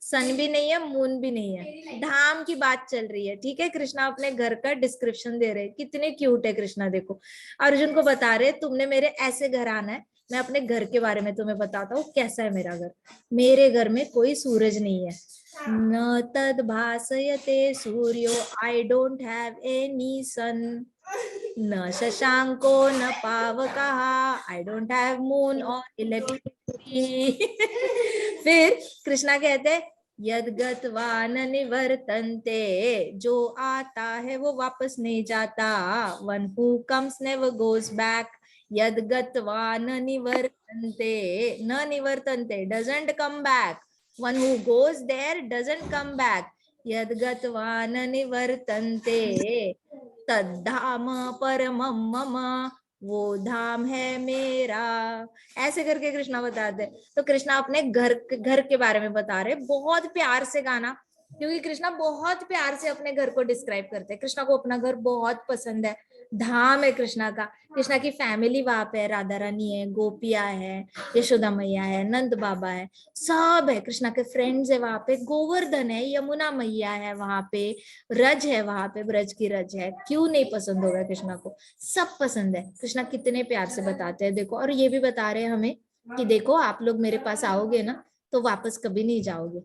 सन भी नहीं है, मून भी नहीं है, धाम की बात चल रही है। ठीक है, कृष्णा अपने घर का डिस्क्रिप्शन दे रहे हैं। कितने क्यूट है कृष्णा, देखो अर्जुन को बता रहे तुमने मेरे ऐसे घर आना है, मैं अपने घर के बारे में तुम्हें बताता हूँ कैसा है मेरा घर। मेरे घर में कोई सूरज नहीं है। न तद भासयते सूर्यो, आई डोंट हैव एनी सन। न शशांको न पावकः, आई डोंट हैव मून और इलेक्ट्रिसिटी। फिर कृष्णा कहते यद गत्वा न निवर्तन्ते, जो आता है वो वापस नहीं जाता। One who comes never goes back. यद गत्वा न निवर्तन्ते, न निवर्तन्ते doesn't come back, one who goes there doesn't come back. यद गत्वा न निवर्तन्ते तद्धाम परमं मम, वो धाम है मेरा। ऐसे करके कृष्णा बताते। तो कृष्णा अपने घर के बारे में बता रहे, बहुत प्यार से गाना, क्योंकि कृष्णा बहुत प्यार से अपने घर को डिस्क्राइब करते हैं। कृष्णा को अपना घर बहुत पसंद है, धाम है कृष्णा का। कृष्णा की फैमिली वहां पे है, राधा रानी है, गोपिया है, यशोदा मैया है, नंद बाबा है, सब है। कृष्णा के फ्रेंड्स है वहां पे, गोवर्धन है, यमुना मैया है वहां पे, रज है वहां पे, ब्रज की रज है। क्यों नहीं पसंद होगा कृष्णा को, सब पसंद है। कृष्णा कितने प्यार से बताते हैं देखो। और ये भी बता रहे हैं हमें कि देखो आप लोग मेरे पास आओगे ना तो वापस कभी नहीं जाओगे,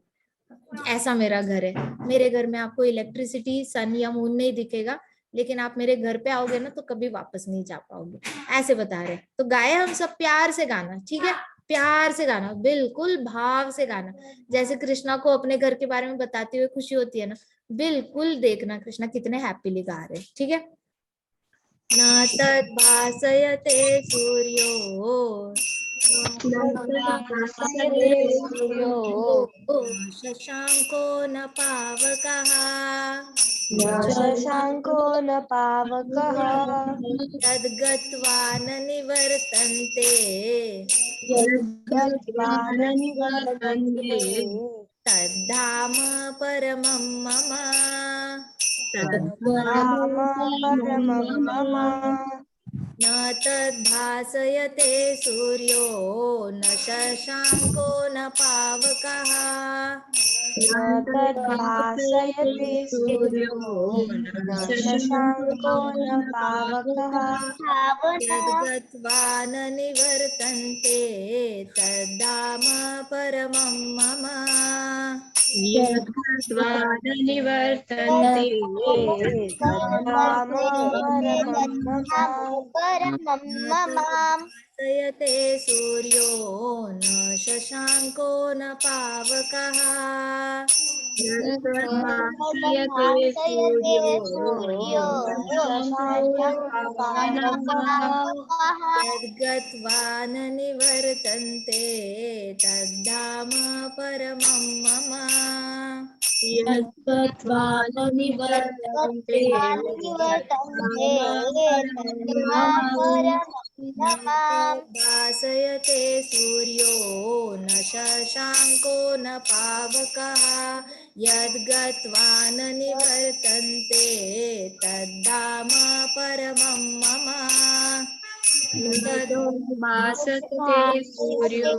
ऐसा मेरा घर है। मेरे घर में आपको इलेक्ट्रिसिटी, सन या मून नहीं दिखेगा, लेकिन आप मेरे घर पे आओगे ना तो कभी वापस नहीं जा पाओगे, ऐसे बता रहे। तो गाए हम सब प्यार से गाना, ठीक है, प्यार से गाना, बिल्कुल भाव से गाना। जैसे कृष्णा को अपने घर के बारे में बताते हुए खुशी होती है ना, बिल्कुल देखना कृष्णा कितने हैप्पीली गा रहे हैं। ठीक है, न तद् भासयते सूर्यो, शशांको न पावकः, न शशांको न पावकः, तद्गत्वा न निवर्तन्ते, यद्गत्वा न निवर्तन्ते, तद्धाम परमं मम। तद्धाम परमं मम। न तद्भासयते सूर्यो, न शशांको न पावकः, न तद्भासयते सूर्यो, न शशांको न पावकः, यद्गत्वा न निवर्तन्ते, तद्धाम परमं मम। यद्गत्वा न निवर्तन्ते तद्धाम परमं मम। भासयते सूर्यो, न शशांको न पावकः, यद्भासयते सूर्यो शशांको न पावकः, यद्गत्वा न निवर्तन्ते, तद्धाम परमं मम। यद्गत्वा न निवर्तन्ते भासयते सूर्यो, न शशांको न पावकः, यद्गत्वा न निवर्तन्ते, तद्धाम परमं मम। भासते सूर्यो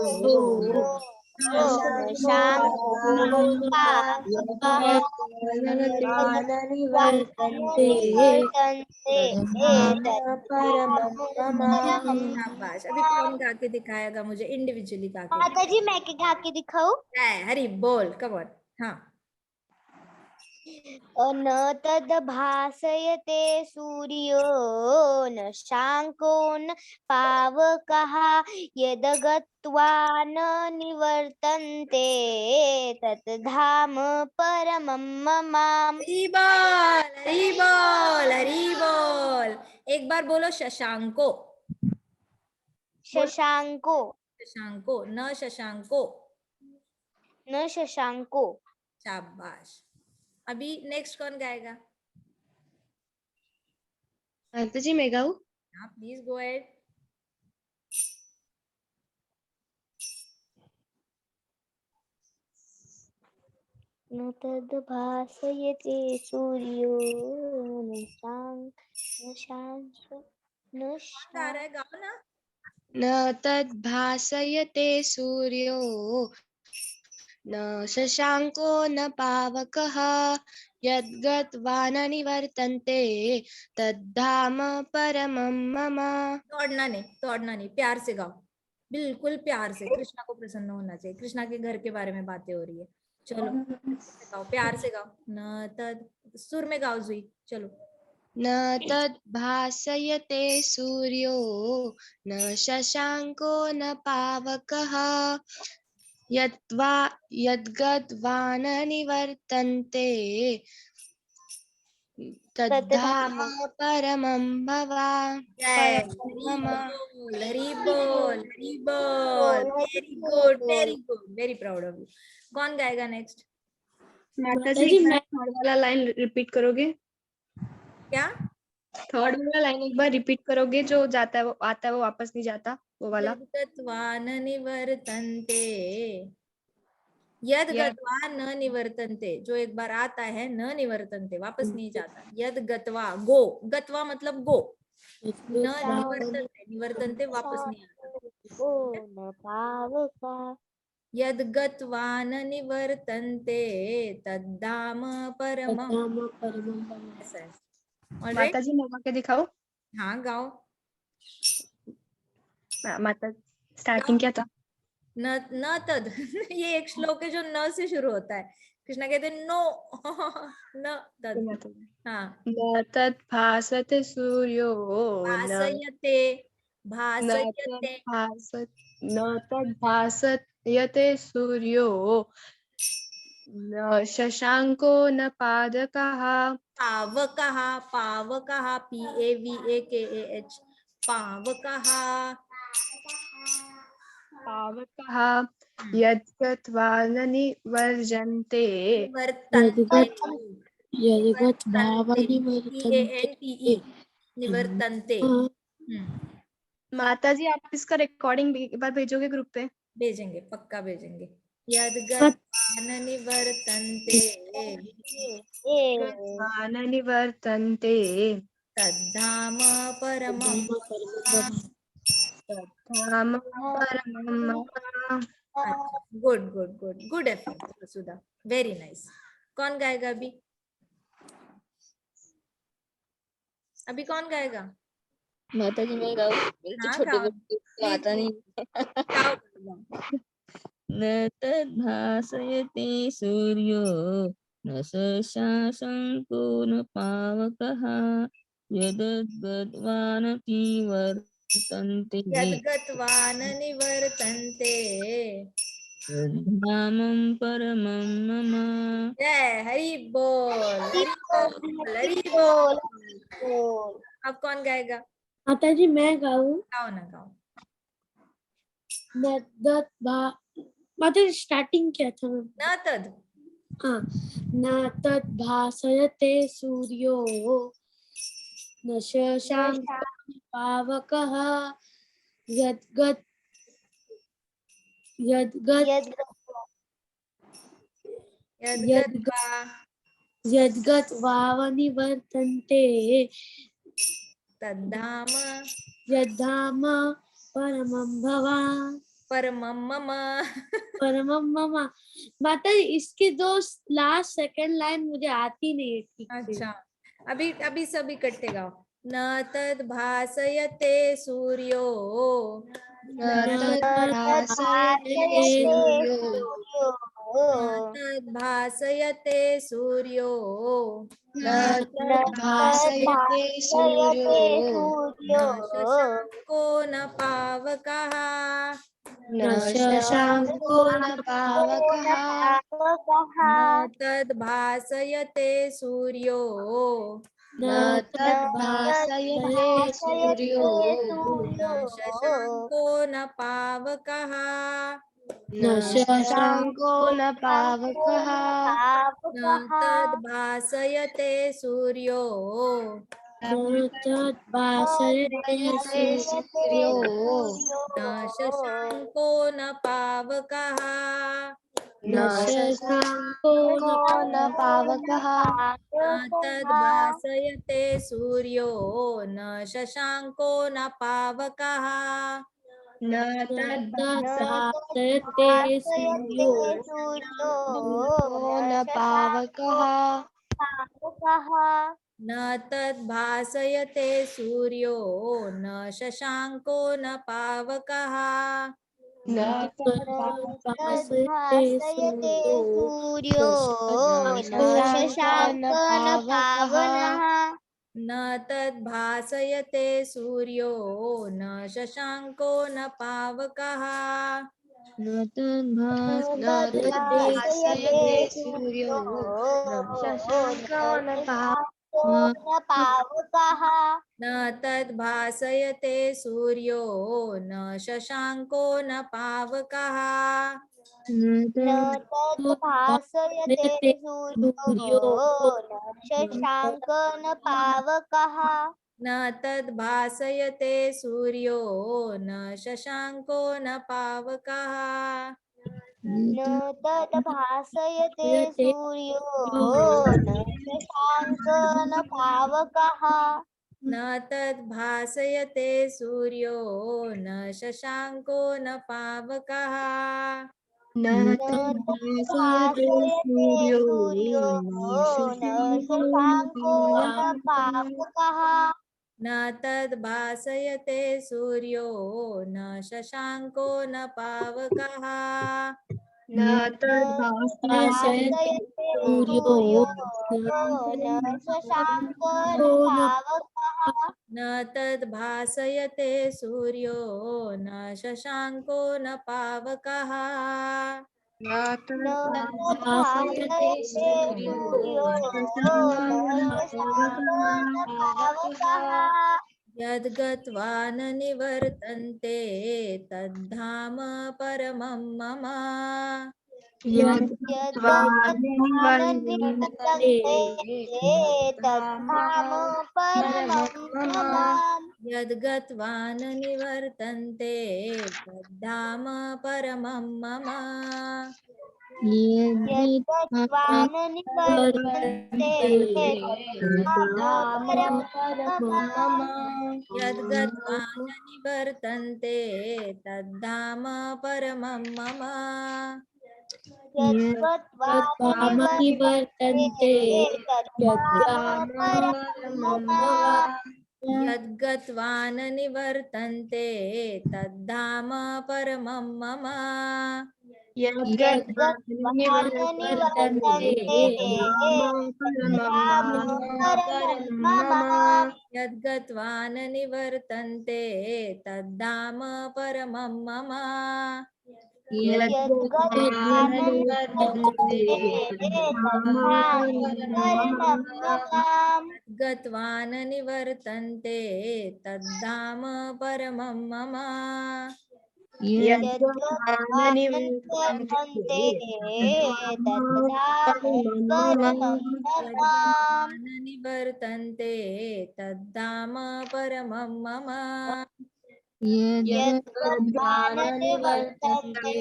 निवर्तन्ते परमं मम। शाबाश। अभी कौन गा के दिखाएगा मुझे, इंडिविजुअली गा के? माता जी मैं गा के दिखाऊं? हरी बोल, कम ऑन। हाँ, न तद्भासयते सूर्यो न शाङ्को न पावकः यद्गत्वा न निवर्तन्ते तत् धाम परमं मम। हरी बोल, हरी बोल, हरी बोल। एक बार बोलो शशांको। शशांको शशांको, न शशांको। न शशांको। शाबाश। अभी नेक्स्ट कौन गाएगा? माता जी मैं गाऊं? हाँ, प्लीज गो अहेड। न तद्भासयते सूर्यो न शांसो न कौन गा रहा है? गाओ ना। न तद्भासयते सूर्यो न शशांको न पावकः यद्गत्वा न निवर्तन्ते तद्धाम परमं मम। तोड़ना नहीं, प्यार से गाओ, बिल्कुल प्यार से। कृष्णा को प्रसन्न होना चाहिए, कृष्णा के घर के बारे में बातें हो रही है। चलो गाओ, प्यार से गाओ। न तद, सुर में गाओ जुई, चलो। न तद्भासयते सूर्यो न शशांको न पावकः यद्गत्वा न निवर्तन्ते तद्धाम परमं भवा जय, परमं मम। हरी बोल, हरी बोल। Very good, very good, very proud of you. कौन गाएगा नेक्स्ट? माता जी एक बार थर्ड वाला लाइन रिपीट करोगे? क्या? थर्ड वाला लाइन एक बार रिपीट करोगे? जो जाता है वो आता है, वो वापस नहीं जाता, वो वाला। यद्गत्वा न निवर्तन्ते, यद गत्वा न निवर्तन्ते, जो एक बार आता है, न निवर्तन्ते वापस नहीं जाता। यद गत्वा, गो, गत्वा मतलब गो, न निवर्तन्ते, निवर्तन्ते वापस नहीं आता। न पावकः यद गत्वा न निवर्तन्ते तद्धाम परमम्। ऐसा है। Alright? माता जी मैं गा के दिखाओ? हाँ गाओ। माता स्टार्टिंग क्या था? न न तद ये एक श्लोक है जो न से शुरू होता है। कृष्णा कहते हैं नो न तद। हाँ, न तद्भासते सूर्यो न भासयते, न भासयते, तद्भासयते सूर्यो न शशांको न पादकः पावकः, पावकः, PAVAKAH, पावकः। पावकः यद्गत्वा न निवर्तन्ते निवर्तन्ते, निवर्तन्ते, TANTE, निवर्तन्ते। माता जी आप इसका रिकॉर्डिंग एक बार भेजोगे ग्रुप पे? भेजेंगे, पक्का भेजेंगे। यद्गत्वा न निवर्तन्ते यद्गत्वा न निवर्तन्ते तद्धाम परमं तद्धाम परमं मम। अच्छा, good good good, good effort Vasudha, very nice. कौन गाएगा अभी? अभी कौन गाएगा? माता जी मैं गाऊं? मेरे तो हाँ छोटे गाओ, बच्चे को प्लीज आता नहीं। गाओ, गाओ। न तद्भासयते सूर्यो न शशांको न पावकः यद्गत्वा न निवर्तन्ते यद्गत्वा न निवर्तन्ते तद्धामं परमं मम। जय, हरि बोल, हरि बोल, हरि बोल। अब कौन गाएगा? माता जी मैं गाऊं? गाओ ना, गाओ। माता जी स्टार्टिंग क्या था? न तद, हाँ, न तद्भासयते सूर्यो न शशांको पावकः यद्गत् यद्गत्वा यद्गत्वा निवर्तन्ते तद्धाम यद्धाम परमं भवान् परमं मम। परमं मम। माता जी इसके दो लास्ट सेकंड लाइन मुझे आती नहीं है ठीक से। अच्छा, अभी अभी सब इकट्ठे गाओ। न तद भासयते सूर्यो न तद्भासयते सूर्यो न तद्भासयते सूर्यो न तद्भासयते सूर्यो न शशाङ्को न पावकः न शशाङ्को न पावकः न तद्भासयते सूर्यो न तद्भासयते सूर्यो न शशाङ्को न पावकः न शशाङ्को न पावकः न तद्भासयते सूर्यो तद्भासयते सूर्यो न शशाङ्को न पावकः न शशाङ्को न पावकः न तद्भासयते सूर्यो न शशाङ्को न पावकः न तद्भासयते सूर्यो न पावकः न तद्भासयते सूर्यो न शशाङ्को न पावकः न तद्भासयते सूर्यो शशाङ्को न पावकः न तद्भासयते सूर्यो न शशाङ्को न पावकः न तद्भासयते तद्भासयते सूर्यो न शशाङ्को न पावकः न तद्भासयते सूर्यो न शशाङ्को न पावकः न न तद्भासयते सूर्यो न शशाङ्क न पावकः न तद्भासयते सूर्यो न शशाङ्को न पावकः न तद्भासयते सूर्यो न शशाङ्क न पावकः न तद्भासयते सूर्यो न शशाङ्को न पावकः न तद्भासयते सूर्यो न शशाङ्को न पावकः न तद्भासयते सूर्यो न शशाङ्को न पावकः न तद्भासयते सूर्यो न शशाङ्को न पावकः न तद्भासयते सूर्यो न शशाङ्को न पावकः न तद्भासयते सूर्यो न शशाङ्को न पावकः यद्गत्वा न निवर्तन्ते तद्धाम परमं मम यद्गत्वा न निवर्तन्ते तद्धाम परमं मम यद्गत्वा न निवर्तन्ते तद्धाम परमं मम यद्गत्वा न निवर्तन्ते तद्धाम परमं मम यद्गत्वा न निवर्तन्ते तद्धाम परमं मम यद्गत्वा न निवर्तन्ते तद्धाम परमं मम यद्गत्वा न निवर्तन्ते तद्धाम परमं मम यद्गत्वा न निवर्तन्ते तद्धाम परमं मम यद्गत्वा न निवर्तन्ते तद्धाम परमं मम यद्गत्वा न निवर्तन्ते तद्धाम परमं मम गत्वा न निवर्तन्ते तद्धाम परमं मम यद्गत्वा न निवर्तन्ते तद्धाम परमं मम न निवर्तन्ते तद्धाम परमं मम यद्गत्वा न निवर्तन्ते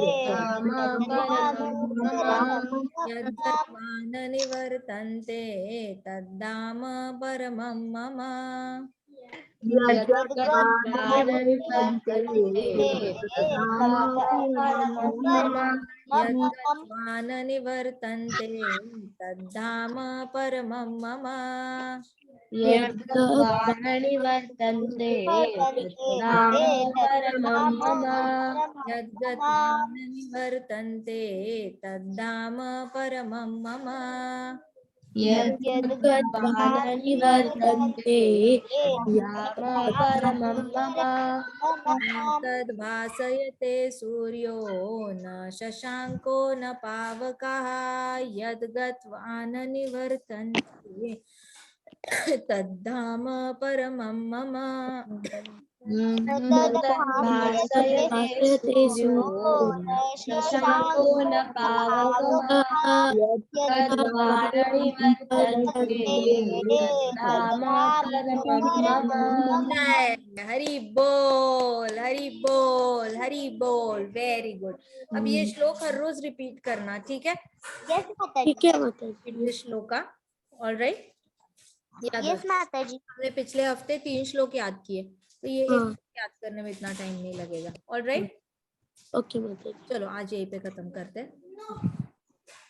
तद्धाम परमं मम यद्गत्वा न निवर्तन्ते तद्धाम परमं मम यद्गत्वा न निवर्तन्ते तद्धाम परमं मम यद्गत्वा न निवर्तन्ते तद्धाम परमं मम यद्गत्वानि वर्तन्ते तत्धाम परमं मम यद्गत्वानि निवर्तन्ते तद्धाम परमं मम यद्गत्वानि वर्तन्ते तद्धाम परमं मम तद्भासयते सूर्यो न शशाङ्को न पावकः यद्गत्वा न निवर्तन्ते तद्धाम परमं मम तद्भासयते सूर्यो न शशाङ्को न पावकः यद्गत्वानि वर्तन्ते तद्धाम परमं मम जय हरि बोल हरि बोल हरि बोल वेरी गुड अब ये श्लोक हर रोज रिपीट करना ठीक है यस माता ठीक जी है माता जी ये श्लोका ऑलराइट याद यस रखो माता जी हमने पिछले हफ्ते 3 श्लोक याद किए तो ये एक हाँ। श्लोक याद करने में इतना टाइम नहीं लगेगा ऑलराइट ओके माता जी चलो आज यहीं पे खत्म करते हैं